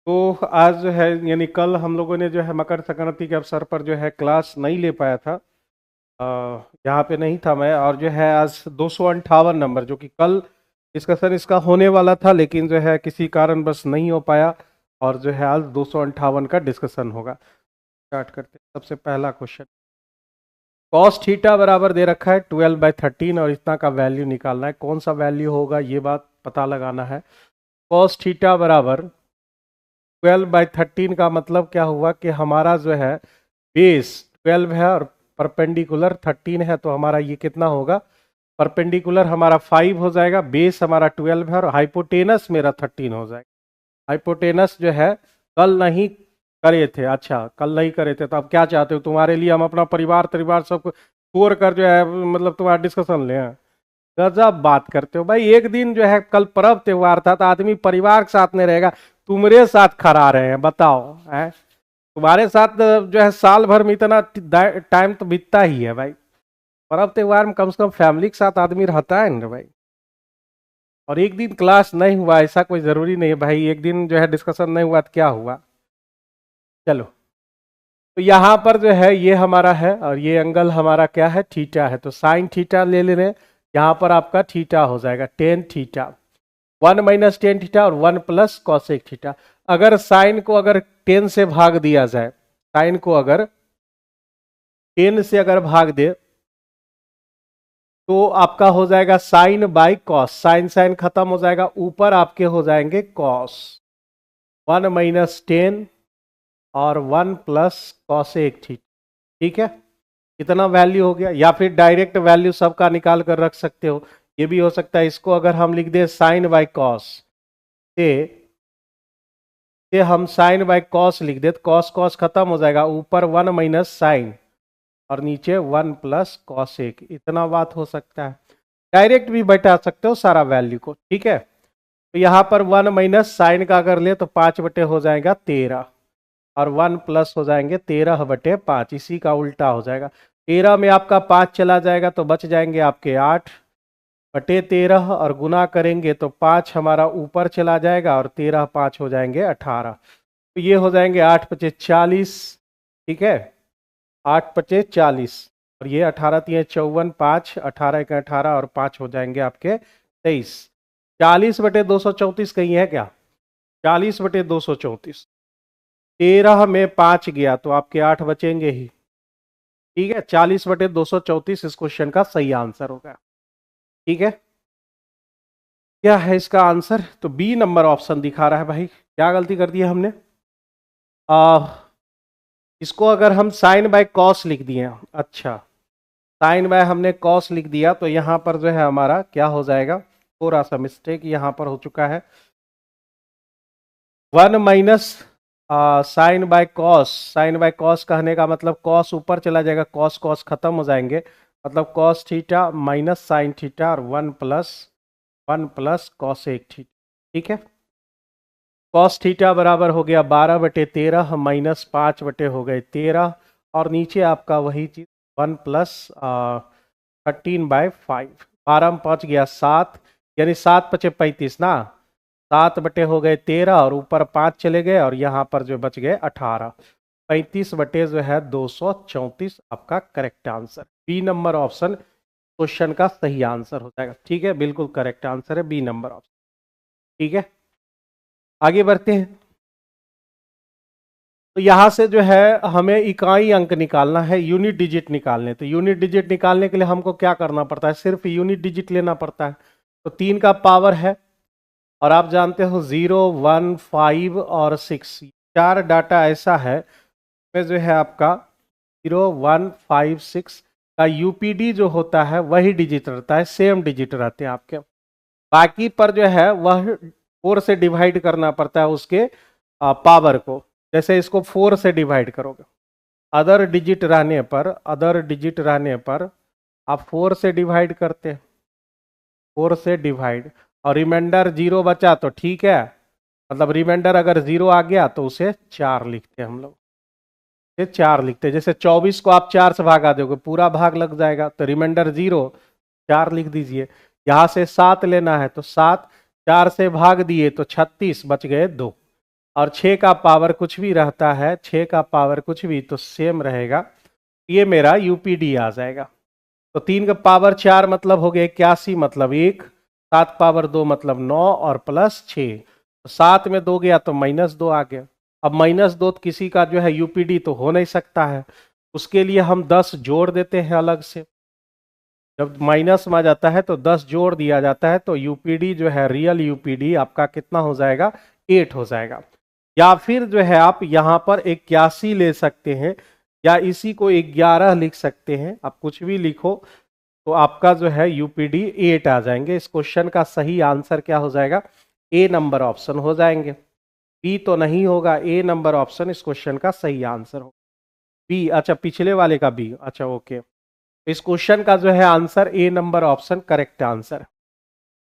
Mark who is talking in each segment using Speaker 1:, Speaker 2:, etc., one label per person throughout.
Speaker 1: तो आज जो है यानी कल हम लोगों ने जो है मकर संक्रांति के अवसर पर जो है क्लास नहीं ले पाया था। यहाँ पे नहीं था मैं, और जो है आज 258 नंबर जो कि कल डिस्कशन इसका होने वाला था, लेकिन जो है किसी कारण बस नहीं हो पाया। और जो है आज 258 का डिस्कशन होगा। स्टार्ट करते हैं। सबसे पहला क्वेश्चन, कॉस थीटा बराबर दे रखा है 12/13 और इतना का वैल्यू निकालना है। कौन सा वैल्यू होगा ये बात पता लगाना है। कॉस थीटा बराबर 12/13 का मतलब क्या हुआ कि हमारा जो है बेस 12 है और परपेंडिकुलर 13 है, तो हमारा ये कितना होगा, परपेंडिकुलर हमारा 5 हो जाएगा, बेस हमारा 12 है और हाइपोटेनस मेरा 13 हो जाएगा। हाइपोटेनस जो है कल नहीं करे थे। अच्छा, कल नहीं करे थे तो अब क्या चाहते हो, तुम्हारे लिए हम अपना परिवार सबको छोड़ कर जो है मतलब तुम्हारा डिस्कशन ले आए? गजब बात करते हो भाई। एक दिन जो है कल पर्व त्योहार था तो आदमी परिवार के साथ में रहेगा, तुम्हारे साथ खड़ा रहे हैं, बताओ है। तुम्हारे साथ जो है साल भर में इतना टाइम तो बीतता ही है भाई। पर्व त्योहार में कम से कम फैमिली के साथ आदमी रहता है ना भाई। और एक दिन क्लास नहीं हुआ ऐसा कोई जरूरी नहीं है भाई, एक दिन जो है डिस्कशन नहीं हुआ तो क्या हुआ। चलो, तो यहाँ पर जो है ये हमारा है और ये एंगल हमारा क्या है, थीटा है, तो साइन थीटा ले ले रहे हैं। यहाँ पर आपका थीटा हो जाएगा टेन थीटा, 1 - tan थीटा और 1 + cos थीटा। अगर साइन को अगर 10 से भाग दिया जाए, साइन को अगर 10 से अगर भाग दे तो आपका हो जाएगा sine by cos, sine sine खत्म हो जाएगा, ऊपर आपके हो जाएंगे कॉस, 1 - tan और 1 + cos थीटा। ठीक है, इतना वैल्यू हो गया। या फिर डायरेक्ट वैल्यू सबका निकाल कर रख सकते हो, ये भी हो सकता है। इसको अगर हम लिख दे साइन बाई कॉस से हम साइन बाई कॉस लिख दे तो कॉस कॉस खत्म हो जाएगा, ऊपर 1 - साइन और नीचे 1 + cos, इतना बात हो सकता है। डायरेक्ट भी बैठा सकते हो सारा वैल्यू को। ठीक है, तो यहाँ पर 1 - साइन का अगर ले तो 5 बटे हो जाएगा 13 और 1 + हो जाएंगे 13/5, इसी का उल्टा हो जाएगा। 13 में आपका 5 चला जाएगा तो बच जाएंगे आपके 8/13 और गुना करेंगे तो 5 हमारा ऊपर चला जाएगा और 13 5 हो जाएंगे 18, तो ये हो जाएंगे 8×5 = 40। ठीक है, 8×5 = 40 और ये 18×3 = 54, 5 18×1 = 18 और 5 हो जाएंगे आपके 23। 40/234 कहीं है क्या, 40/234, 13 में 5 गया तो आपके 8 बचेंगे ही। ठीक है, 40/234 इस क्वेश्चन का सही आंसर होगा। ठीक है, क्या है इसका आंसर, तो बी नंबर ऑप्शन दिखा रहा है भाई। क्या गलती कर दी है हमने, इसको अगर हम साइन बाय कॉस लिख दिए, अच्छा साइन बाय हमने कॉस लिख दिया तो यहाँ पर जो है हमारा क्या हो जाएगा, थोड़ा सा मिस्टेक यहाँ पर हो चुका है। 1 - साइन बाय कॉस कहने का मतलब कॉस ऊपर चला जाएगा, कॉस कॉस खत्म हो जाएंगे, मतलब cos theta minus sine theta और 1 + cos थीटा। ठीक है, कॉस थीटा बराबर हो गया 12/13 माइनस 5 हो गए 13 और नीचे आपका वही चीज 1 + 13/5, 12 में 5 गया 7, यानी 7×5 = 35 ना, 7 बटे हो गए 13 और ऊपर 5 चले गए और यहाँ पर जो बच गए 18, 35 बटे जो है 234 आपका correct answer. B number option question का सही आंसर हो जाएगा। ठीक है, बिल्कुल करेक्ट आंसर है बी नंबर ऑप्शन। ठीक है, आगे बढ़ते हैं। तो यहां से जो है हमें इकाई अंक निकालना है, यूनिट डिजिट निकालने। तो यूनिट डिजिट निकालने के लिए हमको क्या करना पड़ता है, सिर्फ यूनिट डिजिट लेना पड़ता है। तो 3 का पावर है और आप जानते हो 0 1 5 और 6, 4 डाटा ऐसा है इसमें जो है आपका 0 1 5 6 का यूपीडी जो होता है वही डिजिट रहता है, सेम डिजिट रहते हैं आपके। बाकी पर जो है वह 4 से डिवाइड करना पड़ता है उसके पावर को। जैसे इसको 4 से डिवाइड करोगे, अदर डिजिट रहने पर आप 4 से डिवाइड करते हैं, 4 से डिवाइड और रिमाइंडर 0 बचा तो ठीक है, मतलब रिमाइंडर अगर 0 आ गया तो उसे 4 लिखते हैं हम लोग, ये 4 लिखते हैं। जैसे 24 को आप 4 से भागा दोगे पूरा भाग लग जाएगा, तो रिमाइंडर 0 4 लिख दीजिए। यहाँ से 7 लेना है तो 7 4 से भाग दिए तो 36 बच गए 2, और 6 का पावर कुछ भी रहता है, 6 का पावर कुछ भी तो सेम रहेगा। ये मेरा यूपीडी आ जाएगा। तो 3 का पावर 4 मतलब हो गया 81, मतलब 1, 7 पावर 2 मतलब 9 और प्लस 6, 7 में 2 गया तो -2 आ गया। अब -2 किसी का जो है यूपीडी तो हो नहीं सकता है, उसके लिए हम 10 जोड़ देते हैं अलग से। जब माइनस में आ जाता है तो 10 जोड़ दिया जाता है, तो यूपीडी जो है रियल यूपीडी आपका कितना हो जाएगा, 8 हो जाएगा। या फिर जो है आप यहाँ पर 81 ले सकते हैं, या इसी को 11 लिख सकते हैं, आप कुछ भी लिखो तो आपका जो है यूपीडी 8 आ जाएंगे। इस क्वेश्चन का सही आंसर क्या हो जाएगा, ए नंबर ऑप्शन हो जाएंगे। बी तो नहीं होगा, ए नंबर ऑप्शन इस क्वेश्चन का सही आंसर हो। बी, अच्छा पिछले वाले का बी, अच्छा ओके। इस क्वेश्चन का जो है answer A number option correct answer.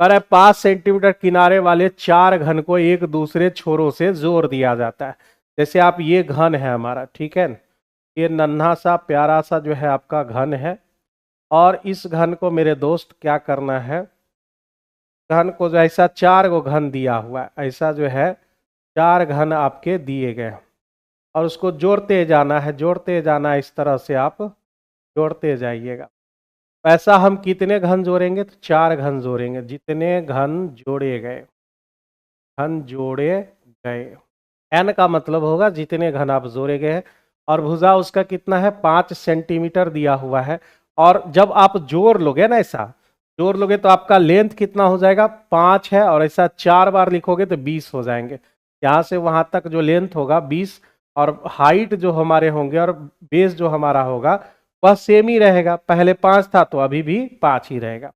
Speaker 1: पर 5 सेंटीमीटर किनारे वाले 4 घन को एक दूसरे छोरों से जोड़ दिया जाता है। जैसे आप ये घन है हमारा, ठीक है, ये नन्हा सा प्यारा सा जो है आपका घन है, और इस घन को मेरे दोस्त क्या करना है, घन को जो ऐसा 4 गो घन दिया हुआ है, ऐसा जो है 4 घन आपके दिए गए, और उसको जोड़ते जाना है, जोड़ते जाना, इस तरह से आप जोड़ते जाइएगा। ऐसा हम कितने घन जोड़ेंगे, तो 4 घन जोड़ेंगे। जितने घन जोड़े गए, घन जोड़े गए, एन का मतलब होगा जितने घन आप जोड़े गए हैं। और भुजा उसका कितना है, 5 सेंटीमीटर दिया हुआ है। और जब आप जोड़ लोगे ना, ऐसा जोड़ लोगे तो आपका लेंथ कितना हो जाएगा, 5 है, और ऐसा 4 बार लिखोगे तो 20 हो जाएंगे। यहाँ से वहां तक जो लेंथ होगा 20, और हाइट जो हमारे होंगे और बेस जो हमारा होगा वह सेम ही रहेगा। पहले 5 था तो अभी भी 5 ही रहेगा।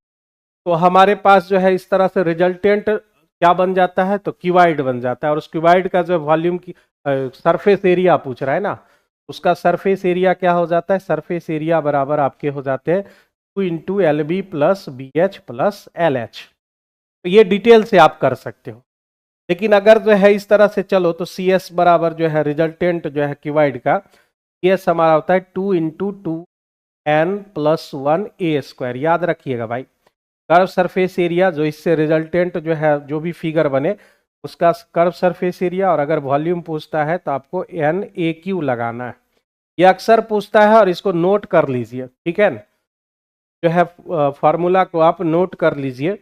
Speaker 1: तो हमारे पास जो है इस तरह से रिजल्टेंट क्या बन जाता है, तो क्यूबाइड बन जाता है। और उस क्यूबाइड का जो वॉल्यूम की सरफेस एरिया पूछ रहा है ना, उसका सरफेस एरिया क्या हो जाता है, सरफेस एरिया बराबर आपके हो जाते हैं 2 into L B plus B H plus L H. तो ये डिटेल से आप कर सकते हो। लेकिन अगर जो है इस तरह से चलो तो सी एस बराबर जो है रिजल्टेंट जो है क्यूबाइड का, एस हमारा होता है 2 इंटू 2 एन प्लस 1 ए स्क्वायर। याद रखिएगा भाई, कर्व सरफेस एरिया जो इससे रिजल्टेंट जो है जो भी फिगर बने उसका कर्व सरफेस एरिया, और अगर वॉल्यूम पूछता है तो आपको एन ए क्यू लगाना है। ये अक्सर पूछता है और इसको नोट कर लीजिए, ठीक है, जो है फार्मूला को आप नोट कर लीजिए।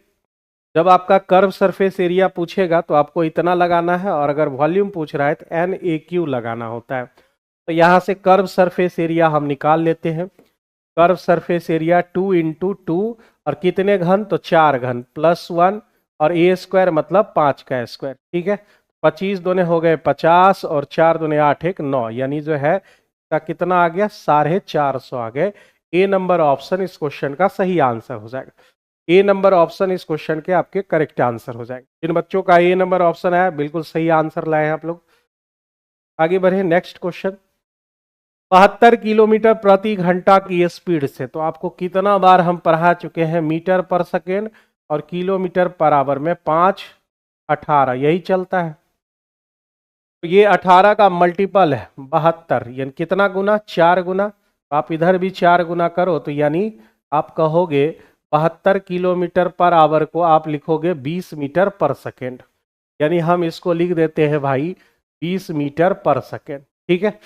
Speaker 1: जब आपका कर्व सरफेस एरिया पूछेगा तो आपको इतना लगाना है, और अगर वॉल्यूम पूछ रहा है तो एन ए क्यू लगाना होता है। तो यहाँ से कर्व सरफेस एरिया हम निकाल लेते हैं। कर्व सरफेस एरिया 2 इंटू 2, और कितने घन, तो 4 घन प्लस 1, और ए स्क्वायर मतलब 5 का स्क्वायर, ठीक है। 25 दूने हो गए 50, और 4 दूने 8 1 9, यानी जो है का कितना आ गया, 450 आ गए। ए नंबर ऑप्शन इस क्वेश्चन का सही आंसर हो जाएगा। ए नंबर ऑप्शन इस क्वेश्चन के आपके करेक्ट आंसर हो जाएगा। जिन बच्चों का ए नंबर ऑप्शन आया बिल्कुल सही आंसर लाए हैं आप लोग। आगे बढ़े, नेक्स्ट क्वेश्चन। 72 किलोमीटर प्रति घंटा की स्पीड से, तो आपको कितना बार हम पढ़ा चुके हैं, मीटर पर सेकेंड और किलोमीटर पर आवर में 5 18 यही चलता है। तो ये 18 का मल्टीपल है 72, यानी कितना गुना, 4 गुना। आप इधर भी 4 गुना करो तो यानी आप कहोगे 72 किलोमीटर पर आवर को आप लिखोगे 20 मीटर पर सेकेंड, यानी हम इसको लिख देते हैं भाई 20 मीटर पर सेकेंड, ठीक है।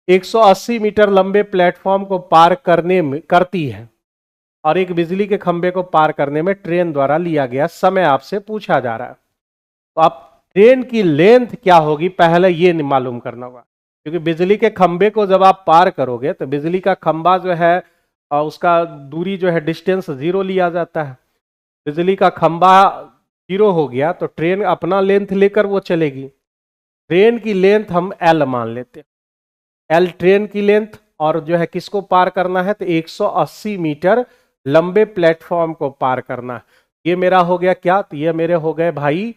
Speaker 1: 180 मीटर लंबे प्लेटफॉर्म को पार करने में करती है, और एक बिजली के खंभे को पार करने में ट्रेन द्वारा लिया गया समय आपसे पूछा जा रहा है। तो आप ट्रेन की लेंथ क्या होगी पहले ये मालूम करना होगा, क्योंकि बिजली के खंभे को जब आप पार करोगे तो बिजली का खंभा जो है उसका दूरी जो है डिस्टेंस 0 लिया जाता है। बिजली का खंभा 0 हो गया तो ट्रेन अपना लेंथ लेकर वो चलेगी। ट्रेन की लेंथ हम एल मान लेते हैं, एल ट्रेन की लेंथ, और जो है किसको पार करना है, तो 180 मीटर लंबे प्लेटफॉर्म को पार करना है। ये मेरा हो गया क्या, तो ये मेरे हो गए भाई,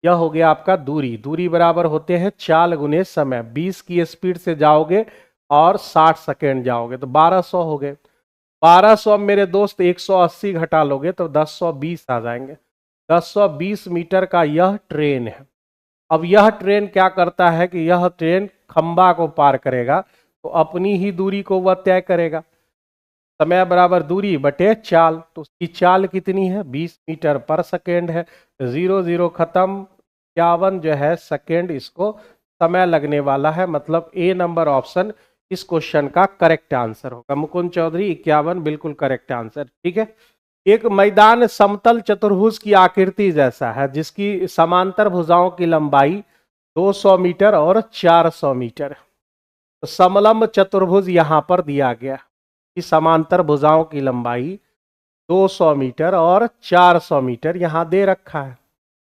Speaker 1: यह हो गया आपका दूरी। दूरी बराबर होते हैं चाल गुने समय। 20 की स्पीड से जाओगे और 60 सेकेंड जाओगे तो 1200 हो गए। 1200 मेरे दोस्त 180 घटा लोगे तो 1020 आ जाएंगे। 1020 मीटर का यह ट्रेन है। अब यह ट्रेन क्या करता है कि यह ट्रेन खंबा को पार करेगा तो अपनी ही दूरी को वह तय करेगा। समय बराबर दूरी बटे चाल, तो उसकी चाल कितनी है, 20 मीटर पर सेकेंड है। 0 0 खत्म, 51 जो है सेकेंड इसको समय लगने वाला है, मतलब ए नंबर ऑप्शन इस क्वेश्चन का करेक्ट आंसर होगा। मुकुंद चौधरी 51 बिल्कुल करेक्ट आंसर। ठीक है। एक मैदान समतल चतुर्भुज की आकृति जैसा है जिसकी समांतर भुजाओं की लंबाई 200 मीटर और 400 मीटर। तो समलंब चतुर्भुज यहां पर दिया गया कि समांतर भुजाओं की लंबाई 200 मीटर और 400 मीटर यहां दे रखा है।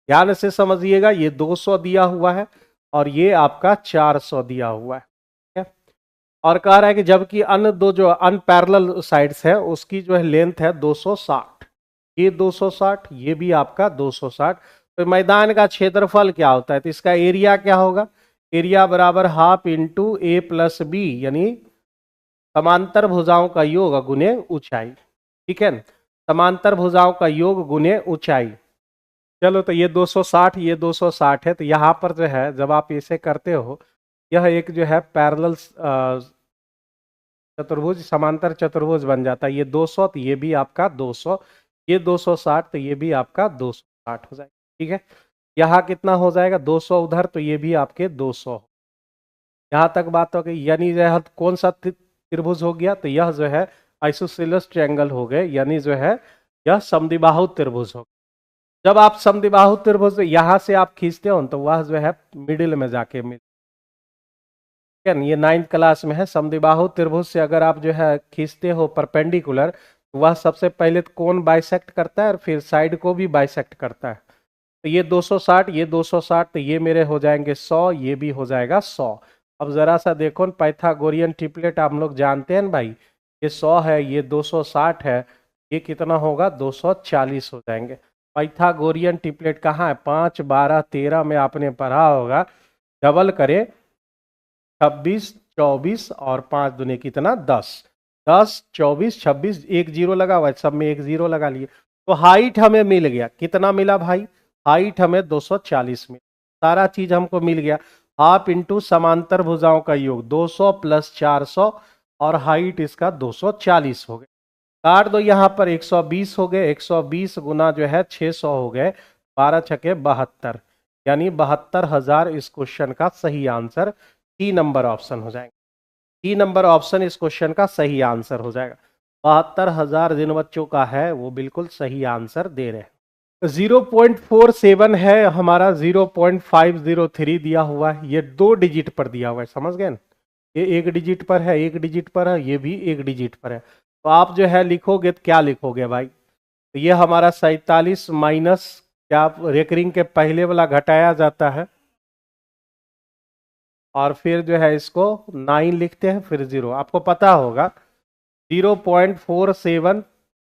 Speaker 1: ध्यान से समझिएगा, ये 200 दिया हुआ है और ये आपका 400 दिया हुआ है। ठीक है? और कह रहा है कि जबकि अन्य दो जो अनपैरेलल साइड्स है उसकी जो है लेंथ है 260, ये 260, ये भी आपका 260। तो मैदान का क्षेत्रफल क्या होता है, तो इसका एरिया क्या होगा, एरिया बराबर हाफ इंटू ए प्लस बी, यानी समांतर भुजाओं का योग गुने ऊंचाई। ठीक है, समांतर भुजाओं का योग गुने ऊंचाई। चलो, तो ये 260, ये 260 है, तो यहाँ पर जो है जब आप इसे करते हो, यह एक जो है पैरेलल चतुर्भुज, समांतर चतुर्भुज बन जाता है। ये 200, तो ये भी आपका 200, ये 260, तो ये भी आपका 260 हो जाएगा। ठीक है, यहाँ कितना हो जाएगा 200 उधर, तो ये भी आपके 200। यहाँ तक बात हो गई। यानी जो है कौन सा त्रिभुज हो गया, तो यह जो है आइसोसेलेस ट्रायंगल हो गए, यानी जो है यह समद्विबाहु त्रिभुज हो। जब आप समद्विबाहु त्रिभुज यहां से आप खींचते हो तो वह जो है मिडिल में जाके मिल, ये 9th क्लास में है। समद्विबाहु त्रिभुज से अगर आप जो है खींचते हो परपेंडिकुलर, तो वह सबसे पहले कोण बाइसेक्ट करता है और फिर साइड को भी बाइसेक्ट करता है। तो ये 260, ये 260, तो ये मेरे हो जाएंगे 100, ये भी हो जाएगा 100। अब जरा सा देखो, पाइथागोरियन ट्रिपलेट हम लोग जानते हैं भाई, ये 100 है, ये 260 है, ये कितना होगा 240 हो जाएंगे। पाइथागोरियन ट्रिपलेट कहाँ है, 5, 12, 13 में आपने पढ़ा होगा। डबल करे 26, 24 और 5 दूने कितना 10, 10, 24, 26, एक जीरो लगा हुआ है, सब में एक जीरो लगा लिए। तो हाइट हमें मिल गया, कितना मिला भाई, हाइट हमें 240 मिला। सारा चीज हमको मिल गया। हाफ इंटू समांतर भुजाओं का योग 200 प्लस 400 और हाइट इसका 240 हो गया। काट दो यहाँ पर, 120 हो गए, 120 गुना जो है 600 हो गए, 12 छके 72, यानी 72,000 इस क्वेश्चन का सही आंसर सी नंबर ऑप्शन हो जाएगा। सी नंबर ऑप्शन इस क्वेश्चन का सही आंसर हो जाएगा। 72,000 जिन बच्चों का है वो बिल्कुल सही आंसर दे रहे हैं। 0.47 है हमारा, 0.503 दिया हुआ है, ये 2 डिजिट पर दिया हुआ है, समझ गए ना। ये 1 डिजिट पर है, 1 डिजिट पर है, ये भी 1 डिजिट पर है। तो आप जो है लिखोगे तो क्या लिखोगे भाई, तो ये हमारा 47 माइनस क्या, रेकरिंग के पहले वाला घटाया जाता है और फिर जो है इसको 9 लिखते हैं, फिर 0। आपको पता होगा 0.47,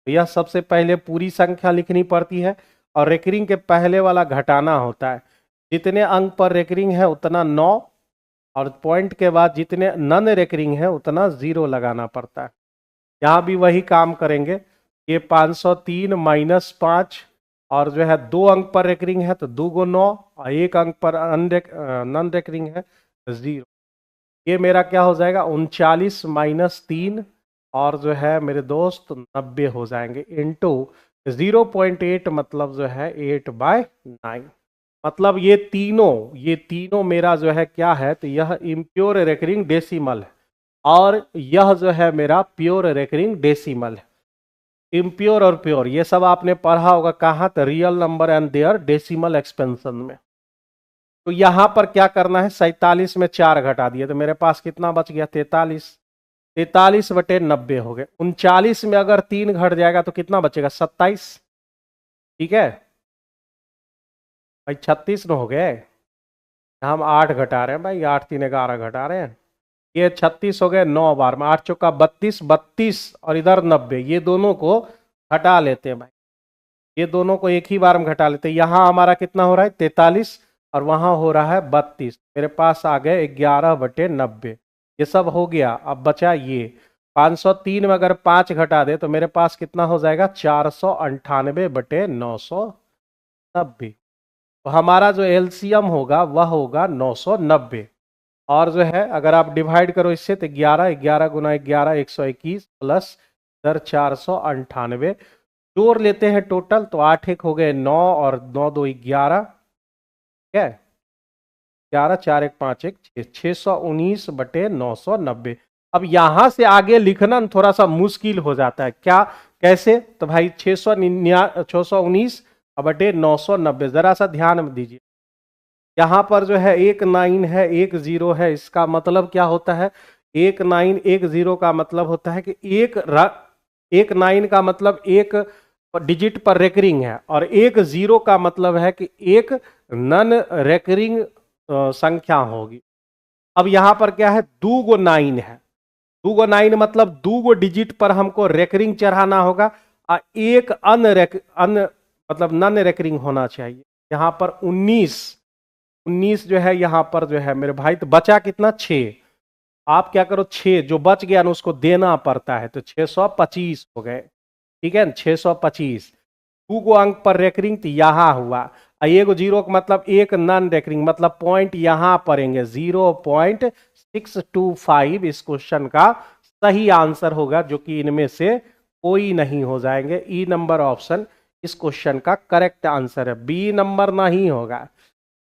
Speaker 1: यह सबसे पहले पूरी संख्या लिखनी पड़ती है और रेकरिंग के पहले वाला घटाना होता है। जितने अंक पर रेकरिंग है उतना 9 और पॉइंट के बाद जितने नन रेकरिंग है उतना 0 लगाना पड़ता है। यहाँ भी वही काम करेंगे। ये 503 माइनस 5 और जो है 2 अंक पर रेकरिंग है तो 2 को 9 और 1 अंक पर नन रेकरिंग है 0। ये मेरा क्या हो जाएगा 39 माइनस 3 और जो है मेरे दोस्त 90 हो जाएंगे इंटू 0.8, मतलब जो है 8/9। मतलब ये तीनों मेरा जो है क्या है, तो यह इम्प्योर रेकरिंग डेसिमल है और यह जो है मेरा प्योर रेकरिंग डेसिमल है। इम्प्योर और प्योर ये सब आपने पढ़ा होगा कहाँ, तो real number and there decimal expansion में। तो यहां पर क्या करना है, 47 में 4 घटा दिए तो मेरे पास कितना बच गया 43, 43/90 हो गए। 39 में अगर 3 घट जाएगा तो कितना बचेगा 27। ठीक है भाई, 36 न हो गए, हम 8 घटा रहे हैं भाई, 8 3 11 घटा रहे हैं। ये 36 हो गए 9 बार में, 8 चौका 32, 32 और इधर 90, ये दोनों को घटा लेते हैं भाई, ये दोनों को एक ही बार में घटा लेते हैं। यहाँ हमारा कितना हो रहा है 43 और वहां हो रहा है 32, मेरे पास आ गए 11/90। ये सब हो गया, अब बचा ये 503 में अगर 5 घटा दे तो मेरे पास कितना हो जाएगा 498/990। तो हमारा जो एलसीएम होगा वह होगा 990। और जो है अगर आप डिवाइड करो इससे तो 11, 11 गुना 11 121 प्लस दर 498 जोड़ लेते हैं टोटल, तो 8 1 हो गए 9 और 9 2 11। ठीक है, 11 4 1 5 1 6 619/990। अब यहां से आगे लिखना थोड़ा सा मुश्किल हो जाता है, क्या कैसे? तो भाई 619/990, जरा सा ध्यान में दीजिए। यहां पर जो है एक 9 है, एक 0 है, इसका मतलब क्या होता है? एक 9 एक 0 का मतलब होता है कि एक 9 का मतलब एक डिजिट पर रेकरिंग है, और एक 0 का मतलब है कि एक नन रेकरिंग संख्या होगी। अब यहां पर क्या है? 2 9 है, 2 9 मतलब 2 डिजिट पर हमको रेकरिंग चढ़ाना होगा, और एक अन मतलब नन रेकरिंग होना चाहिए। यहां पर 19 जो है यहां पर जो है मेरे भाई, तो बचा कितना? 6। आप क्या करो, 6 जो बच गया ना उसको देना पड़ता है, तो 625 हो गए। ठीक है, 625। 2 अंक पर रेकरिंग तो यहां हुआ, एक 0 का मतलब एक नॉन रेकरिंग, मतलब पॉइंट यहां पड़ेंगे 0.625। इस क्वेश्चन का सही आंसर होगा, जो कि इनमें से कोई नहीं हो जाएंगे। ई नंबर ऑप्शन इस क्वेश्चन का करेक्ट आंसर है, बी नंबर नहीं होगा।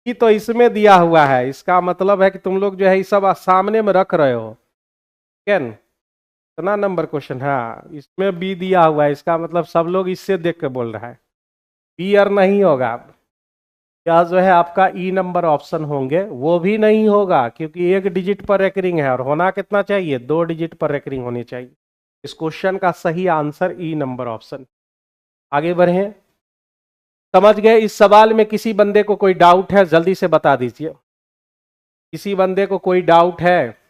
Speaker 1: ये तो इसमें दिया हुआ है, इसका मतलब है कि तुम लोग जो है ये सब सामने में रख रहे हो। कैन कितना नंबर क्वेश्चन है? इसमें बी दिया हुआ है, इसका मतलब सब लोग इससे देख के बोल रहा है। बी और नहीं होगा। क्या जो है आपका ई नंबर ऑप्शन होंगे, वो भी नहीं होगा, क्योंकि एक डिजिट पर रेकरिंग है, और होना कितना चाहिए? 2 डिजिट पर रेकरिंग होनी चाहिए। इस क्वेश्चन का सही आंसर ई नंबर ऑप्शन। आगे बढ़े, समझ गए? इस सवाल में किसी बंदे को कोई डाउट है? जल्दी से बता दीजिए। किसी बंदे को कोई डाउट है?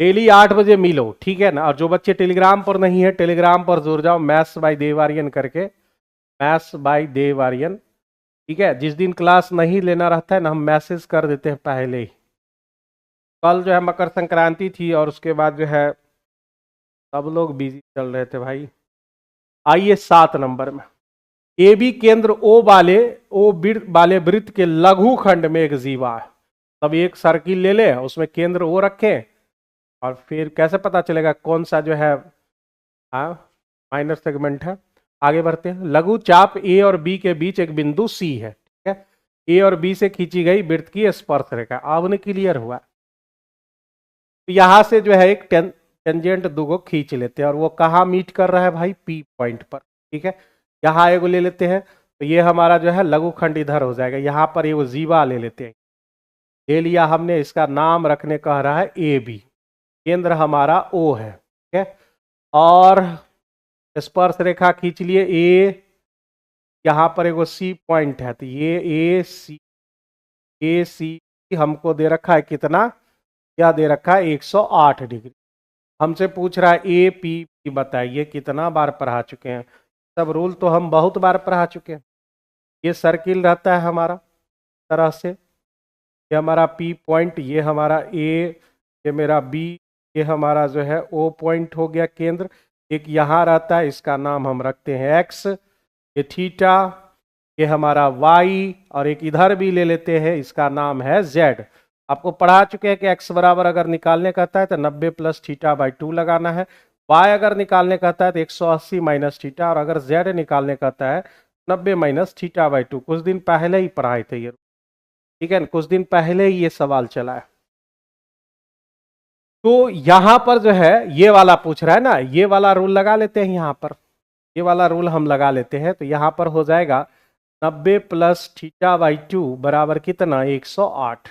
Speaker 1: डेली 8 बजे मिलो, ठीक है ना? और जो बच्चे टेलीग्राम पर नहीं है, टेलीग्राम पर जुड़ जाओ, मैथ्स बाय देवारियन करके, मैथ्स बाय देवारियन। ठीक है, जिस दिन क्लास नहीं लेना रहता है ना, हम मैसेज कर देते हैं पहले ही। कल जो है मकर संक्रांति थी, और उसके बाद जो है सब लोग बिजी चल रहे थे भाई। आइए 7 नंबर में, ए बी केंद्र ओ वाले वृत्त के लघु खंड में एक जीवा है। तब एक सर्किल ले ले, उसमें केंद्र ओ रखें, और फिर कैसे पता चलेगा कौन सा जो है माइनर सेगमेंट है? आगे बढ़ते हैं। लघु चाप ए और बी के बीच एक बिंदु सी है, ठीक है? ए और बी से खींची गई वृत्त की स्पर्श रेखा। अब ने क्लियर हुआ। तो यहां से जो है एक टेंजेंट दो खींच लेते हैं, और वो कहाँ मीट कर रहा है भाई? पी पॉइंट पर। ठीक है, यहां एगो ले लेते हैं, तो ये हमारा जो है लघु खंड इधर हो जाएगा। यहां पर एगो जीवा ले लेते हैं, ले लिया हमने, इसका नाम रखने कह रहा है ए बी, केंद्र हमारा ओ है। ठीक है, और स्पर्श रेखा खींच लिए ए, यहां पर एगो सी पॉइंट है, तो ये ए सी हमको दे रखा है कितना? यह दे रखा है 108 डिग्री। हमसे पूछ रहा है ए पी बताइए, कितना बार पढ़ा चुके हैं? सब रूल तो हम बहुत बार पढ़ा चुके हैं। ये सर्किल रहता है हमारा तरह से, ये हमारा पी पॉइंट, ये हमारा ए, ये मेरा बी, ये हमारा जो है ओ पॉइंट हो गया केंद्र। एक यहाँ रहता है, इसका नाम हम रखते हैं एक्स, ये थीटा, ये हमारा वाई, और एक इधर भी ले लेते हैं, इसका नाम है जेड। आपको पढ़ा चुके हैं कि एक्स बराबर अगर निकालने कहता है तो 90 प्लस थीटा बाई 2 लगाना है। वाई अगर निकालने कहता है तो 180 माइनस थीटा, और अगर जेड निकालने कहता है 90 माइनस थीटा बाई 2। कुछ दिन पहले ही पढ़ाए थे ये, ठीक है, कुछ दिन पहले ही ये सवाल चला है। तो यहां पर जो है ये वाला पूछ रहा है ना, ये वाला रूल लगा लेते हैं यहां पर, ये वाला रूल हम लगा लेते हैं। तो यहां पर हो जाएगा 90 प्लस थीटा बाई 2 बराबर कितना? 108।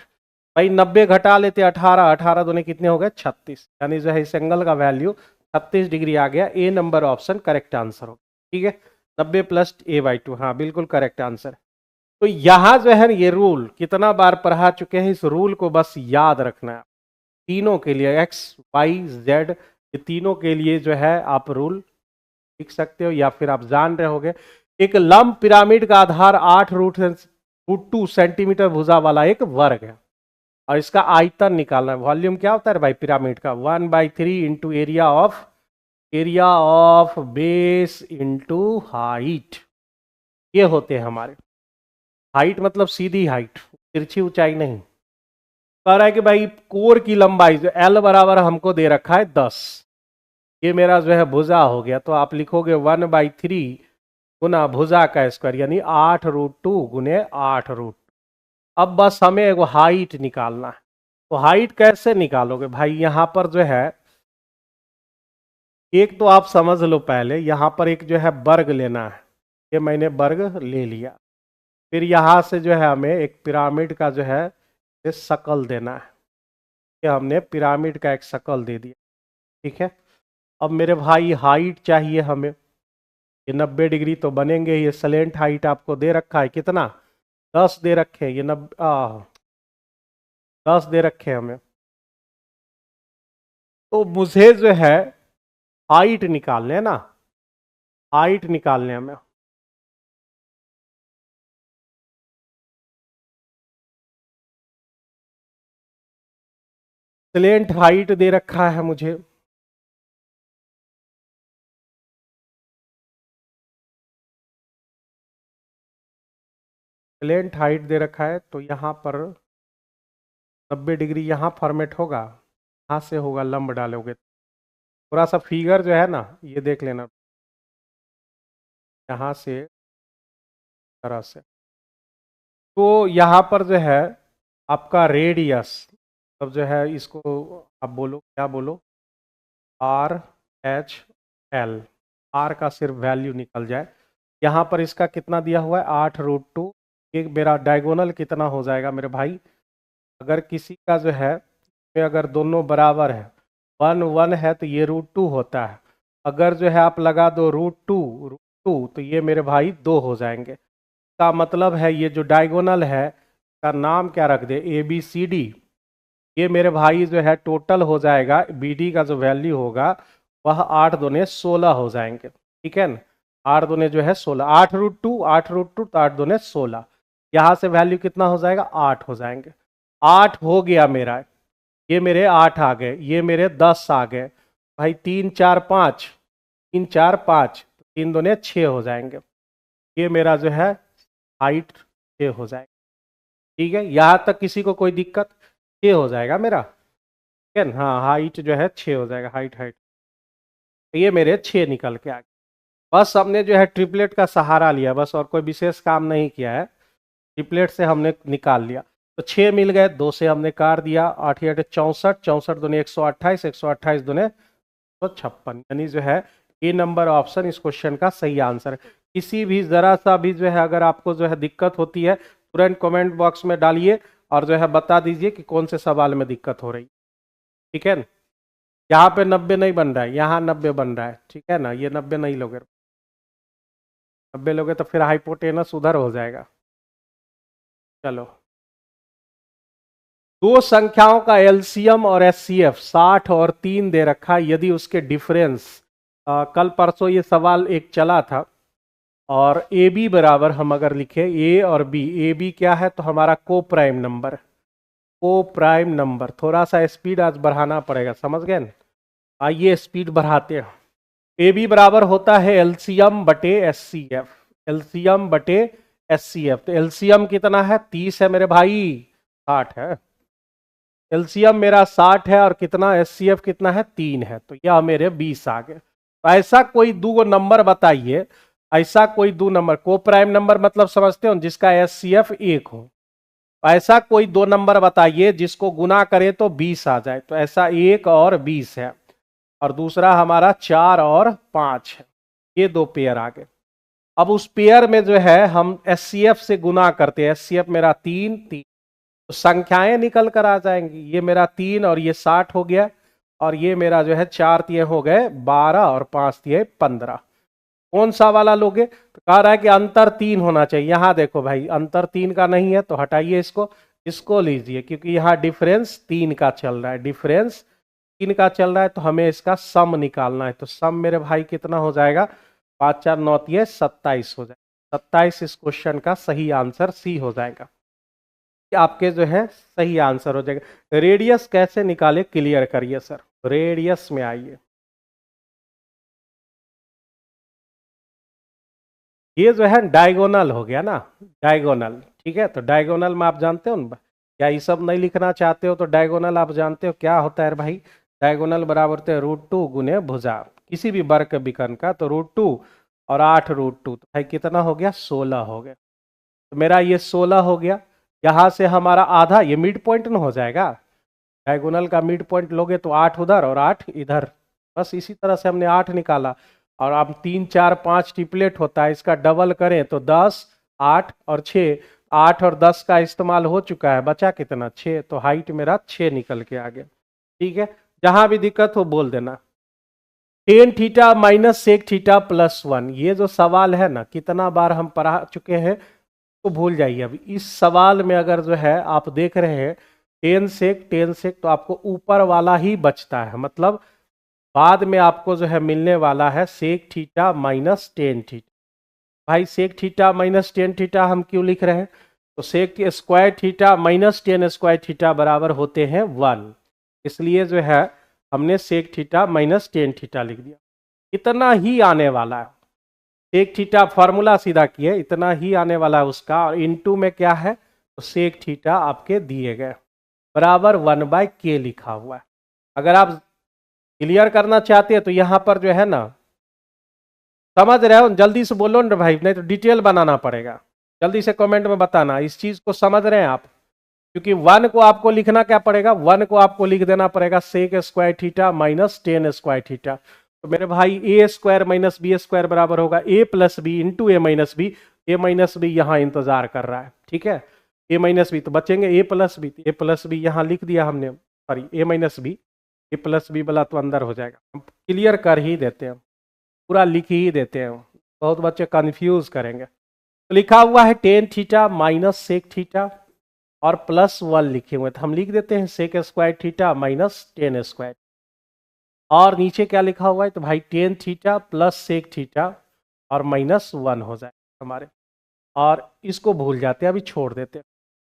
Speaker 1: भाई 90 घटा लेते 18, 18 दोनों कितने हो गए? 36, यानी जो है इस एंगल का वैल्यू 36 डिग्री आ गया। ए नंबर ऑप्शन करेक्ट आंसर हो, ठीक है? 90 प्लस ए बाई 2, हाँ बिल्कुल करेक्ट आंसर। तो यहां जो है ये रूल कितना बार पढ़ा चुके हैं, इस रूल को बस याद रखना है। तीनों के लिए एक्स वाई जेड, ये तीनों के लिए जो है आप रूल लिख सकते हो, या फिर आप जान रहे होगे। एक लंब पिरामिड का आधार 8√2 सेंटीमीटर भुजा वाला एक वर्ग है, और इसका आयतन निकालना है। वॉल्यूम क्या होता है भाई पिरामिड का? 1/3 into area of base into height. ये होते हैं हमारे। हाइट मतलब सीधी हाइट, तिरछी ऊंचाई नहीं। कह रहा है कि भाई कोर की लंबाई जो एल बराबर हमको दे रखा है 10, ये मेरा जो है भुजा हो गया, तो आप लिखोगे 1/3 गुना भुजा का स्क्वायर, यानी 8√2 गुने 8√2। अब बस हमें वो हाइट निकालना है। तो हाइट कैसे निकालोगे भाई? यहाँ पर जो है एक तो आप समझ लो, पहले यहाँ पर एक जो है वर्ग लेना है, ये मैंने वर्ग ले लिया। फिर यहाँ से जो है हमें एक पिरामिड का जो है ये शकल देना है, ये हमने पिरामिड का एक शकल दे दिया। ठीक है, अब मेरे भाई हाइट चाहिए हमें, ये 90 डिग्री तो बनेंगे। ये सलेंट हाइट आपको दे रखा है कितना? 10 दे रखे हैं, ये 10 दे रखे हैं हमें। तो मुझे जो है हाइट निकालने ना, हाइट निकालने हमें। सलेंट हाइट दे रखा है मुझे, सलेंट हाइट दे रखा है। तो यहाँ पर 90 डिग्री यहाँ फॉर्मेट होगा, यहाँ से होगा लंब डालोगे। थोड़ा सा फिगर जो है ना ये देख लेना, यहाँ से तरह से। तो यहाँ पर जो है आपका रेडियस, अब जो है इसको आप बोलो, क्या बोलो, RHL, आर का सिर्फ वैल्यू निकल जाए। यहाँ पर इसका कितना दिया हुआ है? 8√2। एक मेरा डायगोनल कितना हो जाएगा मेरे भाई? अगर किसी का जो है अगर दोनों बराबर है, 1 1 है तो ये √2 होता है। अगर जो है आप लगा दो √2 तो ये मेरे भाई 2 हो जाएंगे। का मतलब है ये जो डायगोनल है का नाम क्या रख दे? ABCD। ये मेरे भाई जो है टोटल हो जाएगा, BD का जो वैल्यू होगा वह 8 दूने 16 हो जाएंगे। ठीक है ना, 8 दूने जो है 16, 8√2, 8√2 तो 8 दूने 16। यहाँ से वैल्यू कितना हो जाएगा? 8 हो जाएंगे। 8 हो गया मेरा, ये मेरे 8 आ गए, ये मेरे 10 आ गए भाई। 3 4 5, 3 4 5, 3 दूने 6 हो जाएंगे। ये मेरा जो है हाइट 6 हो जाएगा। ठीक है, यहाँ तक किसी को कोई दिक्कत? 6 हो जाएगा मेरा। ठीक है ना, हाँ हाइट जो है 6 हो जाएगा, हाइट हाइट। ये मेरे 6 निकल के आ गए। बस हमने जो है ट्रिपलेट का सहारा लिया बस, और कोई विशेष काम नहीं किया है। ट्रिपलेट से हमने निकाल लिया। तो 6 मिल गए, 2 से हमने काट दिया। 8 8 64, 64 दूनी 128, 128 दूने 156, यानी जो है ए नंबर ऑप्शन इस क्वेश्चन का सही आंसर है। किसी भी जरा सा भी जो है अगर आपको जो है दिक्कत होती है तुरंत कमेंट बॉक्स में डालिए और जो है बता दीजिए कि कौन से सवाल में दिक्कत हो रही। ठीक है ना, यहाँ पे 90 नहीं बन रहा है, यहाँ 90 बन रहा है। ठीक है ना, ये 90 नहीं लोगे, 90 लोगे तो फिर हाइपोटेनस उधर हो जाएगा। चलो, दो संख्याओं का एलसीएम और एचसीएफ 60 और 3 दे रखा है। यदि उसके डिफरेंस, कल परसों ये सवाल एक चला था, और ए बी बराबर हम अगर लिखे ए और बी, ए बी क्या है तो हमारा को प्राइम नंबर, को प्राइम नंबर। थोड़ा सा स्पीड आज बढ़ाना पड़ेगा, समझ गए ना? आइए स्पीड बढ़ाते हैं। ए बी बराबर होता है एलसीएम बटे एचसीएफ, एलसीएम बटे एचसीएफ। तो एलसीएम कितना है? 30 है मेरे भाई, 60 है। एलसीएम मेरा 60 है और कितना एचसीएफ कितना है? 3 है। तो यह मेरे 20 आ गए। तो ऐसा कोई दो नंबर बताइए, ऐसा कोई दो नंबर, को प्राइम नंबर मतलब समझते हो, जिसका एचसीएफ 1 हो। ऐसा कोई दो नंबर बताइए जिसको गुना करे तो 20 आ जाए। तो ऐसा 1 और 20 है, और दूसरा हमारा 4 और 5 है। ये दो पेयर आ गए। अब उस पेयर में जो है हम एचसीएफ से गुना करते हैं। एचसीएफ मेरा 3 3, तो संख्याएं निकल कर आ जाएंगी। ये मेरा 3 और ये 60 हो गया, और ये मेरा जो है 4 तिये हो गए 12 और 5 तिये 15। कौन सा वाला लोगे? तो कह रहा है कि अंतर 3 होना चाहिए। यहां देखो भाई, अंतर 3 का नहीं है तो हटाइए इसको, इसको लीजिए, क्योंकि यहाँ डिफरेंस 3 का चल रहा है, डिफरेंस 3 का चल रहा है। तो हमें इसका सम निकालना है। तो सम मेरे भाई कितना हो जाएगा? 5 4 9 तिये 27 हो जाएगा। 27 इस क्वेश्चन का सही आंसर सी हो जाएगा। आपके जो है सही आंसर हो जाएगा। रेडियस कैसे निकाले, क्लियर करिए सर। रेडियस में आइए, ये जो है डायगोनल हो गया ना, डायगोनल। ठीक है, तो डायगोनल में आप जानते हो ना, क्या ये सब नहीं लिखना चाहते हो तो डायगोनल आप जानते हो क्या होता है भाई? डायगोनल बराबर होते हैं √2 गुने भुजा, किसी भी वर्ग विकर्ण का। तो √2 और 8 √2, तो भाई कितना हो गया? 16 हो गया। तो मेरा ये 16 हो गया। यहां से हमारा आधा, ये मिड पॉइंट न हो जाएगा, डायगोनल का मिड पॉइंट लोगे तो 8 उधर और 8 इधर, बस इसी तरह से हमने 8 निकाला। और अब 3 4 5 ट्रिपलेट होता है, इसका डबल करें तो 10 8 और 6, 8 और 10 का इस्तेमाल हो चुका है, बचा कितना 6, तो हाइट मेरा 6 निकल के आ गया। ठीक है, जहां भी दिक्कत हो बोल देना। Tan theta minus sec theta plus 1, ये जो सवाल है ना, कितना बार हम पढ़ा चुके हैं तो भूल जाइए। अभी इस सवाल में अगर जो है आप देख रहे हैं टेन सेक तो आपको ऊपर वाला ही बचता है, मतलब बाद में आपको जो है मिलने वाला है sec theta minus tan theta. भाई sec theta minus tan theta हम क्यों लिख रहे हैं, तो sec square theta minus tan square theta बराबर होते हैं 1, इसलिए जो है हमने sec theta minus tan theta लिख दिया। इतना ही आने वाला है, सेक थीटा फॉर्मूला सीधा किए, इतना ही आने वाला है उसका, और इनटू में क्या है तो सेक थीटा आपके दिए गए बराबर 1/k लिखा हुआ है। अगर आप क्लियर करना चाहते हैं तो यहां पर जो है ना, समझ रहे हो, जल्दी से बोलो ना भाई, नहीं तो डिटेल बनाना पड़ेगा। जल्दी से कमेंट में बताना इस चीज को समझ रहे हैं आप, क्योंकि 1 को आपको लिखना क्या पड़ेगा, 1 को आपको लिख देना पड़ेगा sec square theta minus tan square theta. तो मेरे भाई A square minus B square बराबर होगा A plus B into A minus B. A minus B यहाँ इंतजार कर रहा है, ठीक है, ए माइनस बी तो बचेंगे ए प्लस बी, ए प्लस बी यहाँ लिख दिया हमने, सॉरी ए माइनस बी, ए प्लस बी वाला तो अंदर हो जाएगा, हम क्लियर कर ही देते हैं, पूरा लिख ही देते हैं, बहुत बच्चे कंफ्यूज करेंगे। तो लिखा हुआ है tan theta minus sec theta और प्लस 1 लिखे हुए, तो हम लिख देते हैं sec square theta minus tan square. और नीचे क्या लिखा हुआ है, तो भाई tan theta plus sec theta और माइनस 1 हो जाए हमारे, और इसको भूल जाते हैं, अभी छोड़ देते हैं,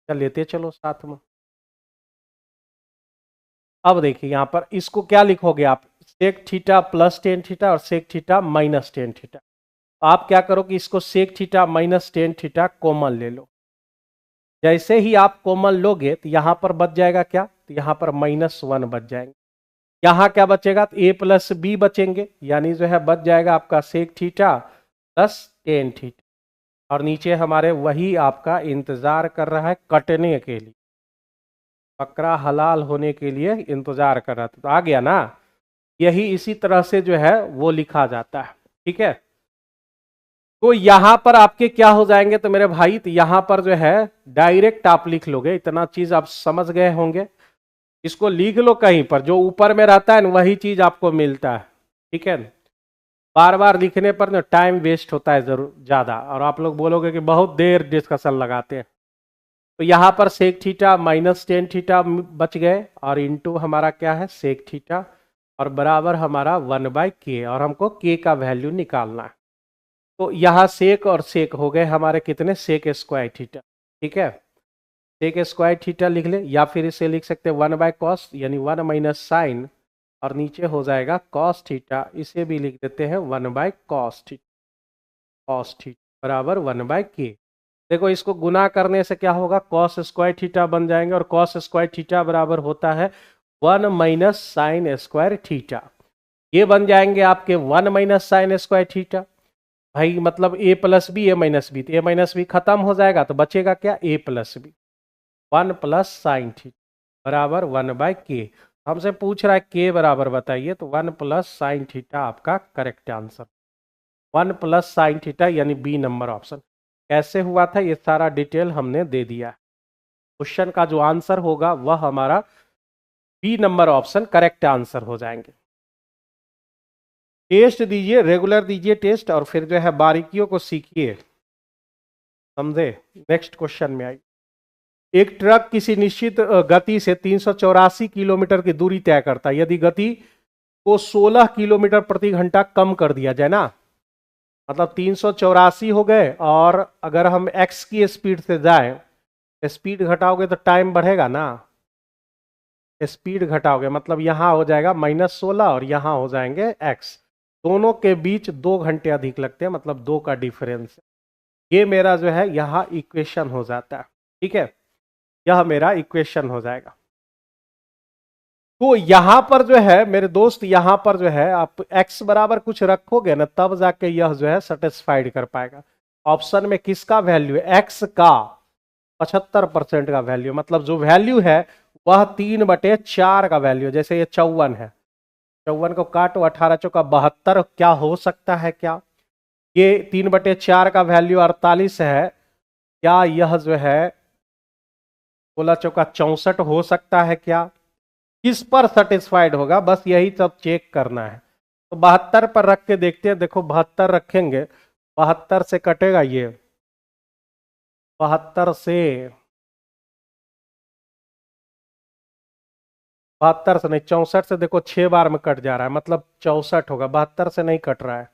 Speaker 1: चल लेते चलो साथ में। अब देखिए यहां पर इसको क्या लिखोगे आप, sec theta plus tan theta और sec theta minus tan theta. आप क्या करो कि इसको sec theta minus tan theta common ले लो, जैसे ही आप कॉमन लोगे तो यहां पर बच जाएगा क्या, तो यहां पर -1 बच जाएंगे, यहां क्या बचेगा, तो ए प्लस बी बचेंगे, यानी जो है बच जाएगा आपका sec theta plus tan theta, और नीचे हमारे वही आपका इंतजार कर रहा है कटने के लिए, बकरा हलाल होने के लिए इंतजार कर रहा था, तो आ गया ना। यही इसी तरह से जो है वो लिखा जाता है, ठीक है। तो यहां पर आपके क्या हो जाएंगे, तो मेरे भाई तो यहां पर जो है डायरेक्ट आप लिख लोगे, इतना चीज आप समझ गए होंगे, इसको लिख लो कहीं पर, जो ऊपर में रहता है ना वही चीज आपको मिलता है, ठीक है। बार बार लिखने पर ना टाइम वेस्ट होता है जरूर ज्यादा, और आप लोग बोलोगे कि बहुत देर डिस्कशन लगाते हैं। तो यहां पर sec theta minus tan theta बच गए, और इंटू हमारा क्या है सेक थीटा, और बराबर हमारा 1/k, और हमको k का वैल्यू निकालना है। तो यहाँ सेक और सेक हो गए हमारे कितने, सेक स्क्वायर थीटा, ठीक है, सेक स्क्वायर थीटा लिख ले, या फिर इसे लिख सकते हैं 1/cos, यानी 1 माइनस साइन, और नीचे हो जाएगा cos थीटा, इसे भी लिख देते हैं 1/cos थीटा, cos थीटा बराबर 1/k। देखो इसको गुना करने से क्या होगा, cos स्क्वायर थीटा बन जाएंगे, और cos स्क्वायर थीटा बराबर होता है 1 माइनस साइन स्क्वायर थीटा, ये बन जाएंगे आपके 1 माइनस साइन स्क्वायर थीटा। भाई मतलब ए plus B A minus B, तो ए माइनस बी खत्म हो जाएगा, तो बचेगा क्या A plus B, 1 plus sine theta बराबर 1/k। हमसे पूछ रहा है के बराबर बताइए, तो 1 प्लस साइन थीटा आपका correct answer, 1 plus sine theta यानी बी नंबर ऑप्शन। कैसे हुआ था ये सारा डिटेल हमने दे दिया है, क्वेश्चन का जो आंसर होगा वह हमारा B number option correct answer हो जाएंगे। टेस्ट दीजिए, रेगुलर दीजिए टेस्ट, और फिर जो है बारीकियों को सीखिए, समझे। नेक्स्ट क्वेश्चन में आई, एक ट्रक किसी निश्चित गति से 384 किलोमीटर की दूरी तय करता है, यदि गति को 16 किलोमीटर प्रति घंटा कम कर दिया जाए ना, मतलब 384 हो गए, और अगर हम x की स्पीड से जाएं, स्पीड घटाओगे तो टाइम बढ़ेगा ना, स्पीड घटाओगे मतलब यहां हो जाएगा -16 और यहां हो जाएंगे x, दोनों के बीच 2 घंटे अधिक लगते हैं, मतलब 2 का डिफरेंस। ये मेरा जो है यहाँ इक्वेशन हो जाता है, ठीक है, यह मेरा इक्वेशन हो जाएगा। तो यहां पर जो है मेरे दोस्त, यहां पर जो है आप x बराबर कुछ रखोगे ना, तब जाके यह जो है सेटिस्फाइड कर पाएगा। ऑप्शन में किसका वैल्यू है, x का, 75% का वैल्यू, मतलब जो वैल्यू है वह 3/4 का वैल्यू। जैसे ये 54 है, 54 को काटो, 18 चौका 72, क्या हो सकता है क्या? ये 3/4 का वैल्यू 48 है, क्या यह जो है 16 चौका 64 हो सकता है क्या? किस पर सेटिस्फाइड होगा, बस यही सब चेक करना है। तो 72 पर रख के देखते हैं। देखो 72 रखेंगे, 72 से कटेगा ये, 72 से, 72 से नहीं, 64 से देखो 6 बार में कट जा रहा है, मतलब 64 होगा, 72 से नहीं कट रहा है।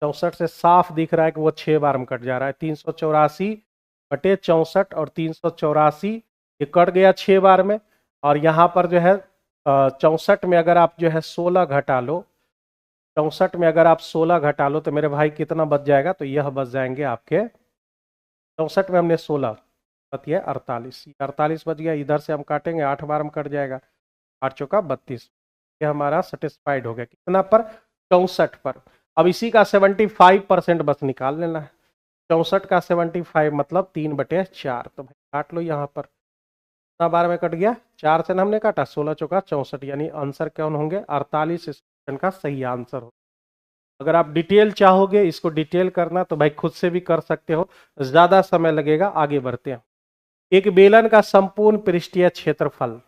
Speaker 1: 64 से साफ दिख रहा है कि वो 6 बार में कट जा रहा है। 384/64 और 384 ये कट गया 6 बार में। और यहाँ पर जो है 64 में अगर आप जो है 16 घटा लो, 64 में अगर आप 16 घटा लो तो मेरे भाई कितना बच जाएगा? तो यह बच जाएंगे आपके, 64 में हमने 16 बतिए 48, 48 बच गया। इधर से हम काटेंगे, 8 बार में कट जाएगा, 8 चौका 32। ये हमारा सेटिस्फाइड हो गया कितना पर? 64 पर। अब इसी का 75% बस निकाल लेना है। 64 का 75 मतलब 3/4। तो भाई काट लो यहाँ पर, कितना बार में कट गया? 4 से हमने काटा, 16 चौका 64, यानी आंसर कौन होंगे? 48 इस क्वेश्चन का सही आंसर हो। अगर आप डिटेल चाहोगे इसको डिटेल करना तो भाई खुद से भी कर सकते हो, ज्यादा समय लगेगा। आगे बढ़ते हैं। एक बेलन का संपूर्ण पृष्ठीय क्षेत्रफल,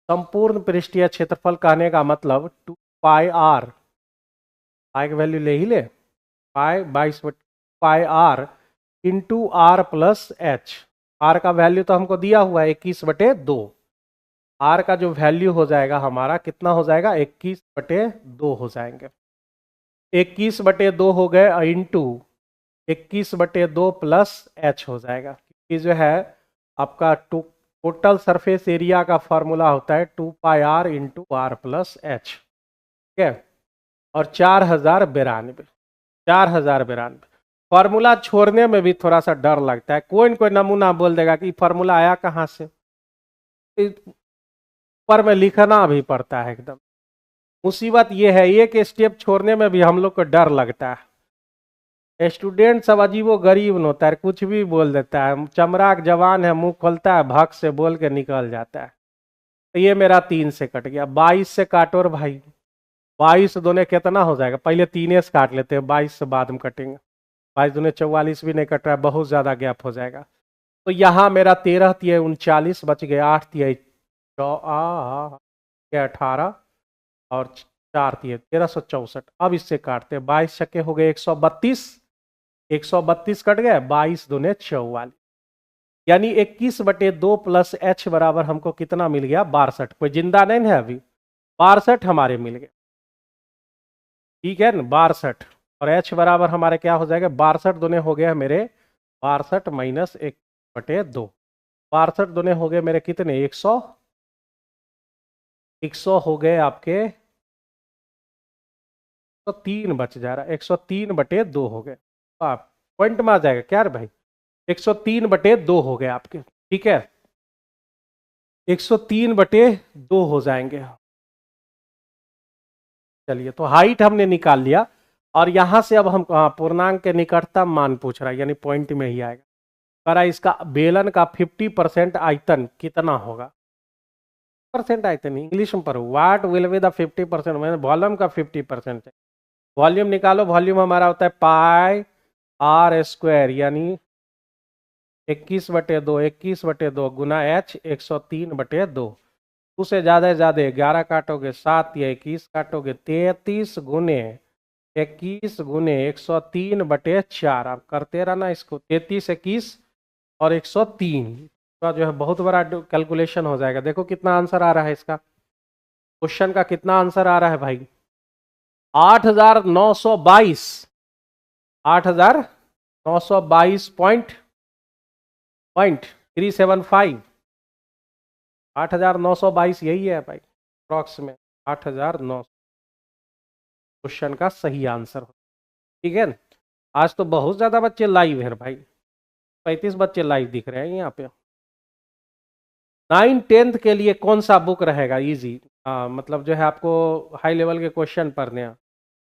Speaker 1: संपूर्ण पृष्ठीय क्षेत्रफल कहने का मतलब 2πr, पाई की वैल्यू ले ही ले, pi 22 pi R into R plus H. R का वैल्यू तो हमको दिया हुआ है 21/2। आर का जो वैल्यू हो जाएगा हमारा कितना हो जाएगा? 21/2 हो जाएंगे। 21/2 हो गए इंटू 21/2 प्लस एच हो जाएगा, क्योंकि जो है आपका टोटल सरफेस एरिया का फॉर्मूला होता है 2πr into R plus H, ठीक है। और 4092, 4092। फॉर्मूला छोड़ने में भी थोड़ा सा डर लगता है, कोई न कोई नमूना बोल देगा कि फॉर्मूला आया कहाँ से, ऊपर में लिखना भी पड़ता है एकदम। मुसीबत ये है, एक स्टेप छोड़ने में भी हम लोग को डर लगता है। स्टूडेंट सब अजीबो गरीब न होता है, कुछ भी बोल देता है, चमराक जवान है, मुंह खोलता है भक से बोल के निकल जाता है। तो ये मेरा 3 से कट गया, 22 से काटो और भाई 22 दूने कितना हो जाएगा? पहले 3 से काट लेते हैं, 22 से बाद में कटेंगे। 22 दूने 44 भी नहीं कट रहा है, बहुत ज्यादा गैप हो जाएगा। तो यहाँ मेरा 13 तिये 39 बच गए, 8 तिये 18 और 4 तिये 1364। अब इससे काटते हैं, 22 छक्के हो गए 132, 132 कट गए, 22 दूने 44, यानी 21/2 प्लस एच बराबर हमको कितना मिल गया? 62। कोई जिंदा नहीं है अभी, 62 हमारे मिल गए, ठीक है ना, 62। और एच बराबर हमारे क्या हो जाएगा? 62 दूने हो गया मेरे 62 माइनस 1/2, 62 दूने हो गए मेरे कितने? 100, 100 हो गए आपके 103 बच जा रहा है, 103/2 हो गए। आप पॉइंट में आ जाएगा क्या रे भाई? 103/2 हो गए आपके, ठीक है, 103/2 हो जाएंगे। चलिए, तो हाइट हमने निकाल लिया। और यहां से अब हम पूर्णांक के निकटतम मान पूछ रहा है, यानी पॉइंट में ही आएगा। कह रहा इसका बेलन का 50% आयतन कितना होगा? परसेंट आयतन इंग्लिश में पढ़ो, व्हाट विल बी द 50%, मैंने वॉल्यूम का 50% है। वॉल्यूम निकालो, वॉल्यूम हमारा होता है पाई आर स्क्वायर, यानी 21/2, 21/2 गुना एच 103/2। उससे ज्यादा 11 काटोगे, 7 या 21 काटोगे, 33 गुने 21 गुने 103/4। आप करते रहना इसको, 33, 21 और 103 का जो है बहुत बड़ा कैलकुलेशन हो जाएगा। देखो कितना आंसर आ रहा है इसका, क्वेश्चन का कितना आंसर आ रहा है भाई? 8922, 8922 पॉइंट 375, 8922 यही है भाई, अप्रॉक्स में 8900 क्वेश्चन का सही आंसर। ठीक है, आज तो बहुत ज्यादा बच्चे लाइव है भाई, 35 बच्चे लाइव दिख रहे हैं यहाँ पे। 9 10th के लिए कौन सा बुक रहेगा इजी? मतलब जो है आपको हाई लेवल के क्वेश्चन पढ़ने हैं।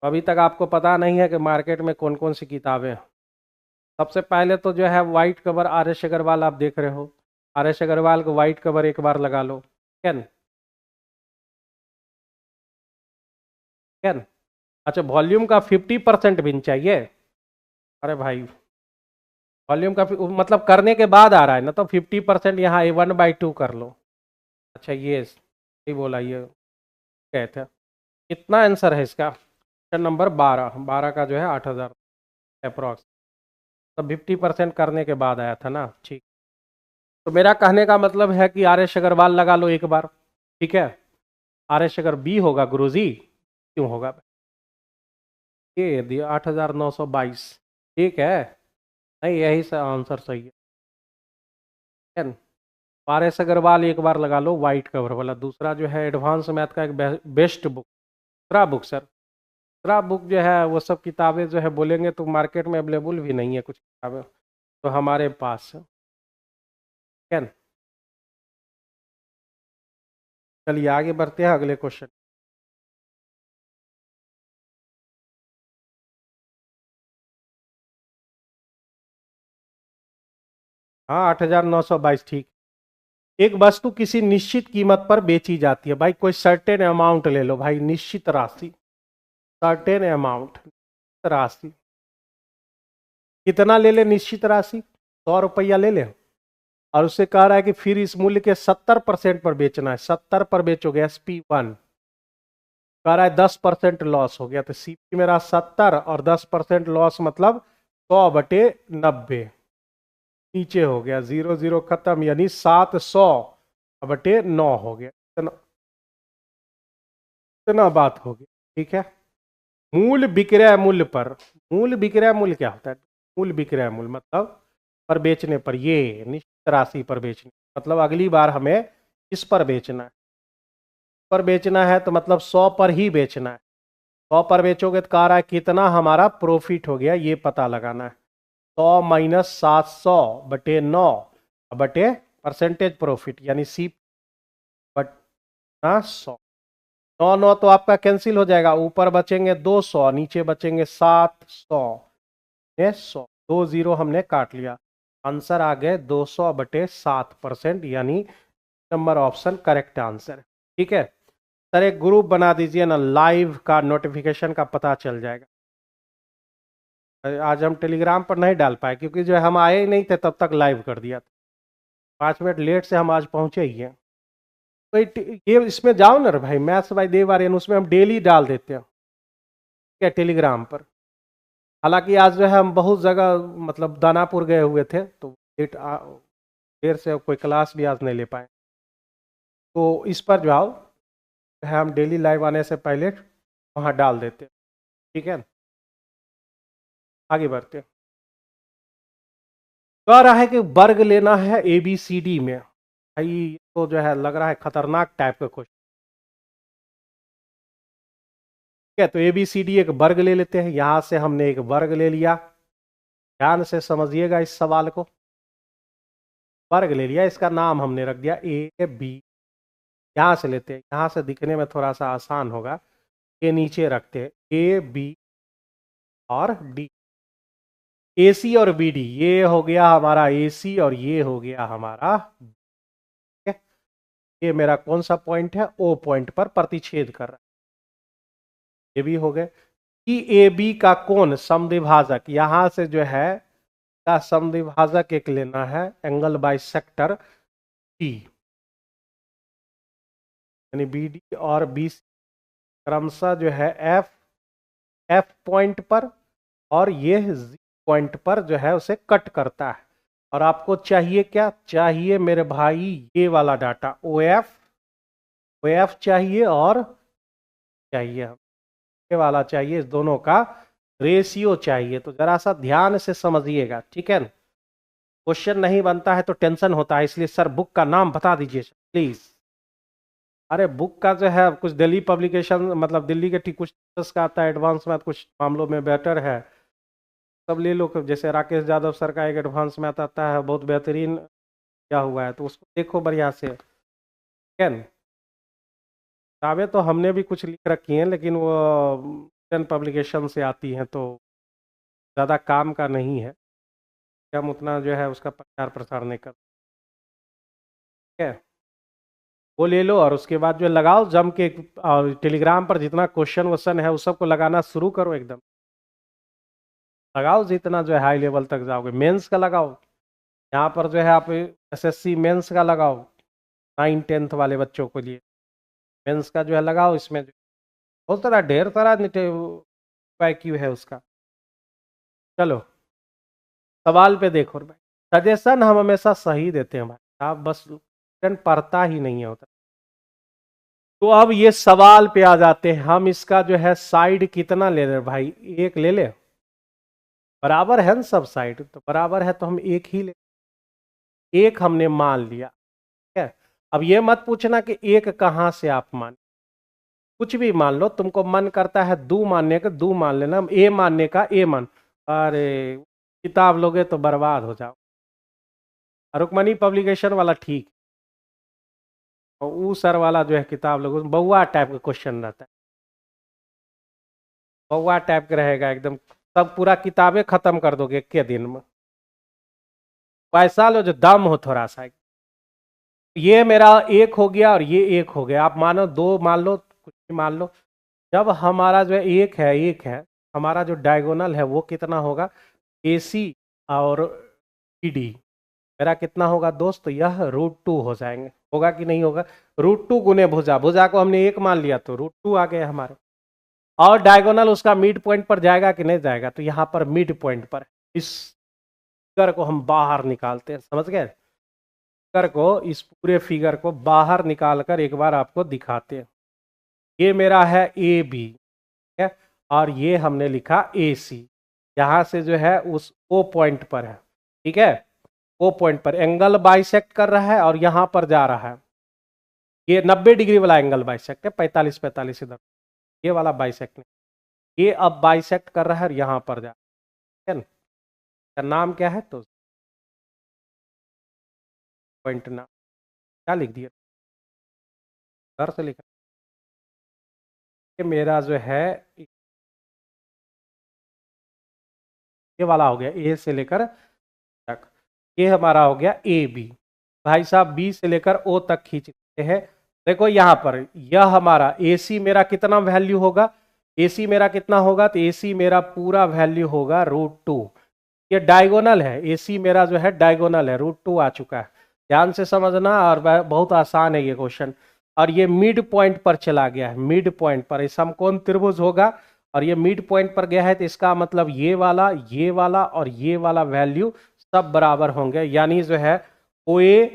Speaker 1: अभी तक आपको पता नहीं है कि मार्केट में कौन कौन सी किताबें हैं। सबसे पहले तो जो है white cover R S Agarwal आप देख रहे हो, आर एस अग्रवाल को व्हाइट कवर एक बार लगा लो। कैन कैन अच्छा, वॉल्यूम का 50% भी चाहिए। अरे भाई, वॉल्यूम का मतलब करने के बाद आ रहा है ना, तो 50% यहाँ A1/2 कर लो। अच्छा ये सही बोला, ये कहते हैं। कितना आंसर है इसका? ऑप्शन नंबर 12, 12 का जो है 8,000 अप्रॉक्स। तब 50% करने के बाद आया था ना, ठीक। तो मेरा कहने का मतलब है कि आर एस अग्रवाल लगा लो एक बार, ठीक है। आर एस अगर बी होगा गुरुजी, क्यों होगा? ये दिया 8,922, ठीक है। नहीं, यही सा आंसर सही है। आर एस अग्रवाल एक बार लगा लो वाइट कवर वाला। दूसरा जो है एडवांस मैथ का एक बेस्ट बुक, दूसरा बुक सर, दूसरा बुक जो है वो सब किताबें जो है बोलेंगे तो मार्केट में अवेलेबल भी नहीं है कुछ किताबें, तो हमारे पास है। ठीक है, चलिए आगे बढ़ते हैं अगले क्वेश्चन। हाँ, 8,922, ठीक। एक वस्तु किसी निश्चित कीमत पर बेची जाती है। भाई कोई सर्टेन अमाउंट ले लो भाई, निश्चित राशि, सर्टेन अमाउंट, राशि। कितना ले ले निश्चित राशि? 100 रुपया ले ले। और उससे कह रहा है कि फिर इस मूल्य के 70% पर बेचना है। 70 पर बेचोगे SP1, कह रहा है 10% लॉस हो गया, तो CP मेरा 70 और 10% लॉस मतलब 100/90, नीचे हो गया, 0 0 खत्म, यानी 700/9 हो गया। इतना इतना बात हो गई, ठीक है। मूल विक्रय मूल्य पर, मूल विक्रय मूल्य क्या होता है? मूल विक्रय मूल्य मतलब पर बेचने पर, ये निश्चित राशि पर बेचने, मतलब अगली बार हमें इस पर बेचना है, पर बेचना है तो मतलब 100 पर ही बेचना है। 100 पर बेचोगे तो कह रहा है कितना हमारा प्रॉफिट हो गया, ये पता लगाना है। 100 माइनस 700/9 बटे परसेंटेज प्रॉफिट, यानी C बटा 100। 9 9 तो आपका कैंसिल हो जाएगा, ऊपर बचेंगे 200, नीचे बचेंगे 700, 100, 2 0 हमने काट लिया। आंसर आ गए 200/7%, यानी नंबर ऑप्शन करेक्ट आंसर है। ठीक है सर, एक ग्रुप बना दीजिए ना, लाइव का नोटिफिकेशन का पता चल जाएगा। आज हम टेलीग्राम पर नहीं डाल पाए क्योंकि जो है हम आए ही नहीं थे, तब तक लाइव कर दिया था। 5 मिनट लेट से हम आज पहुंचे ही हैं। तो ये इसमें जाओ ना रे भाई, मैथ्स बाय देव आर्यन, उसमें हम डेली डाल देते हैं, ठीक है, टेलीग्राम पर। हालांकि आज जो है हम बहुत जगह मतलब दानापुर गए हुए थे, तो देर से कोई क्लास भी आज नहीं ले पाए। तो इस पर जाओ, है हम डेली लाइव आने से पहले वहाँ डाल देते हैं, ठीक है। आगे बढ़ते हैं। कह रहा है कि वर्ग लेना है ABCD में। भाई ये तो जो है लग रहा है खतरनाक टाइप का क्वेश्चन। ठीक है, तो ABCD एक वर्ग ले लेते हैं। यहां से हमने एक वर्ग ले लिया, ध्यान से समझिएगा इस सवाल को। वर्ग ले लिया, इसका नाम हमने रख दिया AB। यहां से लेते हैं, यहां से दिखने में थोड़ा सा आसान होगा, ये नीचे रखते हैं AB और D। AC और BD, ये हो गया हमारा AC और ये हो गया हमारा, ठीक है? ये मेरा कौन सा पॉइंट है? O पॉइंट पर प्रतिच्छेद कर रहा है। ये भी हो गए कि AB का कोण समद्विभाजक, यहां से जो है का समद्विभाजक एक लेना है, एंगल बाइसेक्टर T, यानी BD और BC क्रमशः जो है F पॉइंट पर और ये Z पॉइंट पर जो है उसे कट करता है। और आपको चाहिए क्या? चाहिए मेरे भाई ये वाला डाटा, OF चाहिए और चाहिए ये वाला चाहिए, इस दोनों का रेशियो चाहिए। तो जरा सा ध्यान से समझिएगा, ठीक है। क्वेश्चन नहीं बनता है तो टेंशन होता है, इसलिए सर बुक का नाम बता दीजिए प्लीज। अरे बुक का जो है कुछ दिल्ली पब्लिकेशन, मतलब दिल्ली के कुछ का आता है एडवांस मैथ, कुछ मामलों में बेटर है, सब ले लो। जैसे राकेश यादव सर का एक एडवांस मैथ आता है, बहुत बेहतरीन क्या हुआ है, तो उसको देखो बढ़िया से, ठीक है। किताबें तो हमने भी कुछ लिख रखी हैं, लेकिन वो पब्लिकेशन से आती हैं तो ज़्यादा काम का नहीं है। कि हम उतना जो है उसका प्रचार प्रसार नहीं कर, ठीक है। वो ले लो और उसके बाद जो लगाओ जम के, और टेलीग्राम पर जितना क्वेश्चन वोश्चन है उस सबको लगाना शुरू करो, एकदम लगाओ जितना जो है हाई लेवल तक जाओगे। मेंस का लगाओ, यहाँ पर जो है आप एसएससी मेंस का लगाओ, 9-10th वाले बच्चों के लिए मेंस का जो है लगाओ। इसमें बहुत सारा ढेर सारा क्यू है उसका। चलो सवाल पे देखो भाई, सजेशन हम हमेशा सही देते हैं भाई, आप बस पढ़ता ही नहीं होता। तो अब ये सवाल पे आ जाते हैं, हम इसका जो है साइड कितना ले रहे भाई, एक ले ले, बराबर है ना सब साइड, तो बराबर है तो हम एक ही ले, एक हमने मान लिया, ठीक है। अब ये मत पूछना कि एक कहां से आप मान, कुछ भी मान लो, तुमको मन करता है दो मानने का दो मान लेना, ए मानने का ए मान, अरे किताब लोगे तो बर्बाद हो जाओ। रुक्मणी पब्लिकेशन वाला ठीक, और वो सर वाला जो है किताब लोगों बउआ टाइप का क्वेश्चन रहता है, बउआ टाइप का रहेगा एकदम, सब पूरा किताबें खत्म कर दोगे एक के दिन में। पैसा लो जो दम हो थोड़ा सा, ये मेरा एक हो गया और ये एक हो गया, आप मानो दो मान लो, कुछ भी मान लो। जब हमारा जो है एक है, हमारा जो डायगोनल है वो कितना होगा, AC और PD, मेरा कितना होगा दोस्त, यह √2 हो जाएंगे, होगा कि नहीं होगा। √2 गुने भुजा, भुजा को हमने एक मान लिया तो √2 आ गए हमारे। और डायगोनल उसका मिड पॉइंट पर जाएगा कि नहीं जाएगा, तो यहाँ पर मिड पॉइंट पर इस फिगर को हम बाहर निकालते हैं, समझ गए। फिगर को, इस पूरे फिगर को बाहर निकाल कर एक बार आपको दिखाते हैं। ये मेरा है AB, है, और ये हमने लिखा AC, यहाँ से जो है उस O पॉइंट पर है, ठीक है। O पॉइंट पर एंगल बाइसेक्ट कर रहा है और यहाँ पर जा रहा है, ये 90 डिग्री वाला एंगल बाइसेक्ट है, 45 इधर, ये वाला बाइसेक्ट नहीं, ये अब बाइसेक्ट कर रहा है और यहाँ पर जा, ठीक है ना। इसका नाम क्या है, तो पॉइंट नाम क्या लिख दिया, घर से लिखा, ये मेरा जो है ये वाला हो गया A से लेकर तक, ये हमारा हो गया AB। भाई साहब B से लेकर O तक खींचते हैं, देखो यहाँ पर यह हमारा AC मेरा कितना वैल्यू होगा, AC मेरा कितना होगा, तो AC मेरा पूरा वैल्यू होगा √2। ये डायगोनल है, AC मेरा जो है डायगोनल है, √2 आ चुका है, ध्यान से समझना, और बहुत आसान है ये क्वेश्चन। और ये मिड पॉइंट पर चला गया है, मिड पॉइंट पर समकोण त्रिभुज होगा, और ये मिड पॉइंट पर गया है, तो इसका मतलब ये वाला और ये वाला वैल्यू सब बराबर होंगे, यानी जो है OA,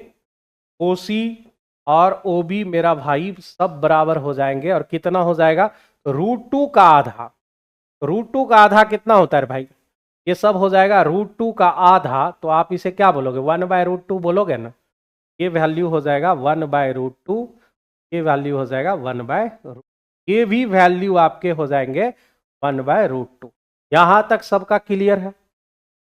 Speaker 1: OC और OB मेरा भाई सब बराबर हो जाएंगे। और कितना हो जाएगा, √2 का आधा, √2 का आधा कितना होता है भाई, ये सब हो जाएगा √2 का आधा, तो आप इसे क्या बोलोगे, 1/√2 बोलोगे ना, ये वैल्यू हो जाएगा 1/√2, ये वैल्यू हो जाएगा 1/√2, ये भी वैल्यू आपके हो जाएंगे 1/√2। यहां तक सबका क्लियर है,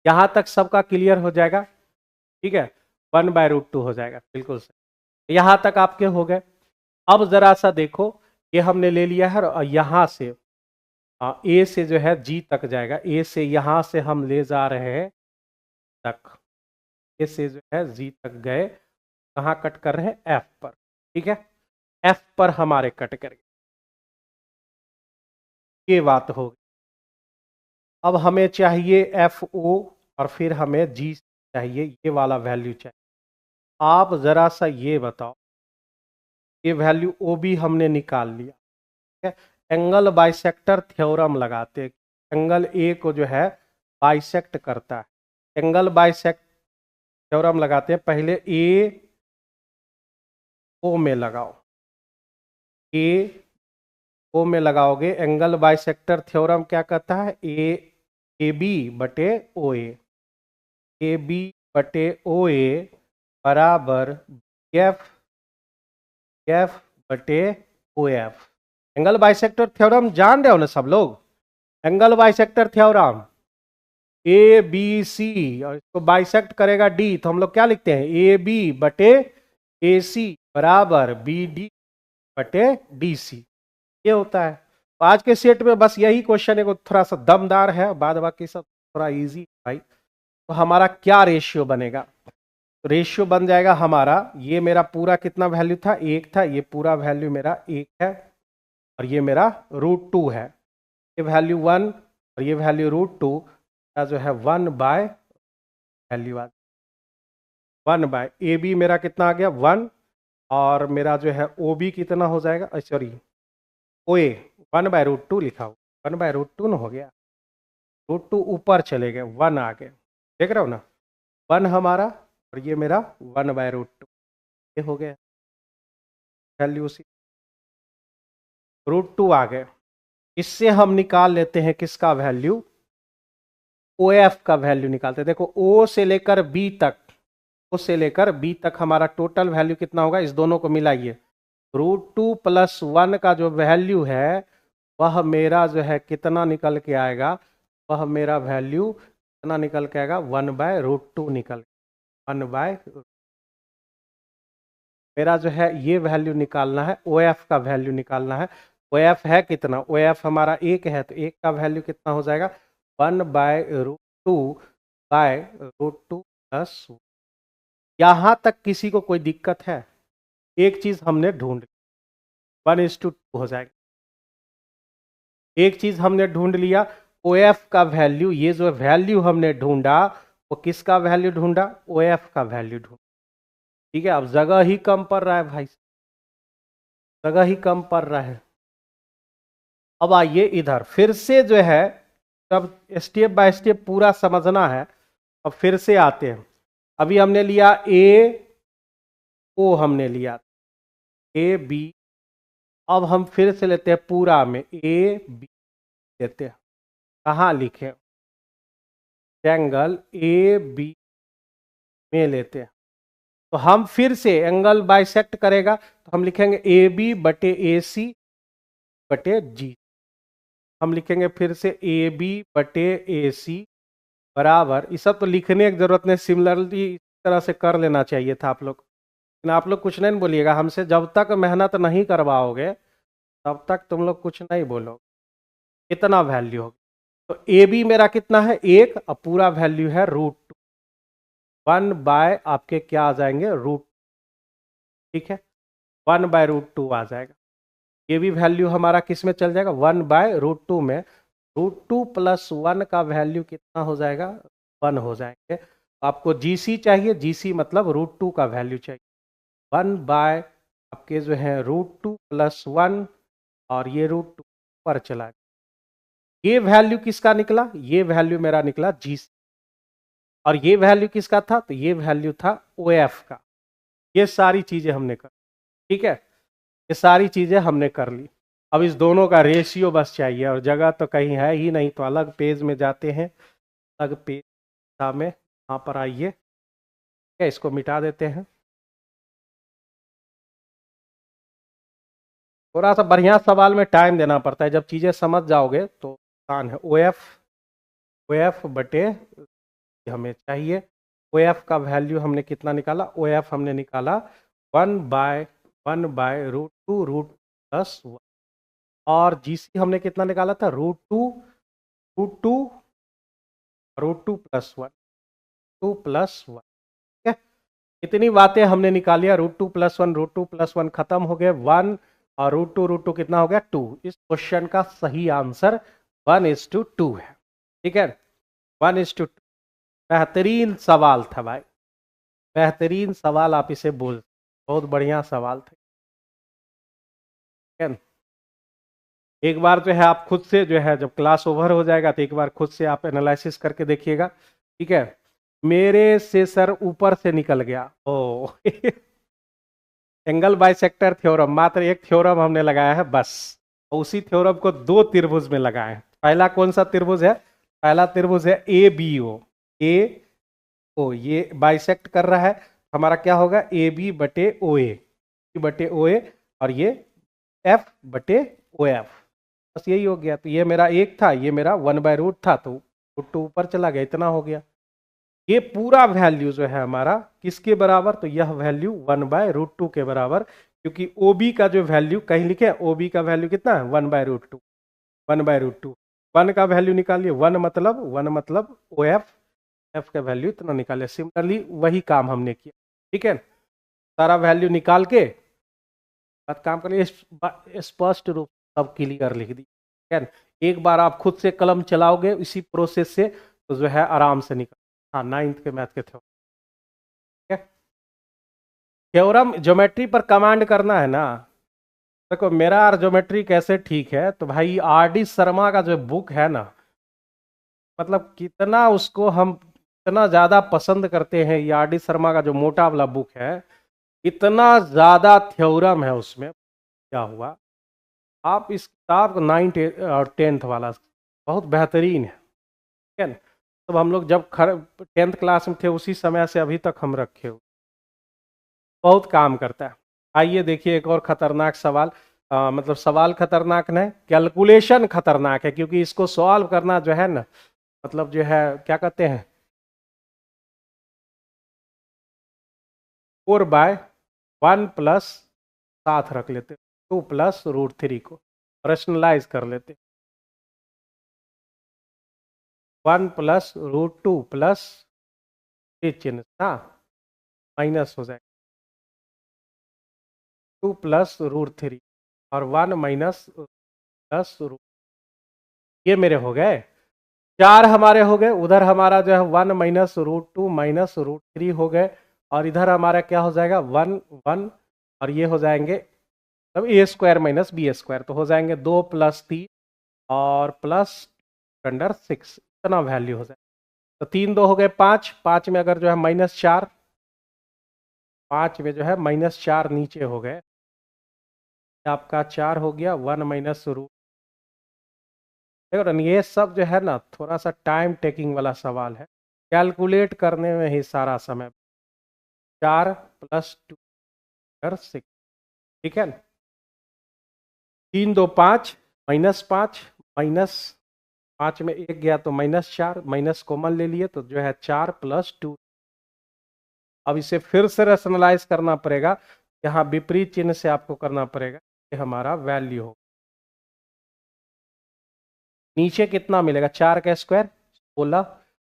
Speaker 1: यहां तक सबका क्लियर हो जाएगा, ठीक है, 1/√2 हो जाएगा, बिल्कुल सही, यहां तक आपके हो गए। अब जरा सा देखो, ये हमने ले लिया है, और यहां से A से जो है G तक जाएगा, A से यहां से हम ले जा रहे हैं तक, A से जो है G तक गए, कहां कट कर रहे हैं, F पर, ठीक है, F पर हमारे कट करेंगे, ये बात होगी। अब हमें चाहिए FO, और फिर हमें G चाहिए, ये वाला वैल्यू चाहिए। आप जरा सा ये बताओ, ये वैल्यू OB हमने निकाल लिया, ठीक है। एंगल बाइसेक्टर थ्योरम लगाते हैं, एंगल A को जो है बाइसेक्ट करता है, एंगल बाइसेक्ट थ्योरम लगाते हैं। पहले AO में लगाओ, AO में लगाओगे, एंगल बाइसेक्टर थ्योरम क्या कहता है, AB बटे OA, AB बटे OA बराबर F बटे OF। एंगल बाइसेक्टर थ्योरम जान रहे हो ना सब लोग, एंगल बाइसेक्टर थ्योरम ABC, और इसको बाइसेक्ट करेगा D, तो हम लोग क्या लिखते हैं, AB बटे AC बराबर BD बटे DC, ये होता है। तो आज के सेट में बस यही क्वेश्चन है, थोड़ा सा दमदार है, बाद बाकी सब थोड़ा इजी भाई। तो हमारा क्या रेशियो बनेगा? तो रेशियो बन जाएगा हमारा, ये मेरा पूरा कितना वैल्यू था, 1 था, ये पूरा वैल्यू मेरा 1 है और ये मेरा √2 है, ये वैल्यू 1 और ये वैल्यू √2 का जो है 1 बाय वैल्यू आ 1 बाय ए बी मेरा कितना आ गया 1 और मेरा जो है ओ बी कितना हो जाएगा, सॉरी ओ ए 1/√2 लिखा हो, 1/√2 ना हो गया, √2 ऊपर चले गए 1 आ गए, देख रहे हो ना, 1 हमारा और ये मेरा 1/√2 ये हो गया वैल्यू, उसी √2 आ गए। इससे हम निकाल लेते हैं किसका वैल्यू, ओ एफ का वैल्यू निकालते हैं। देखो ओ से लेकर बी तक, ओ से लेकर बी तक हमारा टोटल वैल्यू कितना होगा, इस दोनों को मिलाइए, √2 + 1 का जो वैल्यू है वह मेरा जो है कितना निकल के आएगा, वह मेरा वैल्यू कितना निकल के आएगा, 1/√2 निकल, 1 मेरा जो है ये वैल्यू निकालना है, ओ एफ का वैल्यू निकालना है। ओ एफ है कितना, ओ एफ हमारा 1 है, तो 1 का वैल्यू कितना हो जाएगा, 1/√2 प्लस, यहां तक किसी को कोई दिक्कत है? एक चीज हमने ढूंढ ली, 1:2 हो जाएगा। एक चीज हमने ढूंढ लिया, ओ एफ का वैल्यू, ये जो वैल्यू हमने ढूंढा वो किसका वैल्यू ढूंढा, ओ एफ का वैल्यू ढूंढा। ठीक है, अब जगह ही कम पड़ रहा है भाई, जगह ही कम पड़ रहा है। अब आइए इधर फिर से जो है, तब स्टेप बाय स्टेप पूरा समझना है। अब फिर से आते हैं, अभी हमने लिया ए ओ, हमने लिया ए बी, अब हम फिर से लेते हैं पूरा में ए बी लेते हैं, कहाँ लिखे, एंगल ए बी में लेते हैं। तो हम फिर से एंगल बाइसेक्ट करेगा तो हम लिखेंगे ए बी बटे ए सी बटे जी, हम लिखेंगे फिर से ए बी बटे ए सी बराबर, इस सब तो लिखने की जरूरत नहीं, सिमिलरली इस तरह से कर लेना चाहिए था आप लोग, लेकिन आप लोग कुछ नहीं बोलिएगा हमसे, जब तक मेहनत नहीं करवाओगे तब तक तुम लोग कुछ नहीं बोलोगे। कितना वैल्यू होगी, तो ए बी मेरा कितना है 1 और पूरा वैल्यू है √2, 1 बाय आपके क्या आ जाएंगे √, ठीक है 1/√2 आ जाएगा। ये भी वैल्यू हमारा किस में चल जाएगा, 1/√2 में, √2 + 1 का वैल्यू कितना हो जाएगा, 1 हो जाएंगे। आपको जीसी चाहिए, जीसी मतलब √2 का वैल्यू चाहिए, 1 बाय आपके जो है √2 + 1 और ये √2 पर चला गया। ये वैल्यू किसका निकला, ये वैल्यू मेरा निकला जीसी, और ये वैल्यू किसका था, तो ये वैल्यू था ओ एफ का। ये सारी चीजें हमने कर, ठीक है, ये सारी चीजें हमने कर ली। अब इस दोनों का रेशियो बस चाहिए, और जगह तो कहीं है ही नहीं, तो अलग पेज में जाते हैं, अलग पेज में यहाँ पर आइए, क्या इसको मिटा देते हैं, थोड़ा सा बढ़िया सवाल में टाइम देना पड़ता है, जब चीजें समझ जाओगे तो आसान है। ओ एफ बटे हमें चाहिए, ओ एफ का वैल्यू हमने कितना निकाला, ओ एफ हमने निकाला 1/√2 √2 और जीसी हमने कितना निकाला था, √2 +1, 2 + 1, ठीक है। इतनी बातें हमने निकालिया, √2 + 1 खत्म हो गए, 1 और √2 कितना हो गया 2। इस क्वेश्चन का सही आंसर 1:2 है, ठीक है 1:2। बेहतरीन सवाल था भाई, बेहतरीन सवाल, आप इसे बोल, बहुत बढ़िया सवाल था, ठीक है। एक बार जो है आप खुद से जो है, जब क्लास ओवर हो जाएगा तो एक बार खुद से आप एनालिसिस करके देखिएगा, ठीक है। मेरे से सर ऊपर से निकल गया, ओ एंगल बाइसेक्टर थ्योरम, मात्र एक थ्योरम हमने लगाया है बस, उसी थ्योरम को 2 त्रिभुज में लगाए हैं। पहला कौन सा त्रिभुज है, पहला त्रिभुज है ए बी ओ, ए ओ, ये बाइसेक्ट कर रहा है, हमारा क्या होगा ए बी बटे ओ ए, और ये एफ बटे ओ एफ, बस यही हो गया। तो ये मेरा 1 था, ये मेरा 1/√, था तो √2 ऊपर चला गया, इतना हो गया। ये पूरा वैल्यू जो है हमारा किसके बराबर, तो यह वैल्यू 1/√2 के बराबर, क्योंकि OB का जो वैल्यू कहीं लिखे, OB का वैल्यू कितना है 1/√2, 1/√2, 1 का वैल्यू निकालिए, 1 मतलब OF, एफ का वैल्यू इतना निकाले। सिमिलरली वही काम हमने किया, ठीक है। सारा वैल्यू निकाल के बात काम कर लिए, स्पष्ट रूप सब क्लियर लिख दी, ठीक है। एक बार आप खुद से कलम चलाओगे इसी प्रोसेस से तो जो है आराम से निकल। हाँ, 9th के मैथ के थ्योरम, ठीक है। थ्योरम ज्योमेट्री पर कमांड करना है ना। देखो मेरा ज्योमेट्री कैसे ठीक है, तो भाई आर डी शर्मा का जो बुक है ना, मतलब कितना उसको हम इतना ज्यादा पसंद करते हैं। ये आर डी शर्मा का जो मोटा वाला बुक है, इतना ज्यादा थ्योरम है उसमें। क्या हुआ, आप इस किताब को 9th और 10th वाला बहुत बेहतरीन है, ठीक है ना। तब हम लोग जब 10th क्लास में थे उसी समय से अभी तक हम रखे हो, बहुत काम करता है। आइए देखिए एक और खतरनाक सवाल, मतलब सवाल खतरनाक नहीं, कैलकुलेशन खतरनाक है, क्योंकि इसको सॉल्व करना जो है ना, मतलब जो है क्या कहते हैं, 4/1 प्लस साथ रख लेते, 2 प्लस √3 को रेशनलाइज कर लेते, 1 प्लस √2 प्लस ये चिन्ह ना माइनस हो जाएगा, 2 प्लस √3 और 1 माइनस प्लस √, ये मेरे हो गए 4 हमारे हो गए। उधर हमारा जो है 1 माइनस √2 माइनस √3 हो गए, और इधर हमारा क्या हो जाएगा 1 1, और ये हो जाएंगे तब a² माइनस b², तो हो जाएंगे 2 प्लस 3 और प्लस √6, इतना वैल्यू हो जाए। तो 3 2 हो गए 5, 5 में अगर जो है -4, 5 में जो है -4 नीचे हो गए, आपका 4 हो गया 1 माइनस √, देखो ये सब जो है ना थोड़ा सा टाइम टेकिंग वाला सवाल है, कैलकुलेट करने में ही सारा समय। 4 प्लस 2 6, ठीक है। 3 2 5 -5 -5 में 1 गया तो -4, माइनस कॉमन ले लिए तो जो है 4 प्लस 2। अब इसे फिर से रेशनलाइज करना पड़ेगा, यहाँ विपरीत चिन्ह से आपको करना पड़ेगा, ये हमारा वैल्यू हो। नीचे कितना मिलेगा 4 का स्क्वायर 16,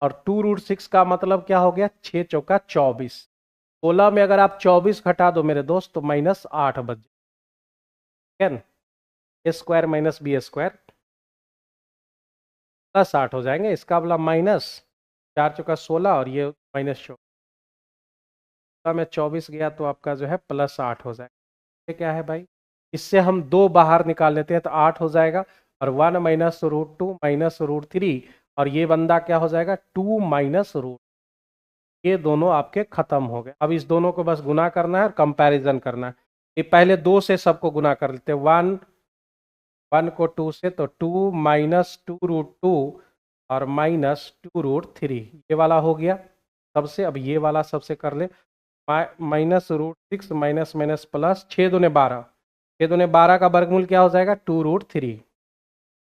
Speaker 1: और 2√6 का मतलब क्या हो गया 6 चौका 24, 16 में अगर आप 24 घटा दो मेरे दोस्त तो -8 बच जाए, a² माइनस b² प्लस 8 हो जाएंगे, इसका वाला माइनस 4 चौका 16 और ये -14 में 24 गया तो आपका जो है +8 हो जाएगा। ये क्या है भाई, इससे हम 2 बाहर निकाल लेते हैं तो 8 हो जाएगा, और 1 माइनस √2 माइनस √3, और ये बंदा क्या हो जाएगा 2 माइनस √, ये दोनों आपके खत्म हो गए। अब इस दोनों को बस गुना करना है और कंपैरिजन करना है। ये पहले 2 से सबको गुना कर लेते हैं, 1 को 2 से, तो 2 माइनस 2√2 और माइनस 2√3, ये वाला हो गया सबसे। अब ये वाला सबसे कर ले, -√6 माइनस माइनस प्लस 6 दूने 12, 6 दूने 12 का वर्गमूल क्या हो जाएगा 2√3,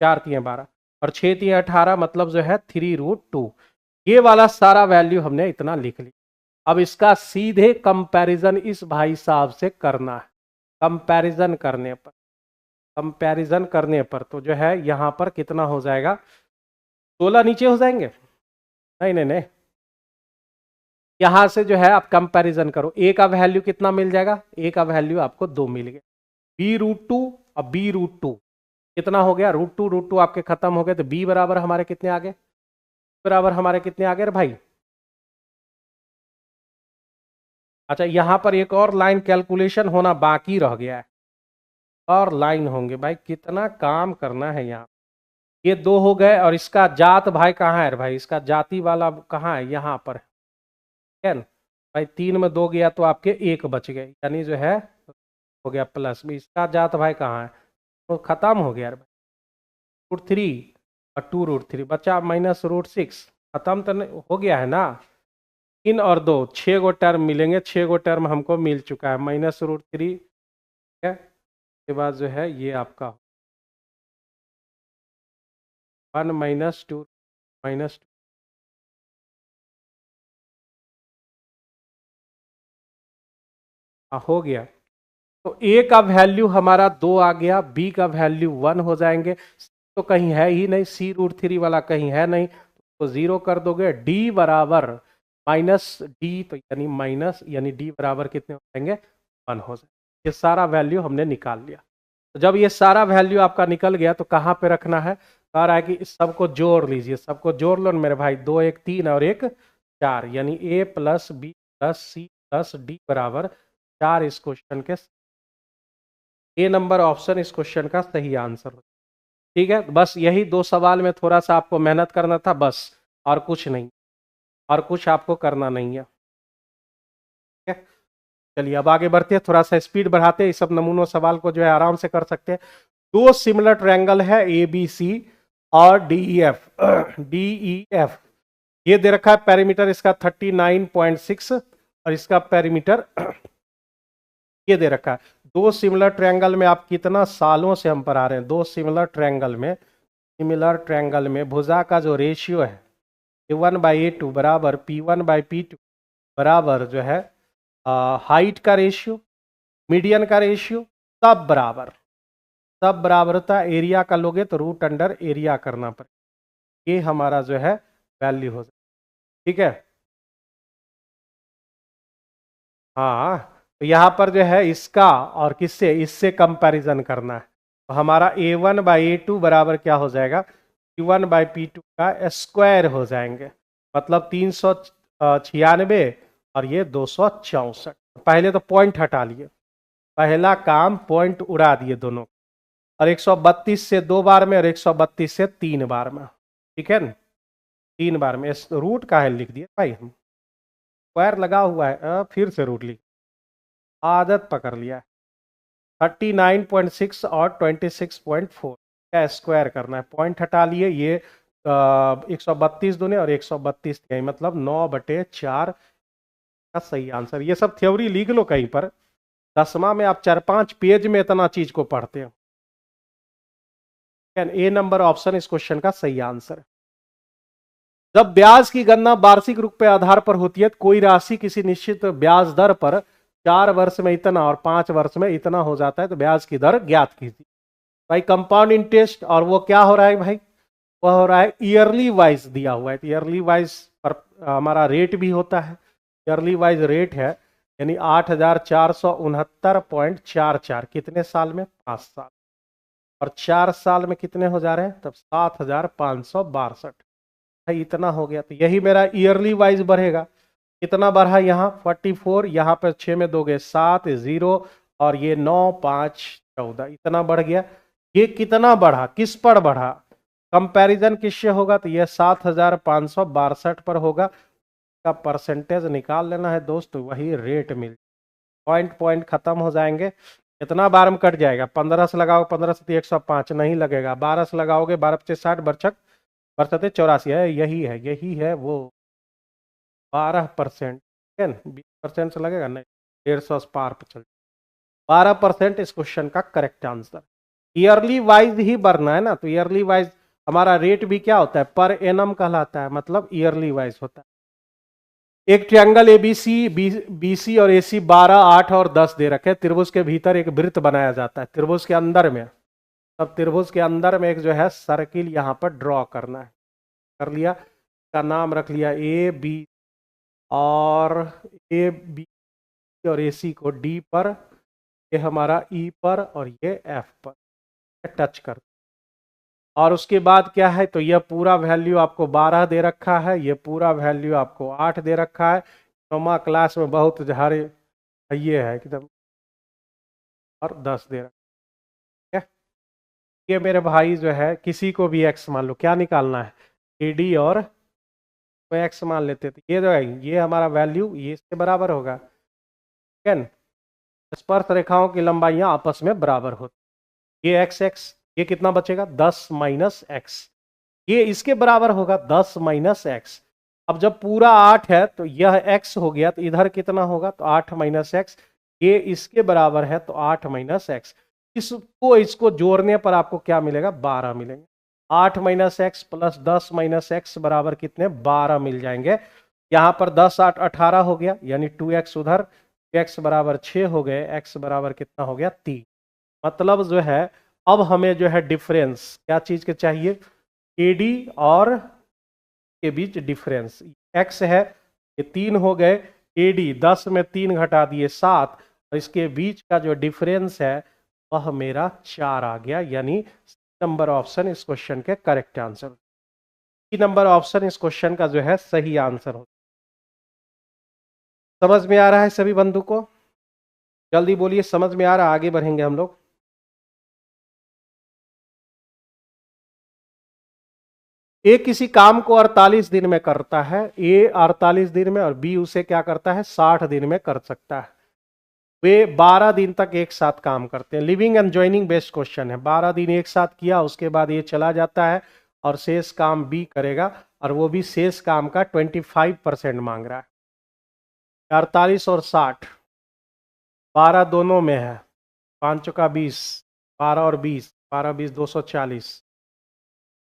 Speaker 1: 4 तिये 12 और 6 तिये 18, मतलब जो है 3√2। ये वाला सारा वैल्यू हमने इतना लिख लिया। अब इसका सीधे कंपैरिजन इस भाई साहब से करना है। कंपैरिजन करने पर तो जो है यहाँ पर कितना हो जाएगा, 16 नीचे हो जाएंगे, नहीं नहीं नहीं, यहां से जो है आप कंपैरिजन करो, ए का वैल्यू कितना मिल जाएगा, ए का वैल्यू आपको 2 मिल गया, b√2 और b√2 कितना हो गया, √2 आपके खत्म हो गए, तो b बराबर हमारे कितने आ गए, बराबर हमारे कितने आ गए भाई। अच्छा यहां पर एक और लाइन कैलकुलेशन होना बाकी रह गया है, और लाइन होंगे भाई, कितना काम करना है यहाँ। ये 2 हो गए, और इसका जात भाई कहाँ है भाई, इसका जाति वाला कहाँ है, यहाँ पर है ना भाई। 3 में 2 गया तो आपके 1 बच गए, यानी जो है हो गया प्लस में, इसका जात भाई कहाँ है, तो खत्म हो गया भाई। √3 और 2√3 बचा -√6, खत्म तो हो गया है ना। 3 और 2 6 गो टर्म मिलेंगे, 6 गो टर्म हमको मिल चुका है, -√3 है, के बाद जो है ये आपका 1 माइनस 2 माइनस, हो गया। तो ए का वैल्यू हमारा 2 आ गया, बी का वैल्यू 1 हो जाएंगे, तो कहीं है ही नहीं, c√3 वाला कहीं है नहीं, इसको 0 कर दोगे, डी बराबर माइनस डी, तो यानी डी बराबर कितने हो जाएंगे, 1 हो जाएंगे। ये सारा वैल्यू हमने निकाल लिया। तो जब ये सारा वैल्यू आपका निकल गया तो कहाँ पे रखना है, कह रहा है कि इस सबको जोड़ लीजिए, सबको जोड़ लो मेरे भाई, 2 1 3 और 1 4, यानी a plus B plus C plus D बराबर 4 इस क्वेश्चन के ए नंबर ऑप्शन इस क्वेश्चन का सही आंसर हो। ठीक है, बस यही 2 सवाल में थोड़ा सा आपको मेहनत करना था बस, और कुछ नहीं, और कुछ आपको करना नहीं है। ठीक है, चलिए अब आगे बढ़ते हैं, थोड़ा सा स्पीड बढ़ाते हैं, इस सब नमूनों सवाल को जो है आराम से कर सकते हैं। 2 सिमिलर ट्रायंगल है ए बी सी और डी ई एफ, ये दे रखा है पेरीमीटर इसका 39.6 और इसका पेरीमीटर ये दे रखा है। 2 सिमिलर ट्रायंगल में आप कितना सालों से हम पढ़ा रहे हैं, 2 सिमिलर ट्रायंगल में भुजा का जो रेशियो है A1/A2 बराबर P1/P2 बराबर जो है हाइट का रेशियो, मीडियन का रेशियो, सब बराबरता, एरिया का लोगे तो रूट अंडर एरिया करना पड़ेगा, ये हमारा जो है वैल्यू हो जाए। ठीक है, हाँ, तो यहाँ पर जो है इसका और किससे, इससे कंपैरिजन करना है, तो हमारा A1/A2 बराबर क्या हो जाएगा, P1/P2 का स्क्वायर हो जाएंगे, मतलब 396 और ये 264। पहले तो पॉइंट हटा लिए, पहला काम पॉइंट उड़ा दिए दोनों, और 132 से 2 बार में और 132 से 3 बार में। ठीक है ना, 3 बार में, रूट का है लिख दिए भाई हम, स्क्वायर लगा हुआ है, फिर से रूट लिख, आदत पकड़ लिया है। 39.6 और 26.4 का स्क्वायर करना है, पॉइंट हटा लिए, ये 132 दूने और 132 गई, मतलब 9/4 का सही आंसर। ये सब थ्योरी लिख लो कहीं पर, 10वां में आप 4-5 पेज में इतना चीज को पढ़ते हो। ए नंबर ऑप्शन इस क्वेश्चन का सही आंसर है। जब ब्याज की गणना वार्षिक रुपए आधार पर होती है, कोई राशि किसी निश्चित ब्याज दर पर 4 वर्ष में इतना और 5 वर्ष में इतना हो जाता है, तो ब्याज की दर ज्ञात कीजिए। भाई कंपाउंड इंटरेस्ट, और वो क्या हो रहा है भाई, वह हो रहा है ईयरली वाइज दिया हुआ है, तो ईयरली वाइज पर हमारा रेट भी होता है, ईयरली वाइज रेट है, यानी 8469.44, कितने साल में, 5 साल, और 4 साल में कितने हो जा रहे हैं, तब 7562। भाई इतना हो गया, तो यही मेरा ईयरली वाइज बढ़ेगा। कितना बढ़ा, यहाँ 44, यहाँ पर 6 में दोगे 7, 0 और ये 9 5 14, इतना बढ़ गया। ये कितना बढ़ा, किस पर बढ़ा, कंपैरिजन किससे होगा, तो ये 7562 पर होगा, का परसेंटेज निकाल लेना है दोस्त, वही रेट मिल, पॉइंट खत्म हो जाएंगे। कितना बार में कट जाएगा, 15 से लगाओ, 15 से 105 नहीं लगेगा, 12 से लगाओगे, 12 × 60 बरछक बरसते 84 है, यही है वो 12%, ठीक है ना, 20% से लगेगा नहीं, 150 पार पर चल, 12% इस क्वेश्चन का करेक्ट आंसर। ईयरली वाइज ही बढ़ना है ना, तो ईयरली वाइज हमारा रेट भी क्या होता है, पर एनम कहलाता है, मतलब ईयरली वाइज होता है। एक ट्रायंगल एबीसी, बीसी और एसी 12, 8 और 10 दे रखे, त्रिभुज के भीतर एक वृत्त बनाया जाता है, त्रिभुज के अंदर में, तब त्रिभुज के अंदर में एक जो है सर्किल यहाँ पर ड्रॉ करना है, कर लिया, का नाम रख लिया ए बी, और ए बी और ए सी को डी पर, ये हमारा ई पर और ये एफ पर टच कर, और उसके बाद क्या है, तो यह पूरा वैल्यू आपको 12 दे रखा है, ये पूरा वैल्यू आपको 8 दे रखा है। नौमा क्लास में बहुत झारे ये है एकदम, और 10 दे रखा है। ये मेरे भाई जो है, किसी को भी एक्स मान लो, क्या निकालना है, ए डी और तो एक्स मान लेते थे, ये जो है ये हमारा वैल्यू ये इसके बराबर होगा, ठीक है ना, स्पर्श रेखाओं की लंबाइयां आपस में बराबर होती, ये एक्स एक्स, ये कितना बचेगा 10 - x, ये इसके बराबर होगा 10 - x। अब जब पूरा 8 है तो यह x हो गया, तो इधर कितना होगा, तो 8 - x, ये इसके बराबर है, तो 8 - x, इसको जोड़ने पर आपको क्या मिलेगा, 12 मिलेंगे। 8 - x प्लस 10 - x बराबर कितने, 12 मिल जाएंगे। यहाँ पर 10 8 18 हो गया, यानी 2x उधर, x बराबर 6 हो गए, x बराबर कितना हो गया, 3। मतलब जो है अब हमें जो है डिफरेंस क्या चीज के चाहिए, एडी और के बीच डिफरेंस x है, ये 3 हो गए, AD 10 में 3 घटा दिए 7, और इसके बीच का जो डिफरेंस है वह मेरा 4 आ गया, यानी नंबर ऑप्शन इस क्वेश्चन के करेक्ट आंसर, नंबर ऑप्शन इस क्वेश्चन का जो है सही आंसर हो। समझ में आ रहा है सभी बंधु को? जल्दी बोलिए, समझ में आ रहा है? आगे बढ़ेंगे हम लोग। ए किसी काम को 48 दिन में करता है, ए 48 दिन में, और बी उसे क्या करता है 60 दिन में कर सकता है। वे 12 दिन तक एक साथ काम करते हैं। Living and joining based question है। 12 दिन एक साथ किया, उसके बाद ये चला जाता है और शेष काम बी करेगा, और वो भी शेष काम का 25% मांग रहा है। 48 और 60, 12 दोनों में है, 5 चौका 20, 12 और 20, 12 20 240,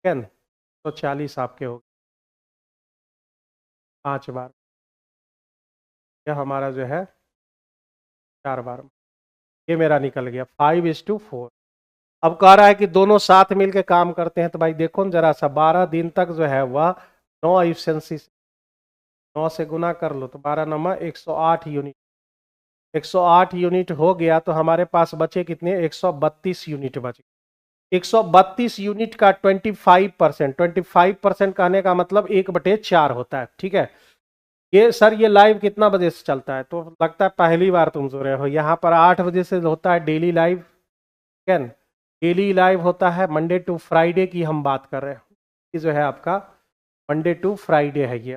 Speaker 1: ठीक है, 240 आपके हो गए 5 बार, यह हमारा जो है 4 बार, ये मेरा निकल गया 5:4। अब कह रहा है कि दोनों साथ मिलकर काम करते हैं, तो भाई देखो न जरा सा, 12 दिन तक जो है वह 9 एफिशिएंसी से 9 से गुना कर लो, तो 12 9 108 यूनिट, 108 यूनिट हो गया, तो हमारे पास बचे कितने, 132 यूनिट बचे। 132 यूनिट का 25%, 25% कहने का मतलब 1/4 होता है, ठीक है। ये सर ये लाइव कितना बजे से चलता है? तो लगता है पहली बार तुम सुन रहे हो। यहाँ पर 8 बजे से होता है डेली लाइव, ठीक है। डेली लाइव होता है, मंडे टू फ्राइडे की हम बात कर रहे हैं, ये जो है आपका मंडे टू फ्राइडे है, ये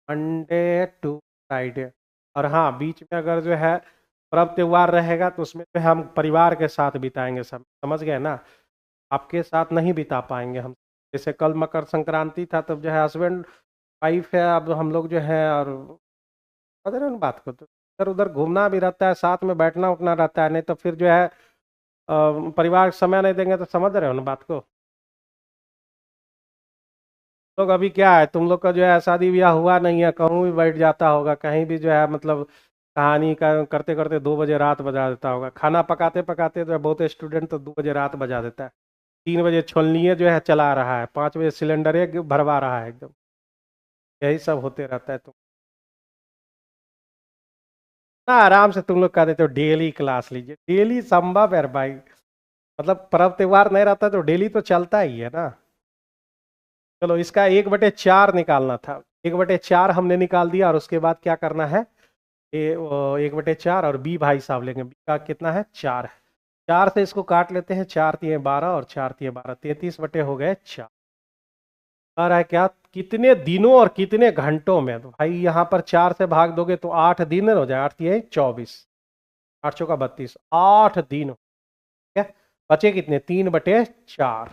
Speaker 1: मंडे टू फ्राइडे। और हाँ, बीच में अगर जो है पर्व त्योहार रहेगा तो उसमें जो है हम परिवार के साथ बिताएंगे, सब समझ गए ना, आपके साथ नहीं बिता पाएंगे हम। जैसे कल मकर संक्रांति था, तब जो है हस्बैंड वाइफ है, अब हम लोग जो है, और समझ रहे हो ना बात को, तो इधर उधर घूमना भी रहता है, साथ में बैठना उठना रहता है, नहीं तो फिर जो है परिवार को समय नहीं देंगे, तो समझ रहे हो ना बात को। लोग अभी क्या है, तुम लोग का जो है शादी ब्याह हुआ नहीं है, कहूँ भी बैठ जाता होगा, कहीं भी जो है मतलब कहानी का करते करते 2 बजे रात बजा देता होगा, खाना पकाते पकाते जो है बहुत स्टूडेंट तो 2 बजे रात बजा देता है, 3 बजे छोलनीय जो है चला रहा है, 5 बजे सिलेंडर भरवा रहा है एकदम, यही सब होते रहता है। तुम ना आराम से तुम लोग कह देते हो डेली क्लास लीजिए, डेली संभव है भाई, मतलब पर्व त्योहार नहीं रहता तो डेली तो चलता ही है ना। चलो इसका 1/4 निकालना था, 1/4 हमने निकाल दिया, और उसके बाद क्या करना है, ये 1/4, और बी भाई साहब लेंगे, बी का कितना है 4 है, 4 से इसको काट लेते हैं, 4 तिये 12 और 4 तिये 12, 33 बटे हो गए 4। आ रहा है क्या, कितने दिनों और कितने घंटों में, तो भाई यहाँ पर 4 से भाग दोगे तो 8 दिन हो जाए, 8 तिये 24, 8 चौका 32, 8 दिन, ठीक है। बचे कितने, 3/4,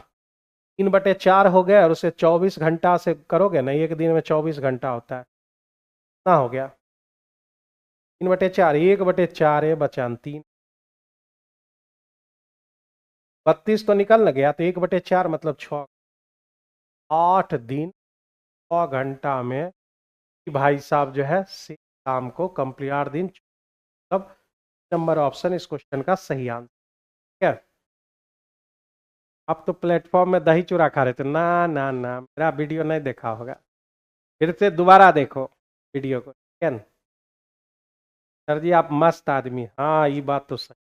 Speaker 1: 3/4 हो गए, और उसे 24 घंटा से करोगे ना, एक दिन में 24 घंटा होता है, कितना हो गया 3/4, 1/4 है बचान 3, 32 तो निकल न गया, तो 1/4 मतलब 6, 8 दिन 6 घंटा में भाई साहब जो है काम को कंप्लीट, 8 दिन, मतलब नंबर ऑप्शन इस क्वेश्चन का सही आंसर, ठीक है। आप तो प्लेटफॉर्म में दही चूरा खा रहे थे ना, ना ना, मेरा वीडियो नहीं देखा होगा, फिर से दोबारा देखो वीडियो को, ठीक है। सर जी आप मस्त आदमी, हाँ ये बात तो सही।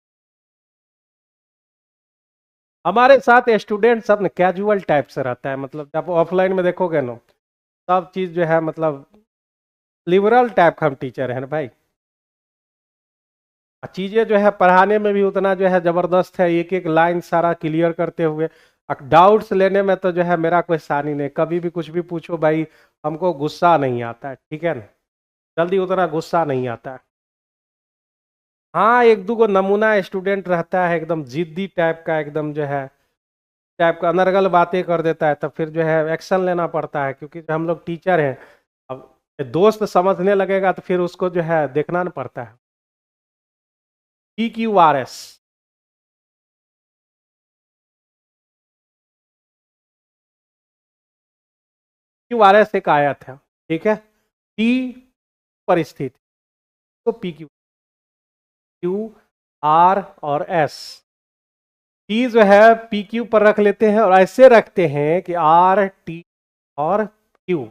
Speaker 1: हमारे साथ स्टूडेंट सब न कैजुअल टाइप से रहता है, मतलब जब ऑफलाइन में देखोगे ना, सब चीज जो है मतलब लिबरल टाइप का हम टीचर है ना भाई, चीजें जो है पढ़ाने में भी उतना जो है जबरदस्त है, एक एक लाइन सारा क्लियर करते हुए, डाउट्स लेने में तो जो है मेरा कोई सानी नहीं, कभी भी कुछ भी पूछो भाई, हमको गुस्सा नहीं आता है, ठीक है ना, जल्दी उतना गुस्सा नहीं आता है। हाँ एक दो गो नमूना स्टूडेंट रहता है एकदम जिद्दी टाइप का, एकदम जो है टाइप का अनर्गल बातें कर देता है, तब फिर जो है एक्शन लेना पड़ता है, क्योंकि हम लोग टीचर हैं, अब दोस्त समझने लगेगा तो फिर उसको जो है देखना न पड़ता है। PQRS, QRS एक आया था, ठीक है, P परिस्थिति, तो PQ, QR और S, T जो है PQ पर रख लेते हैं, और ऐसे रखते हैं कि R T और Q,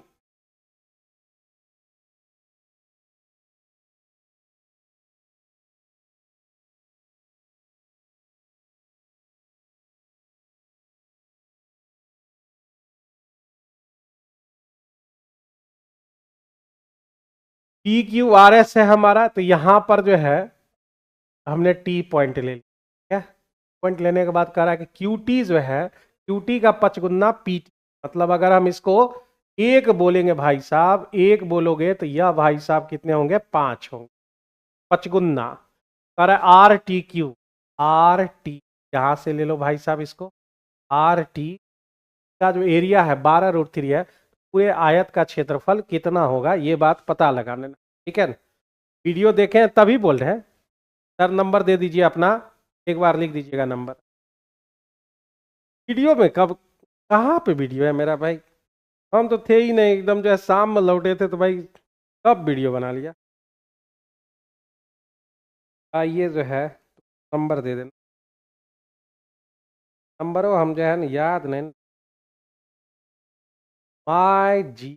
Speaker 1: P Q R S है हमारा, तो यहां पर जो है हमने टी पॉइंट ले लिया। पॉइंट लेने के बाद कह रहा है कि क्यू टी जो है, क्यू टी का पचगुना पी टी, मतलब अगर हम इसको एक बोलेंगे भाई साहब, एक बोलोगे तो यह भाई साहब कितने होंगे, 5 होंगे, पचगुना। कह रहा है R T Q, R T यहां से ले लो भाई साहब इसको, आर टी का जो एरिया है 12√3 है, पूरे आयत का क्षेत्रफल कितना होगा, ये बात पता लगा लेना, ठीक है ना। वीडियो देखें तभी बोल रहे हैं। सर नंबर दे दीजिए अपना, एक बार लिख दीजिएगा नंबर। वीडियो में कब, कहाँ पे वीडियो है मेरा भाई, हम तो थे ही नहीं, एकदम जो है शाम में लौटे थे, तो भाई कब वीडियो बना लिया। ये जो है नंबर दे देना, नंबर वो हम जो है ना याद नहीं, माई जी,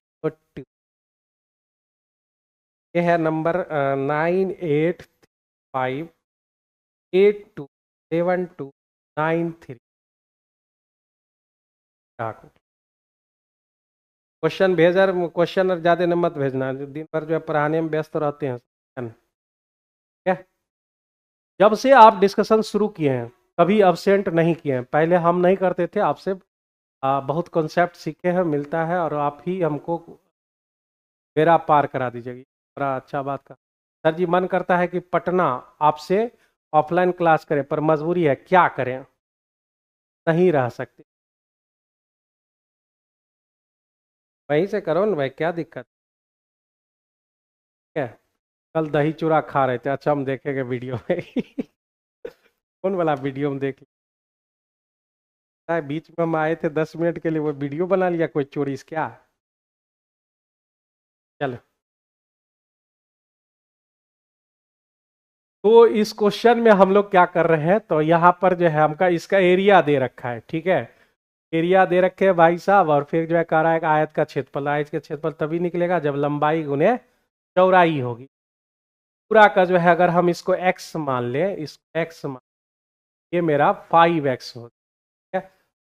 Speaker 1: ये है नंबर 98582729 क्वेश्चन भेजा, क्वेश्चन ज्यादा न मत भेजना, दिन भर जो है पढ़ाने में व्यस्त रहते हैं, क्या। जब से आप डिस्कशन शुरू किए हैं कभी अब्सेंट नहीं किए हैं, पहले हम नहीं करते थे, आपसे बहुत कॉन्सेप्ट सीखे हैं, मिलता है, और आप ही हमको बेड़ा पार करा दीजिएगा, बड़ा अच्छा बात का। सर जी मन करता है कि पटना आपसे ऑफलाइन क्लास करें, पर मजबूरी है, क्या करें, नहीं रह सकते, वहीं से करो ना भाई, क्या दिक्कत है। कल दही चूड़ा खा रहे थे, अच्छा हम देखेंगे वीडियो में कौन वाला वीडियो में देख लिया है, बीच में हम आए थे 10 मिनट के लिए, वो वीडियो बना लिया कोई चोरी से क्या। चलो, तो इस क्वेश्चन में हम लोग क्या कर रहे हैं, तो यहाँ पर जो है हमका इसका एरिया दे रखा है, ठीक है, एरिया दे रखे हैं भाई साहब, और फिर जो है कह रहा है कि आयत का क्षेत्रफल, आयत का क्षेत्रफल तभी निकलेगा जब लंबाई गुने चौड़ाई होगी। पूरा का जो है अगर हम इसको x मान लें, इस x मान, ये मेरा 5x हो गया,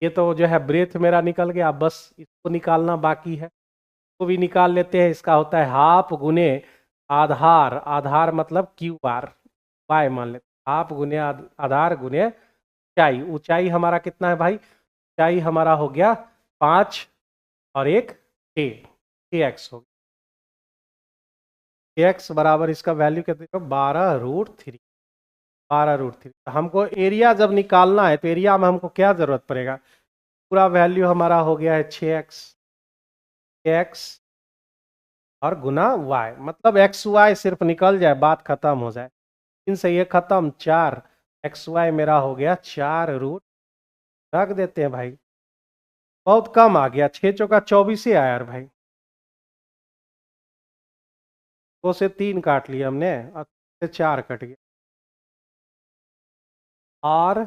Speaker 1: ये तो जो है ब्रेथ मेरा निकल गया, बस इसको निकालना बाकी है, तो भी निकाल लेते हैं। इसका होता है हाफ गुने आधार, आधार मतलब क्यू आर, वाई मान लेते हैं, हाफ गुने आधार गुने ऊंचाई, ऊंचाई हमारा कितना है भाई, ऊंचाई हमारा हो गया 5 और 1 6x हो गया, x बराबर इसका वैल्यू कितने हो, 12√3, 12√3। हमको एरिया जब निकालना है तो एरिया में हमको क्या जरूरत पड़ेगा, पूरा वैल्यू हमारा हो गया है 6x, x और गुना y, मतलब एक्स वाई सिर्फ निकल जाए, बात खत्म हो जाए, इनसे ये खत्म, 4xy मेरा हो गया 4√, रख देते हैं भाई, बहुत कम आ गया, 6 चौका 24 ही आया यार भाई, 2 से 3 काट लिया हमने, और से 4 कट गया, और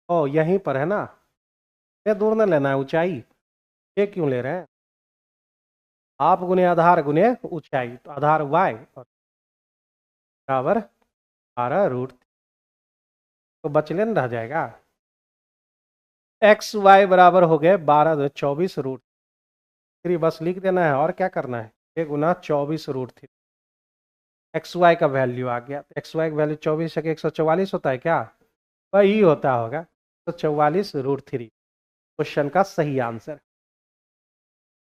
Speaker 1: ओ यहीं पर है ना, ये दूर न लेना है ऊंचाई, ये क्यों ले रहे हैं, आप गुने आधार गुने ऊंचाई, तो आधार y और बराबर 12√, तो बचले न रह जाएगा, एक्स वाई बराबर हो गए 12 24√3, बस लिख देना है, और क्या करना है, 6 गुना 24√3, एक्स वाई का वैल्यू आ गया, तो एक्स वाई का वैल्यू 24 है कि 144 होता है क्या, वही होता होगा, तो 44√3 क्वेश्चन का सही आंसर।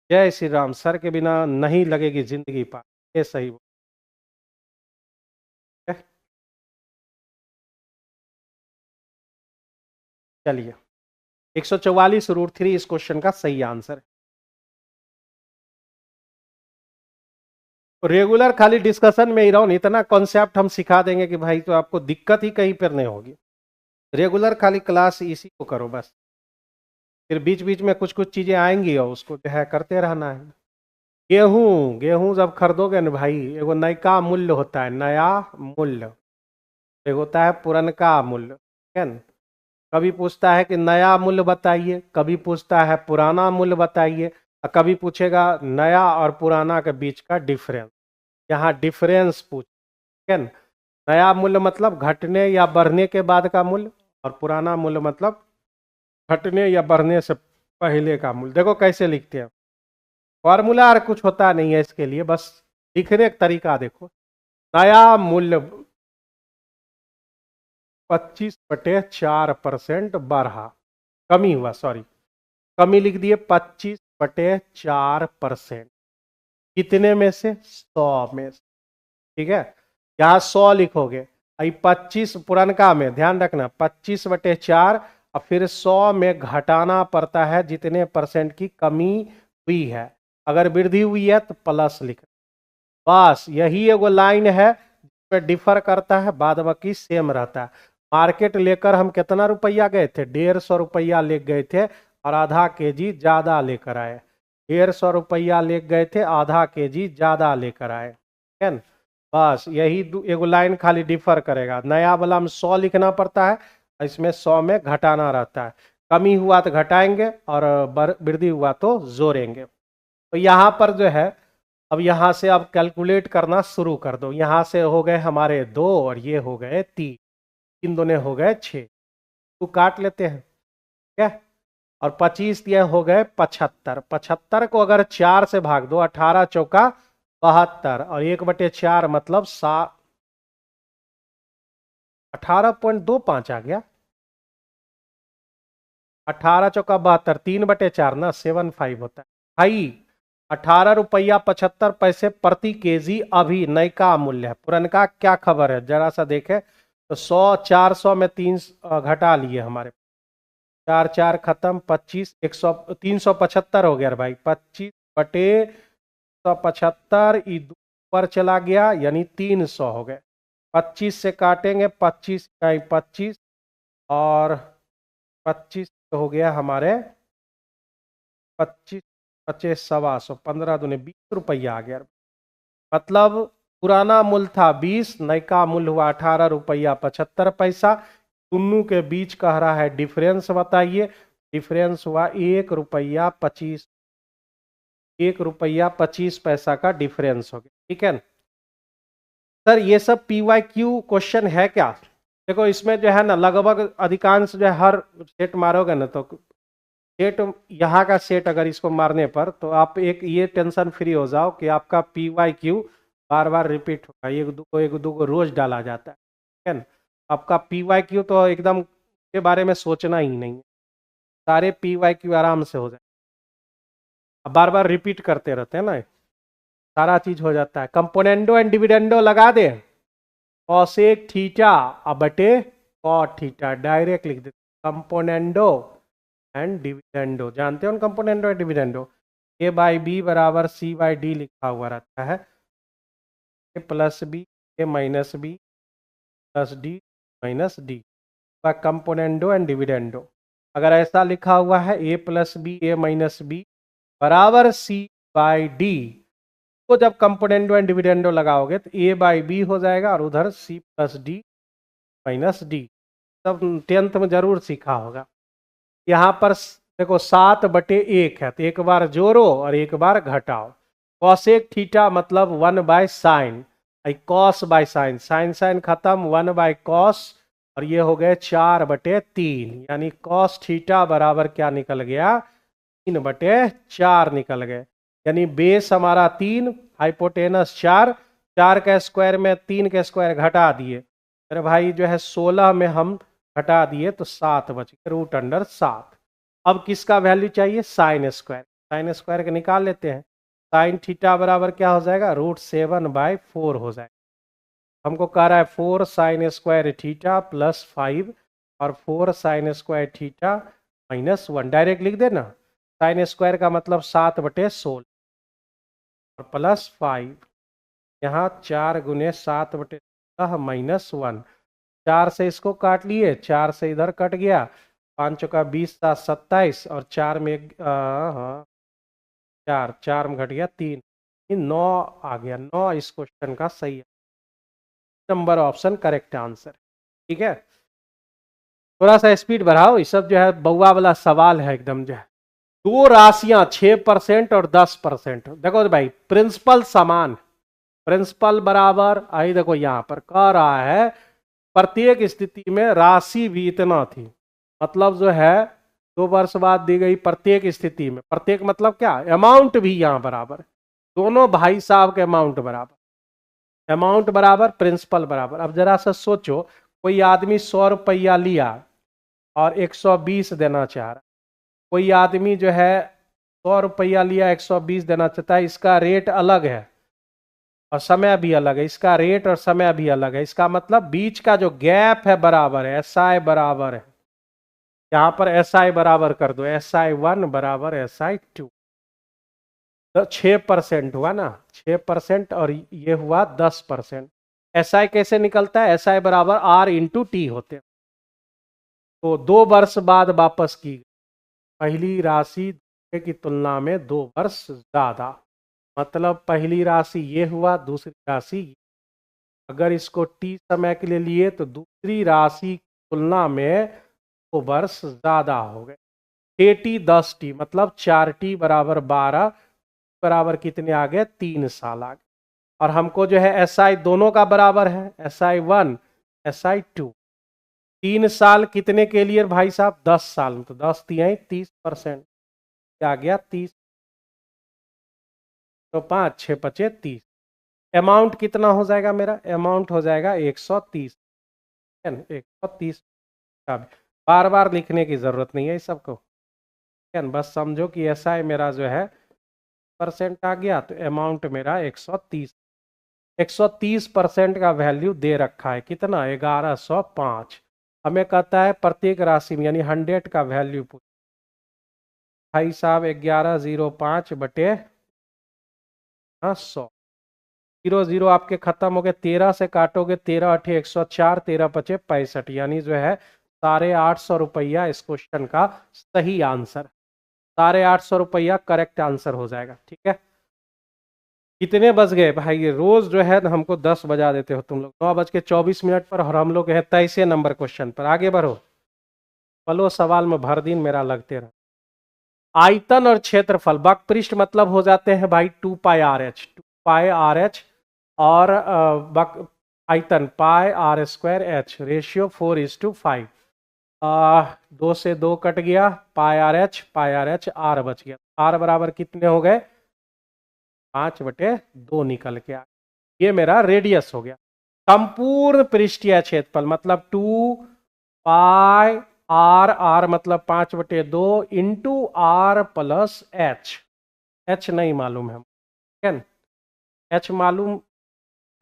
Speaker 1: जय श्री राम, सर के बिना नहीं लगेगी जिंदगी पार, ये सही है। चलिए, 144√3 इस क्वेश्चन का सही आंसर है। रेगुलर खाली डिस्कशन में ही रहो, नहीं इतना कॉन्सेप्ट हम सिखा देंगे कि भाई तो आपको दिक्कत ही कहीं पर नहीं होगी, रेगुलर खाली क्लास इसी को करो बस, फिर बीच बीच में कुछ कुछ चीजें आएंगी और उसको जो है करते रहना है। गेहूं, गेहूं जब खरीदोगे ना भाई, एगो नयका मूल्य होता है, नया मूल्य, एक होता है पुरनका मूल्य, ठीक है ना। कभी पूछता है कि नया मूल्य बताइए, कभी पूछता है पुराना मूल्य बताइए, और कभी पूछेगा नया और पुराना के बीच का डिफरेंस, यहाँ डिफरेंस पूछ, ठीक है ना। नया मूल्य मतलब घटने या बढ़ने के बाद का मूल्य, और पुराना मूल्य मतलब घटने या बढ़ने से पहले का मूल्य। देखो कैसे लिखते हैं, फॉर्मूला और कुछ होता नहीं है इसके लिए, बस लिखने का तरीका देखो, नया मूल्य 25/4% बढ़ा, कमी हुआ, सॉरी कमी लिख दिए 25/4%, कितने में से? 100 में से। ठीक है, यहाँ 100 लिखोगे, अभी 25 पुरनका में ध्यान रखना 25/4 और फिर 100 में घटाना पड़ता है जितने परसेंट की कमी हुई है, अगर वृद्धि हुई है तो प्लस लिखना। बस यही एगो लाइन है जिसमें डिफर करता है, बाद बाकी सेम रहता है। मार्केट लेकर हम कितना रुपया गए थे? 150 रुपया ले गए थे और आधा केजी ज्यादा लेकर आए। 150 रुपया ले गए थे, आधा केजी ज्यादा लेकर आए, ठीक है ना? बस यही एगो लाइन खाली डिफर करेगा, नया वाला में 100 लिखना पड़ता है, इसमें 100 में घटाना रहता है। कमी हुआ तो घटाएंगे और वृद्धि हुआ तो जोड़ेंगे। तो यहाँ पर जो है, अब यहाँ से आप कैलकुलेट करना शुरू कर दो। यहाँ से हो गए हमारे 2 और ये हो गए 3, 3 दूने हो गए 6, तो काट लेते हैं, ठीक है। और 25 ये हो गए 75, 75 को अगर 4 से भाग दो, 18 चौका 72 और 1/4 मतलब 18.25 आ गया। 18 चौका 72, 3/4 ना 75 होता है भाई। 18 रुपया 75 पैसे प्रति केजी अभी नयका मूल्य है, पुरनका क्या खबर है जरा सा देखे तो 100 400 में 3 घटा लिए हमारे, 4 4 खत्म, 25 100 375 हो गया भाई। 25/175 ऊपर चला गया यानी 300 हो गए। 25 से काटेंगे, 25 का 25 और 25 हो गया हमारे 25 25 125, 15 दूने 20 रुपया आ गया। मतलब पुराना मूल्य था 20, नयका मूल्य हुआ 18 रुपया 75 पैसा। दोनों के बीच कह रहा है डिफरेंस बताइए, डिफरेंस हुआ 1 रुपया 25, 1 रुपया 25 पैसा का डिफरेंस हो गया, ठीक है ना। सर ये सब PYQ क्वेश्चन है क्या? देखो इसमें जो है ना लगभग अधिकांश जो है हर सेट मारोगे ना तो सेट, यहाँ का सेट अगर इसको मारने पर तो आप एक ये टेंशन फ्री हो जाओ कि आपका PYQ बार बार रिपीट होगा, एक दो को रोज डाला जाता है, ठीक है ना। आपका PYQ तो एकदम के बारे में सोचना ही नहीं है, सारे PYQ आराम से हो जाए, अब बार बार रिपीट करते रहते हैं ना, सारा चीज हो जाता है। कंपोनेंडो एंड डिविडेंडो लगा दे, कॉसेक थीटा अब बटे कॉट थीटा, डायरेक्ट लिख देते। कंपोनेंडो एंड डिविडेंडो जानते हो ना, कंपोनेंडो एंड डिविडेंडो, A/B बराबर C/D लिखा हुआ रहता है, A+B A-B plus D minus D, componendo and dividendo. अगर ऐसा लिखा हुआ है A+B A-B बराबर C/D, तो जब कंपोनेंडो एंड डिविडेंडो लगाओगे तो A/B हो जाएगा और उधर C+D माइनस D, सब 10th में जरूर सीखा होगा। यहाँ पर देखो 7/1 है तो एक बार जोड़ो और एक बार घटाओ। कॉसेक थीटा मतलब 1/sin, cos by sine, sine sine खत्म, 1/cos और ये हो गए 4/3, यानी कॉस थीटा बराबर क्या निकल गया? 3/4 निकल गए। यानी बेस हमारा 3, हाइपोटेनस 4, 4 का स्क्वायर में 3 का स्क्वायर घटा दिए, अरे भाई जो है 16 में हम घटा दिए तो 7 बच गए, √7। अब किसका वैल्यू चाहिए? साइन स्क्वायर, साइन स्क्वायर का निकाल लेते हैं। साइन थीटा बराबर क्या हो जाएगा? √7/4 हो जाएगा। हमको कह रहा है 4 साइन स्क्वायर थीटा प्लस 5 और 4 sine square theta minus 1, direct लिख देना। साइन स्क्वायर का मतलब 7/16 और प्लस 5, यहाँ 4 गुने 7/16 माइनस 1, 4 से इसको काट लिए, 4 से इधर कट गया, 5 चौका 20 7 27 और 4 में हाँ 4 में घट गया 3, 9 आ गया। 9 इस क्वेश्चन का सही है, नंबर ऑप्शन करेक्ट आंसर, ठीक है। थोड़ा सा स्पीड बढ़ाओ, ये सब जो है बउआ वाला सवाल है एकदम जो है। दो राशियां 6% और 10%, देखो भाई प्रिंसिपल समान, प्रिंसिपल बराबर, आई देखो यहां पर कह रहा है प्रत्येक स्थिति में राशि भी इतना थी, मतलब जो है 2 वर्ष बाद दी गई प्रत्येक स्थिति में, प्रत्येक मतलब क्या? अमाउंट भी यहां बराबर, दोनों भाई साहब के अमाउंट बराबर, अमाउंट बराबर प्रिंसिपल बराबर। अब जरा सा सोचो, कोई आदमी 100 रुपया लिया और 120 देना चाह रहा, कोई आदमी जो है 100 रुपया लिया 120 देना चाहता है, इसका रेट अलग है और समय भी अलग है, इसका रेट और समय भी अलग है। इसका मतलब बीच का जो गैप है बराबर है, SI बराबर है। यहां पर SI बराबर कर दो, SI1 बराबर SI2। तो 6% हुआ ना, 6% और ये हुआ 10%। SI कैसे निकलता है? SI बराबर R/T होते हैं। तो 2 वर्ष बाद वापस की पहली राशि दूसरे की तुलना में 2 वर्ष ज्यादा, मतलब पहली राशि ये हुआ, दूसरी राशि। अगर इसको T समय के लिए लिए तो दूसरी राशि की तुलना में 2 वर्ष ज्यादा हो गए। 6T 10T मतलब 4T बराबर 12 बराबर कितने आ गए? 3 साल आ गए। और हमको जो है SI दोनों का बराबर है, SI1 SI2। 3 साल कितने के लिए भाई साहब? 10 साल, तो 10 तिहाई 30%, क्या गया 30, तो 5 6 पचे 30। अमाउंट कितना हो जाएगा मेरा? अमाउंट हो जाएगा 130, है ना, 130 का। बार बार लिखने की जरूरत नहीं है इस सबको, है ना, बस समझो कि SI मेरा जो है % आ गया, तो अमाउंट मेरा 130। 130% का वैल्यू दे रखा है, कितना? 1105। हमें कहता है प्रत्येक राशि में, यानी 100 का वैल्यू पूछ। भाई साहब 1105 बटे 100, 0 0 आपके खत्म हो गए, 13 से काटोगे, 13 8 104, 13 5 65, यानी जो है 850 रुपया इस क्वेश्चन का सही आंसर। 850 रुपया करेक्ट आंसर हो जाएगा, ठीक है। कितने बज गए भाई? ये रोज जो है हमको 10 बजा देते हो तुम लोग। 9:24 पर, और हम लोग है 23 नंबर क्वेश्चन पर। आगे बढ़ो, पलो सवाल में भर दिन मेरा लगते रहा। आयतन और क्षेत्रफल वक्र मतलब हो जाते हैं भाई 2πRh, 2πRh, और आयतन πr²h, रेशियो 4:5। 2 से 2 कट गया, πRh πRh, r बच गया। r बराबर कितने हो गए? 5/2 निकल के आ, ये मेरा रेडियस हो गया। संपूर्ण पृष्ठीय क्षेत्रफल मतलब 2πr, मतलब 5/2 into r plus h। h नहीं मालूम है, ठीक है, h मालूम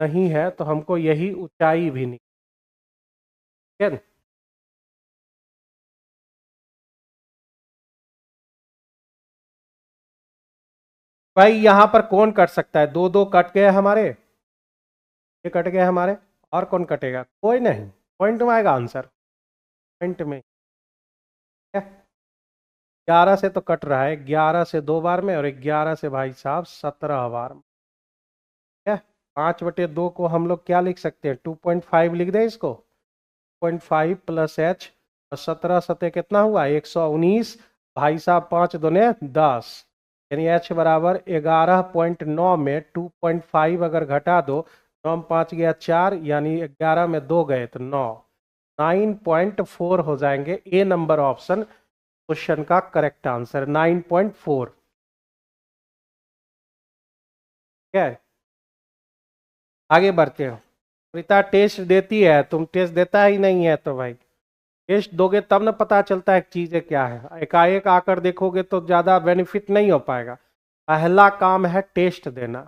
Speaker 1: नहीं है तो हमको यही ऊंचाई भी नहीं, ठीक है। भाई यहां पर कौन कट सकता है? 2 2 कट गए हमारे, ये कट गए हमारे, और कौन कटेगा? कोई नहीं, पॉइंट में आएगा आंसर, पॉइंट में। 11 से तो कट रहा है, 11 से 2 बार में, और 11 से भाई साहब 17 बार में, है। 5/2 को हम लोग क्या लिख सकते हैं? 2.5 लिख दें इसको, 0.5 प्लस h, और 17 सतह कितना हुआ? 119, भाई साहब 5 दूने 10, यानी h बराबर 11.9 में 2.5 अगर घटा दो, 9 में 5 गया 4, यानी 11 में 2 गए तो 9, 9.4 हो जाएंगे। ए नंबर ऑप्शन क्वेश्चन का करेक्ट आंसर 9.4, क्या है। आगे बढ़ते हो। प्रीता टेस्ट देती है, तुम टेस्ट देता ही नहीं है, तो भाई टेस्ट दोगे तब ना पता चलता है चीजें क्या है। एकाएक आकर देखोगे तो ज्यादा बेनिफिट नहीं हो पाएगा। पहला काम है टेस्ट देना,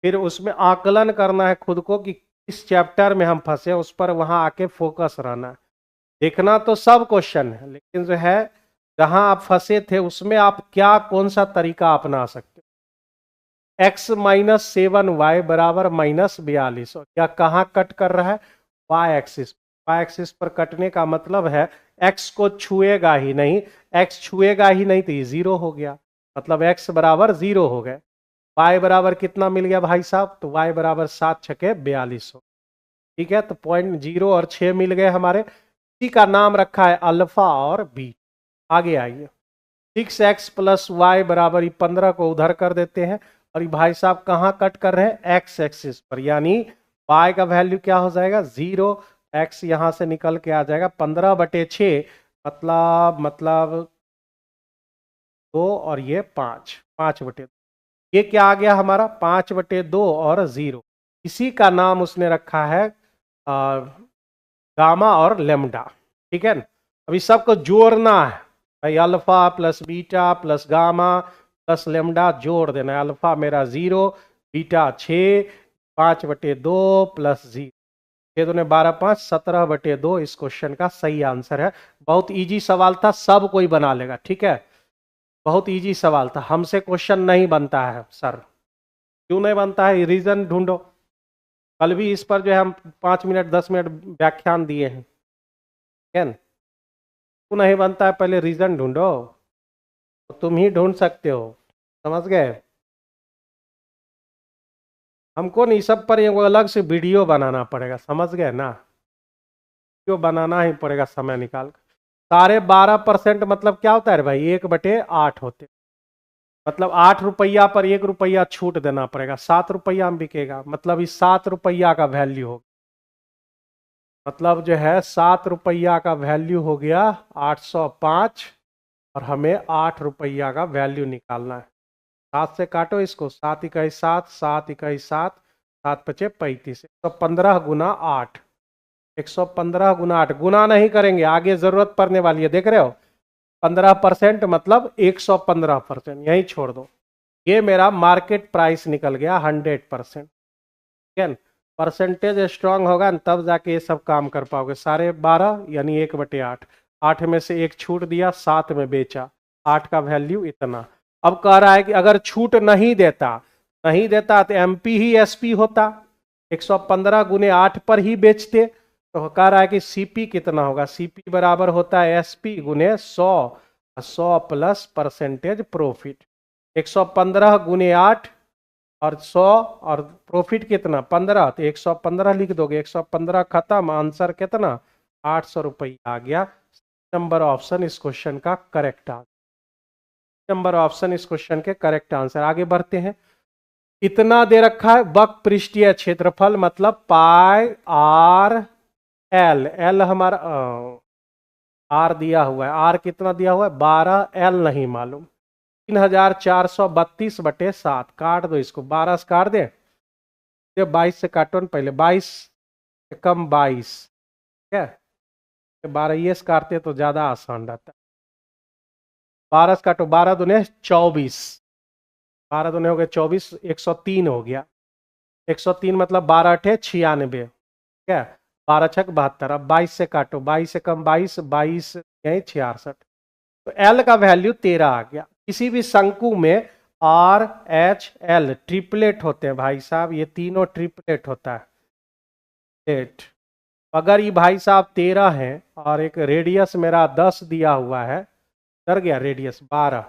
Speaker 1: फिर उसमें आकलन करना है खुद को कि किस चैप्टर में हम फंसे, उस पर वहां आके फोकस रहना है। देखना तो सब क्वेश्चन है, लेकिन जो है जहां आप फंसे थे उसमें आप क्या, कौन सा तरीका अपना सकते हो। x-7y बराबर -42, और क्या कहाँ कट कर रहा है? y axis. y एक्सिस पर कटने का मतलब है x को छुएगा ही नहीं, x छुएगा ही नहीं तो ये 0 हो गया, मतलब x बराबर 0 हो गए। y बराबर कितना मिल गया भाई साहब? तो y बराबर 7 छके 42 हो, ठीक है। तो पॉइंट 0 और 6 मिल गए हमारे। इसी का नाम रखा है अल्फा और बी। आगे आइए, 6x प्लस वाई बराबर 15 को उधर कर देते हैं, और ये भाई साहब कहाँ कट कर रहे हैं? x एक्सिस पर, यानी y का वैल्यू क्या हो जाएगा? 0। x यहां से निकल के आ जाएगा 15/6, मतलब 2, और ये 5, 5/2। ये क्या आ गया हमारा 5/2 और 0। इसी का नाम उसने रखा है गामा और लेमडा। ठीक है, अभी सबको जोड़ना है भाई, alpha plus beta plus gamma plus lambda जोड़ देना है। अल्फा मेरा 0, बीटा 6, 5/2 प्लस 0, 6 दूने 12, 5, 17/2 इस क्वेश्चन का सही आंसर है। बहुत इजी सवाल था, सब कोई बना लेगा। ठीक है, बहुत इजी सवाल था, हमसे क्वेश्चन नहीं बनता है सर। क्यों नहीं बनता है, रीजन ढूंढो। कल भी इस पर जो है हम 5 मिनट 10 मिनट व्याख्यान दिए हैं। क्या क्यों नहीं बनता है, पहले रीजन ढूंढो। तो तुम ही ढूंढ सकते हो, समझ गए। हमको नहीं, सब पर एक अलग से वीडियो बनाना पड़ेगा, समझ गए ना। वीडियो बनाना ही पड़ेगा समय निकाल कर। 12.5% मतलब क्या होता है भाई, 1/8 होते, मतलब 8 रुपया पर 1 रुपया छूट देना पड़ेगा, 7 रुपया में बिकेगा, मतलब इस 7 रुपया का वैल्यू होगा। मतलब जो है 7 रुपया का वैल्यू हो गया 805, और हमें 8 रुपया का वैल्यू निकालना है। 7 से काटो इसको, 7 इकाई 7, 7 इकाई 7, 7 पचे 35, 115 गुना 8, 115 गुना 8। गुना नहीं करेंगे, आगे जरूरत पड़ने वाली है, देख रहे हो। 15% मतलब 115%, यही छोड़ दो। ये मेरा मार्केट प्राइस निकल गया 100%। ठीक है, परसेंटेज स्ट्रांग होगा न, तब जाके ये सब काम कर पाओगे। 12.5 यानी 1/8, 8 में से 1 छूट दिया, 7 में बेचा, 8 का वैल्यू इतना। अब कह रहा है कि अगर छूट नहीं देता तो एमपी ही एसपी होता, 115 गुने 8 पर ही बेचते। तो कह रहा है कि सीपी कितना होगा, सीपी बराबर होता है एसपी गुने 100, 100 प्लस परसेंटेज प्रॉफिट। 115 गुने 8 और 100, और प्रॉफिट कितना 15, तो 115 लिख दोगे, 115 खत्म, आंसर कितना 800 रुपये आ गया। नंबर ऑप्शन इस क्वेश्चन का करेक्ट आंसर, नंबर ऑप्शन इस क्वेश्चन के करेक्ट आंसर। आगे बढ़ते हैं। इतना दे रखा है वक्र पृष्ठीय क्षेत्रफल, मतलब पाई आर एल, एल हमारा आर दिया हुआ है, आर कितना दिया हुआ है 12, एल नहीं मालूम, 3432/7। काट दो इसको, 12 से काट दे, 22 से काटो न पहले, 22 से कम 22, ठीक है, 12 ये से काटते तो ज्यादा आसान रहता है। 12 से काटो, 12 दूने 24, 12 दूने हो गए 24, 103 हो गया। 103 मतलब 12 अठे 96, ठीक है, 12 छक 72। अब 22 से काटो, 22 से कम 22, 22 यही 66। तो एल का वैल्यू 13 आ गया। किसी भी शंकु में आर एच एल ट्रिपलेट होते हैं भाई साहब, ये तीनों ट्रिपलेट होता है। 8, अगर ये भाई साहब 13 है और एक रेडियस मेरा 10 दिया हुआ है, डर गया, रेडियस 12,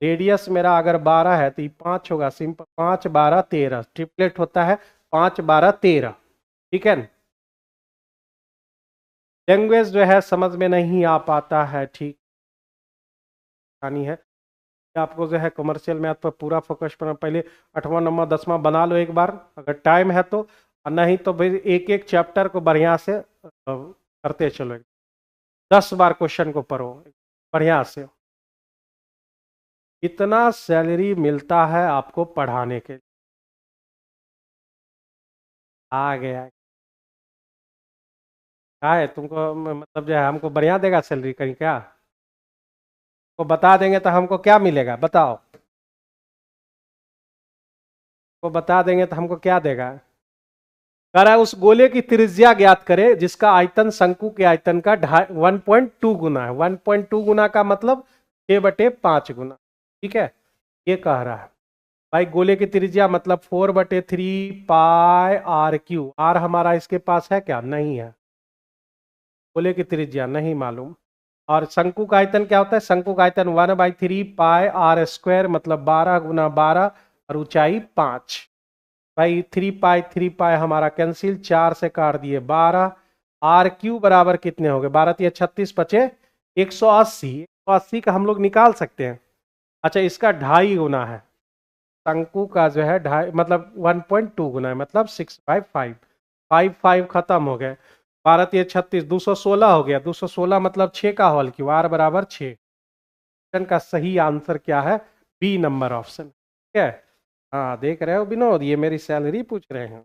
Speaker 1: रेडियस मेरा अगर 12 है तो ये 5 होगा, सिंपल, 5 12 13 ट्रिपलेट होता है, 5 12 13। ठीक है, लैंग्वेज जो है समझ में नहीं आ पाता है, ठीक कहानी है। आपको जो है कमर्शियल मैथ पर पूरा फोकस करना, पहले 8वां 9वां 10वां बना लो एक बार अगर टाइम है तो, और नहीं तो भाई एक एक चैप्टर को बढ़िया से करते चलो, 10 बार क्वेश्चन को पढ़ो बढ़िया से। इतना सैलरी मिलता है आपको पढ़ाने के लिए, आ गया क्या है तुमको, मतलब जो है हमको बढ़िया देगा सैलरी कहीं क्या, को बता देंगे तो हमको क्या मिलेगा बताओ, को बता देंगे तो हमको क्या देगा। कह रहा है उस गोले की त्रिज्या ज्ञात करे जिसका आयतन शंकु के आयतन का 1.2 गुना है। 1.2 गुना का मतलब 6/5 गुना। ठीक है, ये कह रहा है भाई गोले की त्रिज्या मतलब 4/3 पाई आर क्यू। आर हमारा इसके पास है क्या, नहीं है, गोले की त्रिज्या नहीं मालूम। और शंकु का आयतन क्या होता है, शंकु का आयतन 1/3 पाई आर स्क्वायर, मतलब 12 गुना 12, और ऊंचाई 5। भाई 3 पाई हमारा कैंसिल, 4 से काट दिए 12, आर क्यू बराबर कितने हो गए, 12 3 36 बचे 180। 180 का हम लोग निकाल सकते हैं। अच्छा इसका 2.5 गुना है, शंकु का जो है 2.5 मतलब 1.2 गुना है, मतलब 6/5, 5 खत्म हो गए, 12 3 36, 216 हो गया, 216 मतलब 6 का होल क्यू, आर बराबर 6। का सही आंसर क्या है, बी नंबर ऑप्शन। ठीक है, हाँ देख रहे हो विनोद, ये मेरी सैलरी पूछ रहे हैं,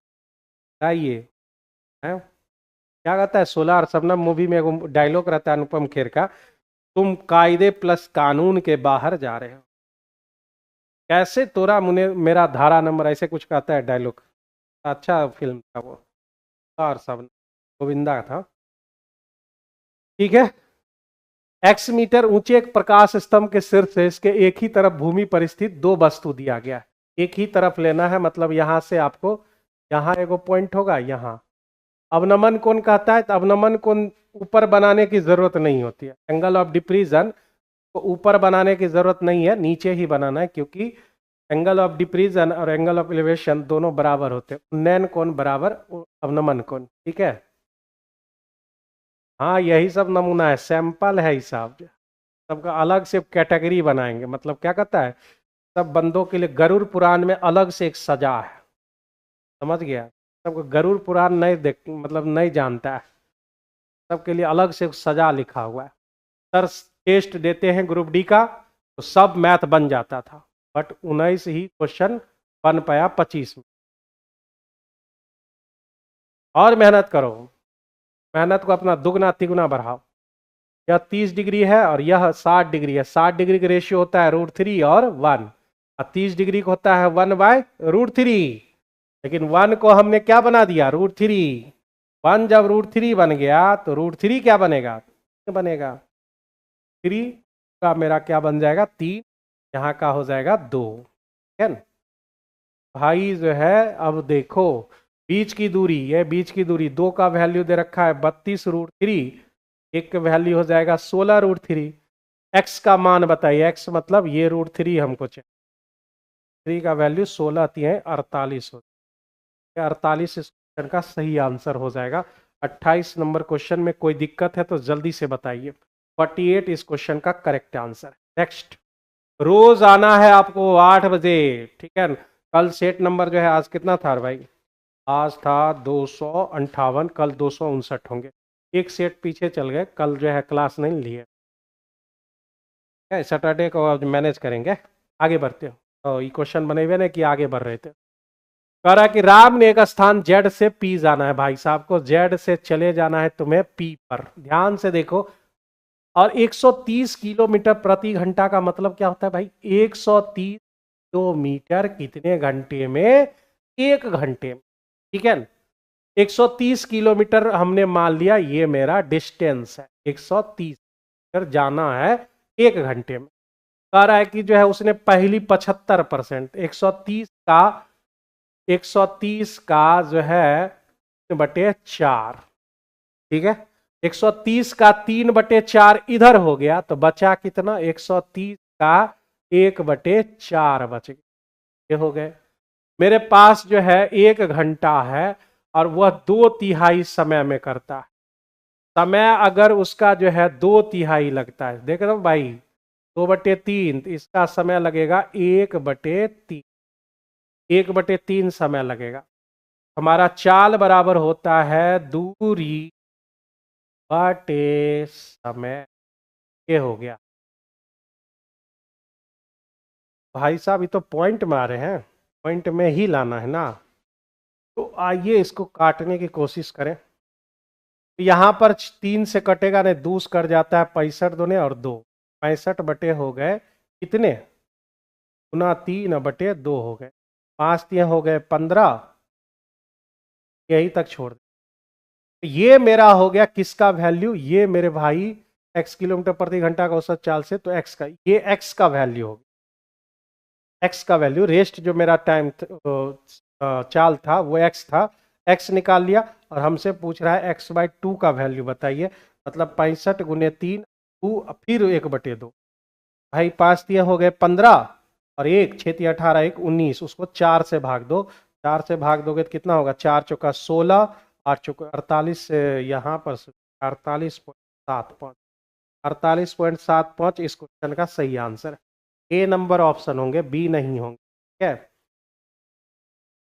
Speaker 1: आइए। हैं क्या कहता है, सोलार शबनम मूवी में एगो डायलॉग रहता है अनुपम खेर का, तुम कायदे प्लस कानून के बाहर जा रहे हो, कैसे तोरा मुने मेरा धारा नंबर, ऐसे कुछ कहता है डायलॉग। अच्छा फिल्म था वो, सोलार शबनम, गोविंदा था। ठीक है। एक्स मीटर ऊंचे एक प्रकाश स्तंभ के सिर से इसके एक ही तरफ भूमि पर स्थित दो वस्तु दिया गया है। एक ही तरफ लेना है, मतलब यहां से आपको, यहाँ एगो पॉइंट होगा यहाँ। अवनमन कोण कहता है, तो अवनमन कोण ऊपर बनाने की जरूरत नहीं होती है, एंगल ऑफ डिप्रीजन को ऊपर बनाने की जरूरत नहीं है, नीचे ही बनाना है, क्योंकि एंगल ऑफ डिप्रीजन और एंगल ऑफ एलिवेशन दोनों बराबर होते हैं, उन्नयन कोण बराबर अवनमन कोण। ठीक है। हाँ यही सब नमूना है, सैंपल है हिसाब, सबका अलग से कैटेगरी बनाएंगे, मतलब क्या कहता है, सब बंदों के लिए गरुड़ पुराण में अलग से एक सजा है, समझ गया। सबको गरुड़ पुराण नहीं देख, मतलब नहीं जानता है, सबके लिए अलग से एक सजा लिखा हुआ है। सर टेस्ट देते हैं ग्रुप डी का तो सब मैथ बन जाता था, बट 19 ही क्वेश्चन बन पाया 25 में। और मेहनत करो, मेहनत को अपना दुगना तिगुना बढ़ाओ। यह 30 डिग्री है और यह 60 डिग्री है, 60 डिग्री का रेशियो होता है √3 और 1, और 30 डिग्री का होता है 1/√3, लेकिन 1 को हमने क्या बना दिया, √3। 1 जब √3 बन गया तो √3 क्या बनेगा, बनेगा 3 का मेरा क्या बन जाएगा 3, यहाँ का हो जाएगा 2। ठीक है ना भाई, जो है अब देखो बीच की दूरी, ये बीच की दूरी 2 का वैल्यू दे रखा है 32√3, एक का वैल्यू हो जाएगा 16√3। एक्स का मान बताइए, एक्स मतलब ये √3 हमको चाहिए, 3 का वैल्यू 16 3 48 हो, 48 इस क्वेश्चन का सही आंसर हो जाएगा। 28 नंबर क्वेश्चन में कोई दिक्कत है तो जल्दी से बताइए। 48 इस क्वेश्चन का करेक्ट आंसर। नेक्स्ट, रोज आना है आपको 8 बजे, ठीक है। कल सेट नंबर जो है आज कितना था भाई, आज था 258, कल 259 होंगे, एक सेट पीछे चल गए, कल जो है क्लास नहीं लिए, सैटरडे को मैनेज करेंगे। आगे बढ़ते हो, तो ये क्वेश्चन बने हुए ना कि आगे बढ़ रहे थे। कह रहा है कि राम ने एक स्थान जेड से पी जाना है, भाई साहब को जेड से चले जाना है तुम्हें पी पर, ध्यान से देखो। और 130 किलोमीटर प्रति घंटा का मतलब क्या होता है भाई, 130 किलोमीटर कितने घंटे में, एक घंटे में। ठीक है, 130 किलोमीटर हमने मान लिया ये मेरा डिस्टेंस है, 130 किलोमीटर जाना है एक घंटे में। कह रहा है कि जो है उसने पहली 75%, 130 का जो है 3/4, ठीक है, 130 का 3/4 इधर हो गया तो बचा कितना, 130 का 1/4 बच गया, ये हो गए। मेरे पास जो है 1 घंटा है और वह 2/3 समय में करता है, समय अगर उसका जो है 2/3 लगता है, देख रहे हो भाई 2/3, तो इसका समय लगेगा 1/3, 1/3 समय लगेगा। हमारा चाल बराबर होता है दूरी बटे समय, ये हो गया। भाई साहब ये तो पॉइंट में आ रहे हैं, पॉइंट में ही लाना है ना, तो आइए इसको काटने की कोशिश करें। यहाँ पर 3 से कटेगा नहीं, 2 कट जाता है, 65 दूने और 2, 65 बटे हो गए कितने, गुना 3/2 हो गए, 5 3 हो गए 15, यही तक छोड़ दे। ये मेरा हो गया किसका वैल्यू, ये मेरे भाई x किलोमीटर प्रति घंटा का औसत चाल से, तो x का, ये x का वैल्यू हो गया, x का वैल्यू, रेस्ट जो मेरा टाइम चाल था वो x था, x निकाल लिया और हमसे पूछ रहा है x/2 का वैल्यू बताइए, मतलब 65 गुने 3 2 फिर 1/2, भाई 5 3 हो गए 15 और 1 6 3 18 1 19, उसको 4 से भाग दो, 4 से भाग दोगे तो कितना होगा, 4 चौका 16, 8 चौका 48 से यहाँ पर 48.75, 48.75 इस क्वेश्चन का सही आंसर है। ए नंबर ऑप्शन होंगे, बी नहीं होंगे, ठीक है।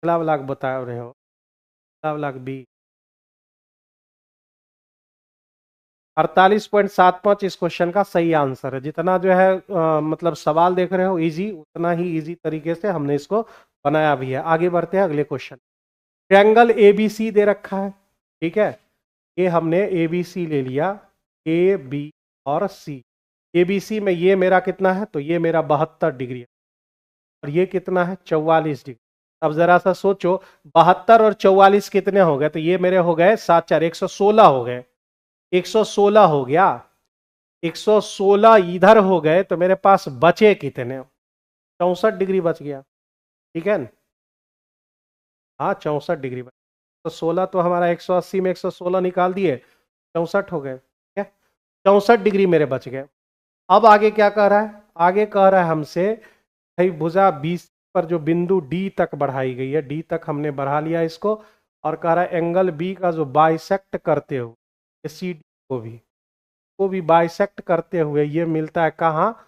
Speaker 1: अगला वाला बता रहे हो, अगला वाला बी, 48.75 इस क्वेश्चन का सही आंसर है। जितना जो है मतलब सवाल देख रहे हो इजी, उतना ही इजी तरीके से हमने इसको बनाया भी है। आगे बढ़ते हैं अगले क्वेश्चन। ट्रायंगल ABC दे रखा है, ठीक है। ये हमने ABC ले लिया, A B और C। ABC में ये मेरा कितना है, तो ये मेरा 72 डिग्री है और ये कितना है 44 डिग्री। अब जरा सा सोचो 72 और 44 कितने हो गए, तो ये मेरे हो गए 7 4 116 हो गए, 116 हो गया, 116 इधर हो गए, तो मेरे पास बचे कितने, 64 डिग्री बच गया, ठीक है। हाँ 64 डिग्री बच, तो 16 तो हमारा 180 में 116 निकाल दिए, 64 हो गए, ठीक है। 64 डिग्री मेरे बच गए। अब आगे क्या कह रहा है, आगे कह रहा है हमसे भाई भुजा 20 पर जो बिंदु डी तक बढ़ाई गई है, डी तक हमने बढ़ा लिया इसको, और कह रहा है एंगल बी का जो बाइसेक्ट करते हुए सी डी को भी बाइसेक्ट करते हुए ये मिलता है कहाँ,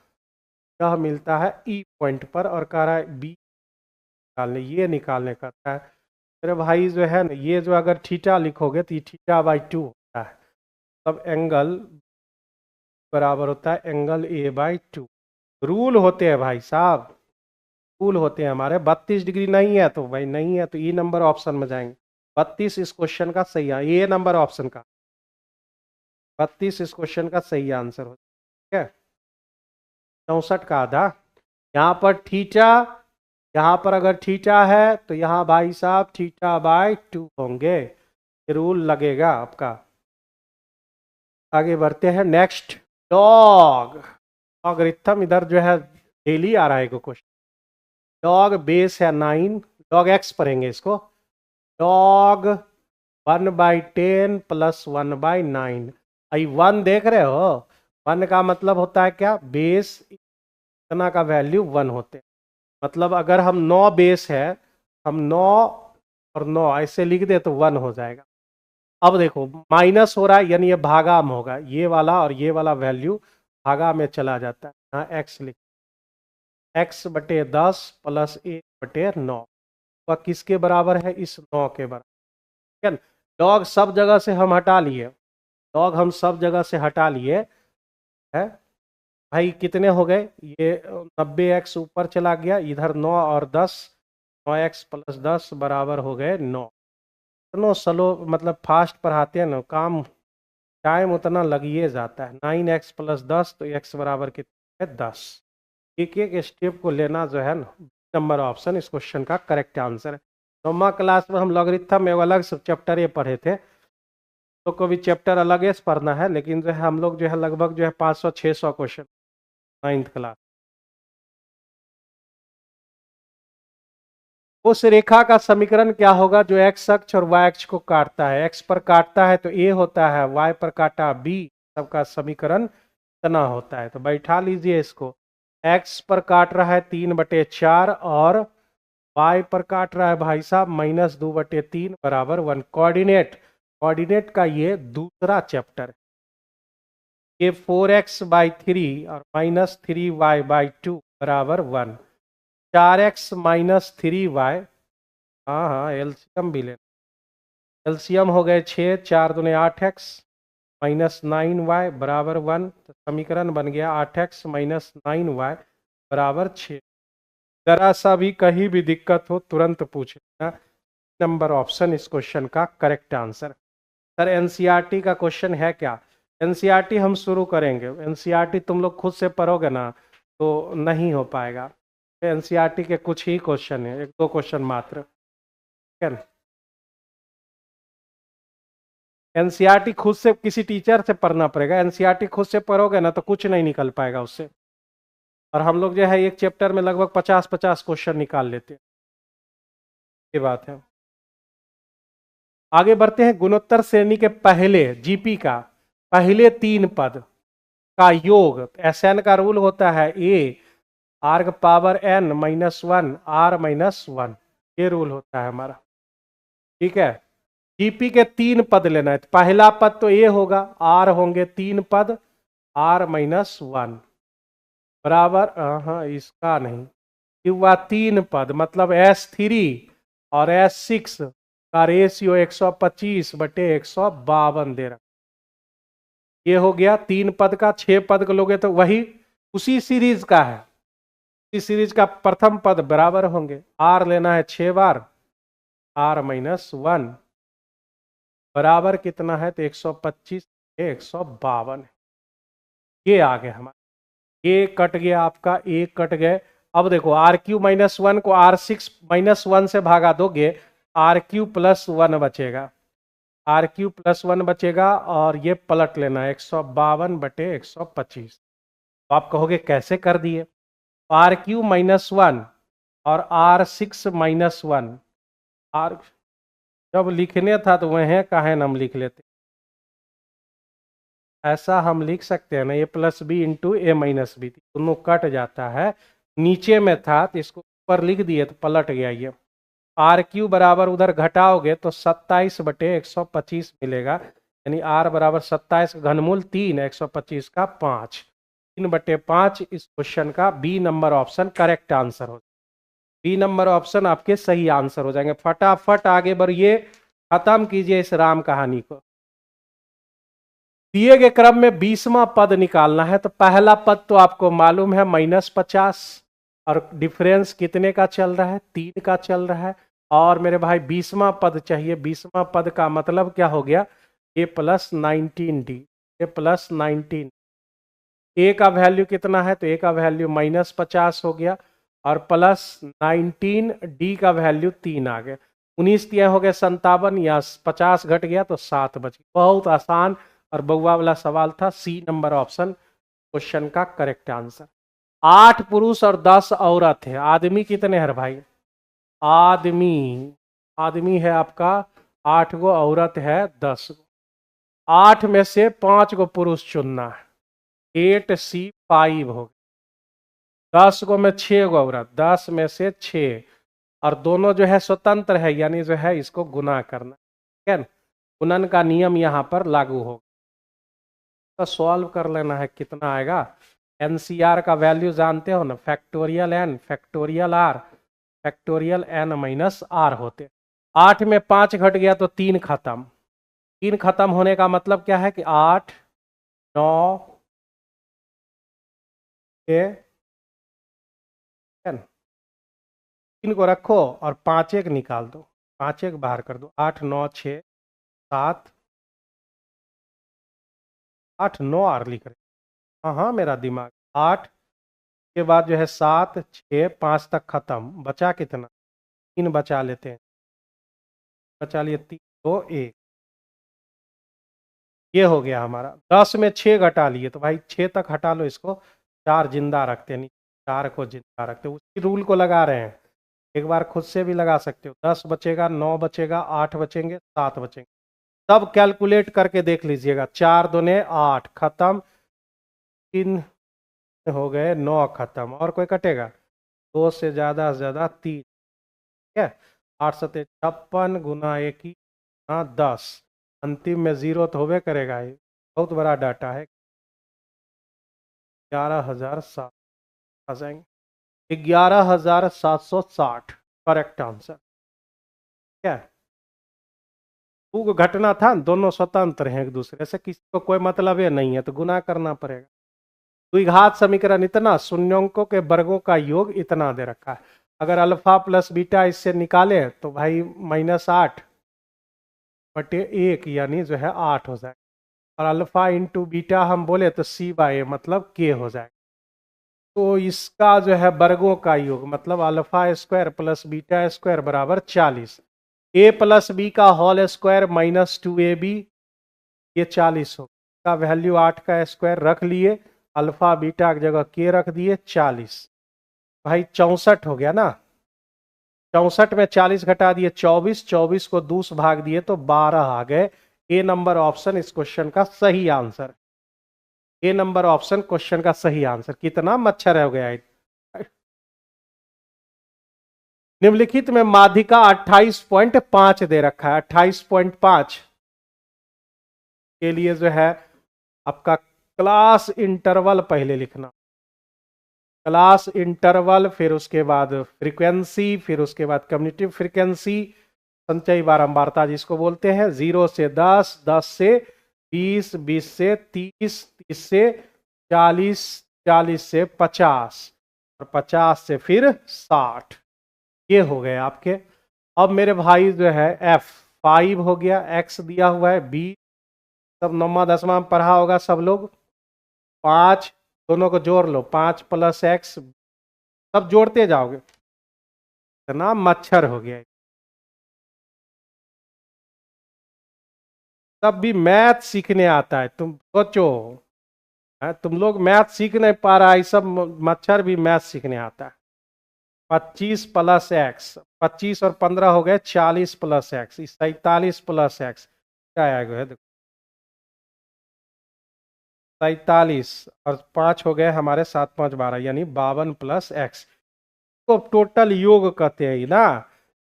Speaker 1: यह मिलता है ई पॉइंट पर, और कह रहा है बी निकालने, ये निकालने करता है। अरे भाई जो है ना, ये जो अगर थीटा लिखोगे तो ये θ/2 होता है, तब एंगल बराबर होता है एंगल A/2। रूल होते हैं भाई साहब, रूल होते हैं हमारे। 32 डिग्री नहीं है तो भाई नहीं है, तो ई नंबर ऑप्शन में जाएंगे। 32 इस क्वेश्चन का सही है, ये नंबर ऑप्शन का 32 इस क्वेश्चन का सही आंसर हो, ठीक है। 64 का आधा, यहाँ पर थीटा, यहाँ पर अगर थीटा है तो यहाँ भाई साहब θ/2 होंगे, ये रूल लगेगा आपका। आगे बढ़ते हैं नेक्स्ट। डॉग लॉगरिथम इधर जो है डेली आ रहा है क्वेश्चन। डॉग बेस है 9, डॉग एक्स पढ़ेंगे इसको। डॉग 1/10 प्लस 1/9, आई 1 देख रहे हो, 1 का मतलब होता है क्या, बेस इतना का वैल्यू 1 होते हैं। मतलब अगर हम 9 बेस है, हम 9 और 9 ऐसे लिख दे तो 1 हो जाएगा। अब देखो माइनस हो रहा है, यानी ये भागा में होगा, ये वाला और ये वाला वैल्यू भागा में चला जाता है। यहाँ एक्स लिख, x/10 प्लस 1/9, वह किसके बराबर है, इस 9 के बराबर, ठीक है। डॉग सब जगह से हम हटा लिए, डॉग हम सब जगह से हटा लिए है भाई, कितने हो गए, ये 90x ऊपर चला गया, इधर 9 और 10, 9x प्लस 10 बराबर हो गए 9। इतना स्लो मतलब फास्ट पढ़ाते हैं ना, काम टाइम उतना लगिए जाता है। 9x प्लस 10 तो x बराबर कितना है 10। एक एक स्टेप को लेना जो है ना, नंबर ऑप्शन इस क्वेश्चन का करेक्ट आंसर है। 9वीं क्लास में हम लॉगरिथम में अलग से चैप्टर ये पढ़े थे, तो को भी चैप्टर अलग से पढ़ना है, लेकिन जो है हम लोग जो है लगभग जो है 500-600 क्वेश्चन 9th क्लास। उस रेखा का समीकरण क्या होगा जो एक्स अक्ष और वाई अक्ष को काटता है, एक्स पर काटता है तो ए होता है, वाई पर काटा बी, सबका समीकरण इतना होता है। तो बैठा लीजिए इसको, एक्स पर काट रहा है 3/4 और वाई पर काट रहा है भाई साहब -2/3 बराबर 1। कोऑर्डिनेट, कोऑर्डिनेट का ये दूसरा चैप्टर, ये 4x/3 और -3y/2 बराबर 1। 4x माइनस 3y, हाँ हाँ एलसीएम भी लेना, एलसीएम हो गए 6, 4 दूने 8x माइनस 9y बराबर 1, तो समीकरण बन गया 8x माइनस 9y बराबर 6। जरा सा भी कहीं भी दिक्कत हो तुरंत पूछ लेना, नंबर ऑप्शन इस क्वेश्चन का करेक्ट आंसर। सर एनसीईआरटी का क्वेश्चन है क्या, एनसीईआरटी हम शुरू करेंगे, एनसीईआरटी तुम लोग खुद से पढ़ोगे ना तो नहीं हो पाएगा। एनसीईआरटी के कुछ ही क्वेश्चन है, 1-2 क्वेश्चन मात्र, ठीक है। एनसीईआरटी खुद से किसी टीचर से पढ़ना पड़ेगा, एनसीईआरटी खुद से पढ़ोगे ना तो कुछ नहीं निकल पाएगा उससे। और हम लोग जो है एक चैप्टर में लगभग 50-50 क्वेश्चन निकाल लेते हैं, ये बात है। आगे बढ़ते हैं। गुणोत्तर श्रेणी के पहले जीपी का पहले 3 पद का योग, एसएन का रूल होता है ए आर का पावर n -1 r -1, ये रूल होता है हमारा, ठीक है। जीपी के 3 पद लेना है, पहला पद तो ए होगा, आर होंगे 3 पद r -1 बराबर, हाँ इसका नहीं, युवा 3 पद मतलब S3 और S6 का रेशियो 125/152 दे रहा, ये हो गया 3 पद का। 6 पद का लोगे तो वही उसी सीरीज का है, इस सीरीज का प्रथम पद बराबर होंगे, आर लेना है 6 बार, आर माइनस 1 बराबर कितना है, तो 125 152, ये आ गया हमारा, ये कट गया आपका, एक कट गए। अब देखो आर क्यू माइनस 1 को आर 6 माइनस 1 से भागा दोगे, आर क्यू प्लस 1 बचेगा, आर क्यू प्लस 1 बचेगा, और ये पलट लेना 152/125। तो आप कहोगे कैसे कर दिए, आर क्यू माइनस 1 और आर 6 माइनस 1, आर जब लिखने था तो वह काहे हम लिख लेते, ऐसा हम लिख सकते हैं ना, ए plus B into A minus B, दोनों कट जाता है, नीचे में था तो इसको ऊपर लिख दिए तो पलट गया। ये आर क्यू बराबर उधर घटाओगे तो 27/125 मिलेगा, यानी आर बराबर 27 घनमूल 3, 125 का 5, 3/5 इस क्वेश्चन का B number option correct answer हो, बी नंबर ऑप्शन आपके सही आंसर हो जाएंगे। फटाफट आगे बढ़िए, खत्म कीजिए इस राम कहानी को। दिए गए क्रम में 20वां पद निकालना है, तो पहला पद तो आपको मालूम है -50, और डिफरेंस कितने का चल रहा है, 3 का चल रहा है, और मेरे भाई 20वां पद चाहिए। 20वां पद का मतलब क्या हो गया, a plus 19d, a plus 19, a का वैल्यू कितना है, तो a का वैल्यू -50 हो गया, और प्लस 19 d का वैल्यू 3 आ गया, 19 दिया हो गया 57, या 50 घट गया तो 7 बच गया। बहुत आसान और बउआ वाला सवाल था, सी नंबर ऑप्शन क्वेश्चन का करेक्ट आंसर। 8 पुरुष और 10 औरत है, आदमी कितने हैं भाई, आदमी, आदमी है आपका 8 गो, औरत है 10 गो, 8 में से 5 गो पुरुष चुनना है, 8C5 हो गया, 10 गो में 6 गो औरत, 10 में से 6, और दोनों जो है स्वतंत्र है, यानी जो है इसको गुना करना, ठीक है ना, गुणन का नियम यहाँ पर लागू होगा। तो सॉल्व कर लेना है, कितना आएगा, एनसीआर का वैल्यू जानते हो ना, factorial N factorial R factorial N minus R होते। 8 में 5 घट गया तो 3 खत्म, 3 खत्म होने का मतलब क्या है कि 8 9 6, 3 को रखो और 5 एक निकाल दो, 5 एक बाहर कर दो, 8 9 6 7 8 9 आर लिख रहे, हाँ हाँ मेरा दिमाग, 8 के बाद जो है 7 6 5 तक खत्म, बचा कितना, 3 बचा लेते हैं, बचा लिए 3 2 1, ये हो गया हमारा। 10 में 6 घटा लिए तो भाई 6 तक हटा लो इसको, 4 जिंदा रखते हैं, 4 को जिंदा रखते, उसी रूल को लगा रहे हैं, एक बार खुद से भी लगा सकते हो। 10 बचेगा, 9 बचेगा, 8 बचेंगे, 7 बचेंगे, सब कैलकुलेट करके देख लीजिएगा, 4 दूने 8 खत्म, 3 हो गए 9 खत्म, और कोई कटेगा, 2 से ज्यादा 3, ठीक है, 8 सते 56 गुना 1 ही 10, अंतिम में 0 तो होबे करेगा, ये बहुत बड़ा डाटा है, 11,700 आ जाएंगे, 11,760 करेक्ट आंसर, क्या वो घटना था, दोनों स्वतंत्र हैं एक दूसरे से, किसी को कोई मतलब है नहीं है, तो गुना करना पड़ेगा। द्विघात समीकरण इतना, शून्योंकों के वर्गों का योग इतना दे रखा है, अगर अल्फा प्लस बीटा इससे निकाले तो भाई -8/1 यानी जो है 8 हो जाए, और अल्फा इंटू बीटा हम बोले तो C/A मतलब K हो जाए, तो इसका जो है वर्गों का योग मतलब alpha square plus beta square बराबर 40, a प्लस बी का होल स्क्वायर -2ab, ये 40 हो, का वैल्यू 8 का स्क्वायर रख लिए, अल्फा बीटा की जगह k रख दिए, 40 भाई 64 हो गया ना, 64 में 40 घटा दिए 24, 24 को 2 से भाग दिए तो 12 आ गए। ए नंबर ऑप्शन इस क्वेश्चन का सही आंसर, ए नंबर ऑप्शन क्वेश्चन का सही आंसर। कितना मच्छर हो गया है। निम्नलिखित में माध्यिका 28.5 दे रखा है, 28.5 के लिए जो है आपका क्लास इंटरवल पहले लिखना, क्लास इंटरवल, फिर उसके बाद फ्रीक्वेंसी, फिर उसके बाद कम्युनिटिव फ्रीक्वेंसी, संचयी बारंबारता जिसको बोलते हैं, 0 से 10, 10 से 20, 20 से 30, 30 से 40, 40 से 50, और 50 से फिर 60, ये हो गए आपके। अब मेरे भाई जो है एफ 5 हो गया, एक्स दिया हुआ है, बी सब नौवा दसवां में पढ़ा होगा सब लोग। 5 दोनों को जोड़ लो, 5 प्लस एक्स, सब जोड़ते जाओगे, इतना मच्छर हो गया। तब भी मैथ सीखने आता है, तुम सोचो। तुम लोग मैथ सीख नहीं पा रहा है, सब मच्छर भी मैथ सीखने आता है। 25 प्लस एक्स, 25 और 15 हो गए 40 प्लस एक्स, 47 प्लस एक्स क्या आएगा है, देखो 47 और 5 हो गए हमारे 7 5 12, यानी 52 प्लस एक्स। तो टोटल योग कहते हैं ना,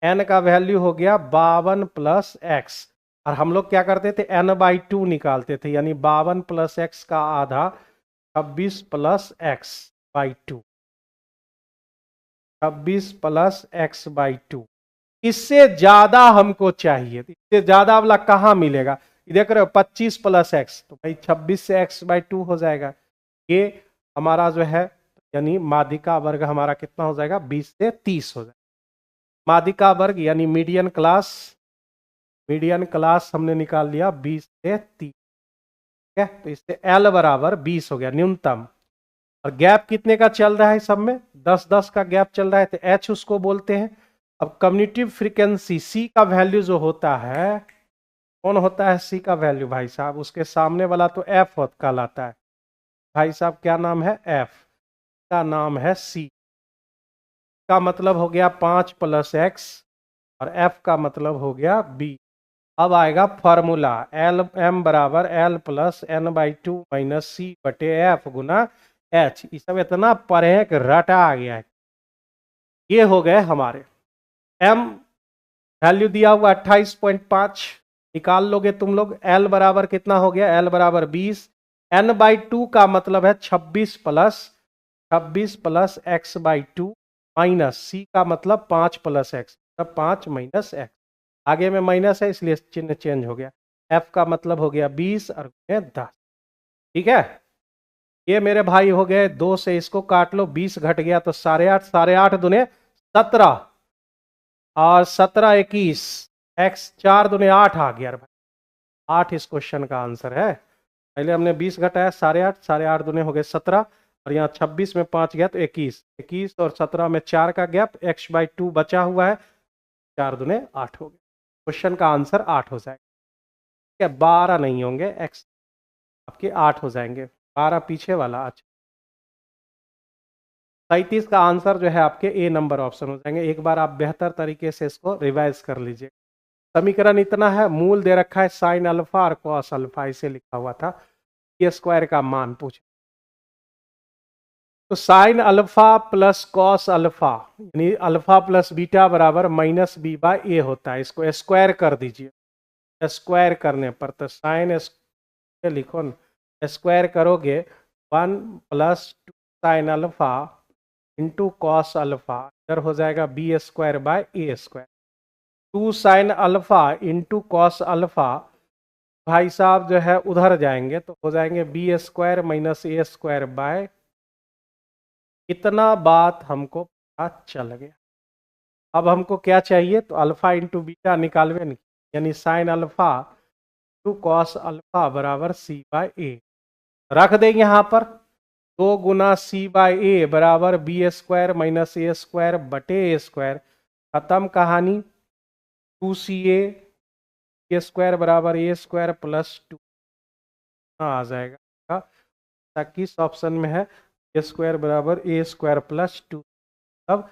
Speaker 1: एन का वैल्यू हो गया 52 प्लस एक्स। और हम लोग क्या करते थे, n/2 निकालते थे, यानी 52 प्लस एक्स का आधा 26 plus x by 2, 26 plus x by 2। इससे ज्यादा हमको चाहिए, इससे ज्यादा वाला कहाँ मिलेगा, देख रहे हो 25 प्लस एक्स, तो भाई 26 से एक्स बाई 2 हो जाएगा। ये हमारा जो है, यानी माध्यिका वर्ग हमारा कितना हो जाएगा, 20 से 30 हो जाएगा। माध्यिका वर्ग यानी मीडियन क्लास, मीडियन क्लास हमने निकाल लिया 20 से 30, ठीक है। तो इससे एल बराबर 20 हो गया न्यूनतम। और गैप कितने का चल रहा है, सब में 10-10 का गैप चल रहा है, तो एच उसको बोलते हैं। अब कम्युनिटिव फ्रीक्वेंसी सी का वैल्यू जो होता है, कौन होता है सी का वैल्यू भाई साहब, उसके सामने वाला तो एफ कहलाता है भाई साहब, क्या नाम है, एफ का नाम है सी, का मतलब हो गया 5 प्लस एक्स, और एफ का मतलब हो गया बी। अब आएगा फॉर्मूला, एल एम बराबर एल प्लस n/2 माइनस सी बटे एफ गुना एच। ये सब इतना पढ़े कि रटा आ गया है। ये हो गए हमारे एम वैल्यू दिया हुआ 28.5, निकाल लोगे तुम लोग। एल बराबर कितना हो गया, एल बराबर 20, n/2 का मतलब है 26 प्लस एक्स बाई 2 माइनस सी का मतलब 5 प्लस एक्स, मतलब 5 माइनस एक्स, आगे में माइनस है इसलिए चिन्ह चेंज हो गया। एफ का मतलब हो गया 20 और 10, ठीक है। ये मेरे भाई हो गए, 2 से इसको काट लो, 20 घट गया तो 8.5, 8.5 दूने 17, और 17 21, एक्स 4 दूने 8 आ गया भाई, 8 इस क्वेश्चन का आंसर है। पहले हमने 20 घटाया 8.5, 8.5 दूने हो गए 17, और यहाँ 26 में 5 गया तो 21, 21 और 17 में 4 का गैप, x/2 बचा हुआ है, 4 दूने 8 हो गया। क्वेश्चन का आंसर 8 हो जाएगा, ठीक है। 12 नहीं होंगे, x आपके 8 हो जाएंगे, 12 पीछे वाला। अच्छा, 37 का आंसर जो है आपके ए नंबर ऑप्शन हो जाएंगे। एक बार आप बेहतर तरीके से इसको रिवाइज कर लीजिए। समीकरण इतना है, मूल दे रखा है साइन अल्फा और कॉस अल्फा, इसे लिखा हुआ था, ये स्क्वायर का मान पूछे तो sine alpha plus cos alpha यानी अल्फा प्लस बीटा बराबर माइनस बी बाई ए होता है। इसको स्क्वायर कर दीजिए, स्क्वायर करने पर तो साइन लिखो ना, स्क्वायर करोगे 1 plus 2 sine alpha into cos alpha, इधर हो जाएगा B square by A square. 2 sine alpha into cos alpha, भाई साहब जो है उधर जाएंगे तो हो जाएंगे B square minus A square by, इतना बात हमको पता चल गया। अब हमको क्या चाहिए, तो अल्फा इंटू बीटा निकालवे नहीं, यानी sine alpha two cos alpha बराबर सी बाय ए, रख देंगे यहाँ पर 2 गुना सी बाय ए बराबर B square minus A square बटे ए स्क्वायर, खत्म कहानी। 2ca स्क्वायर बराबर ए स्क्वायर प्लस 2 आ जाएगा, ताकि इस ऑप्शन में है ए स्क्वायर बराबर ए स्क्वायर प्लस 2। अब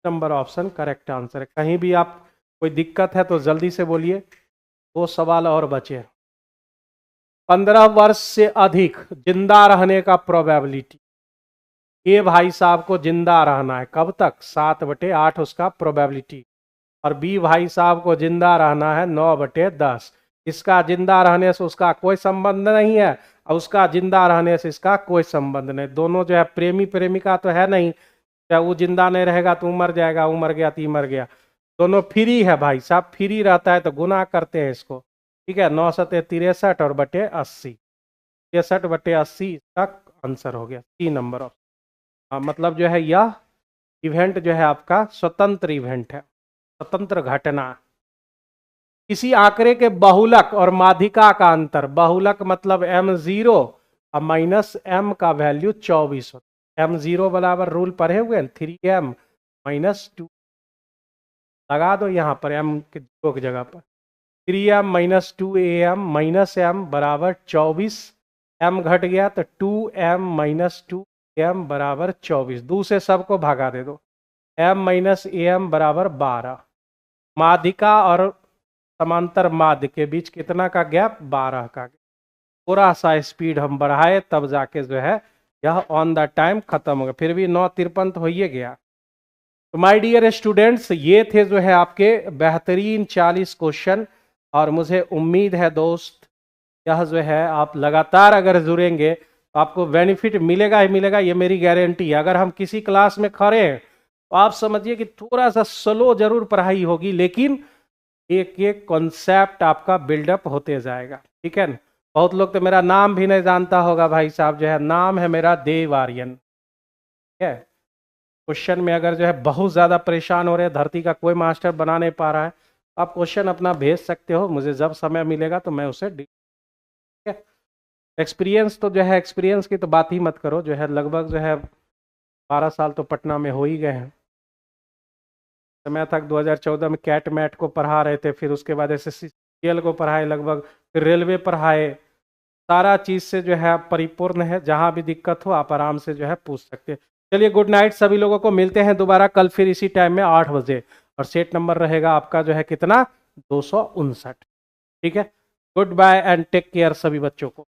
Speaker 1: नंबर ऑप्शन करेक्ट आंसर है। कहीं भी आप कोई दिक्कत है तो जल्दी से बोलिए, 2 सवाल और बचे। 15 वर्ष से अधिक जिंदा रहने का प्रोबेबिलिटी, ए भाई साहब को जिंदा रहना है कब तक, 7/8 उसका प्रोबेबिलिटी, और बी भाई साहब को जिंदा रहना है 9/10। इसका जिंदा रहने से उसका कोई संबंध नहीं है, और उसका जिंदा रहने से इसका कोई संबंध नहीं। दोनों जो है प्रेमी प्रेमिका तो है नहीं, चाहे वो जिंदा नहीं रहेगा तो मर जाएगा, वो मर गया तो मर गया। दोनों फ्री है भाई साहब, फ्री रहता है तो गुना करते हैं इसको, ठीक है। 9 सते 63 और बटे 80, 63/80 इसका आंसर हो गया, सी नंबर ऑफ, मतलब जो है यह इवेंट जो है आपका स्वतंत्र इवेंट है, स्वतंत्र घटना। किसी आंकड़े के बहुलक और माध्यिका का अंतर, बहुलक मतलब m0 और माइनस m का वैल्यू 24 होता है। m0 बराबर रूल पढ़े हुए हैं 3m माइनस 2, लगा दो यहाँ पर m के 0 की जगह पर 3m minus 2am minus m बराबर 24, m घट गया तो 2m माइनस 2am बराबर 24, 2 से सबको भागा दे दो, m माइनस am बराबर 12। माध्यिका और समांतर माध्य के बीच कितना का गैप, 12 का गैप। थोड़ा सा स्पीड हम बढ़ाए तब जाके जो है यह ऑन द टाइम खत्म हो गया, फिर भी 9:53 तो हो ही गया। तो माय डियर स्टूडेंट्स, ये थे जो है आपके बेहतरीन 40 क्वेश्चन, और मुझे उम्मीद है दोस्त यह जो है आप लगातार अगर जुड़ेंगे तो आपको बेनिफिट मिलेगा ही मिलेगा, ये मेरी गारंटी है। अगर हम किसी क्लास में खड़े हैं तो आप समझिए कि थोड़ा सा स्लो जरूर पढ़ाई होगी, लेकिन एक एक कॉन्सेप्ट आपका बिल्डअप होते जाएगा, ठीक है ना। बहुत लोग तो मेरा नाम भी नहीं जानता होगा भाई साहब, जो है नाम है मेरा देव आर्यन, ठीक है। क्वेश्चन में अगर जो है बहुत ज़्यादा परेशान हो रहे हैं, धरती का कोई मास्टर बना नहीं पा रहा है, आप क्वेश्चन अपना भेज सकते हो, मुझे जब समय मिलेगा तो मैं उसे ठीक है। एक्सपीरियंस तो जो है, एक्सपीरियंस की तो बात ही मत करो, जो है लगभग जो है 12 साल तो पटना में हो ही गए हैं। समय तक 2014 में कैट मैट को पढ़ा रहे थे, फिर उसके बाद SSCL को पढ़ाए लगभग, फिर रेलवे पढ़ाए, सारा चीज़ से जो है परिपूर्ण है। जहाँ भी दिक्कत हो आप आराम से जो है पूछ सकते हैं। चलिए गुड नाइट सभी लोगों को, मिलते हैं दोबारा कल फिर इसी टाइम में 8 बजे, और सेट नंबर रहेगा आपका जो है कितना, 259, ठीक है। Goodbye and take care सभी बच्चों को।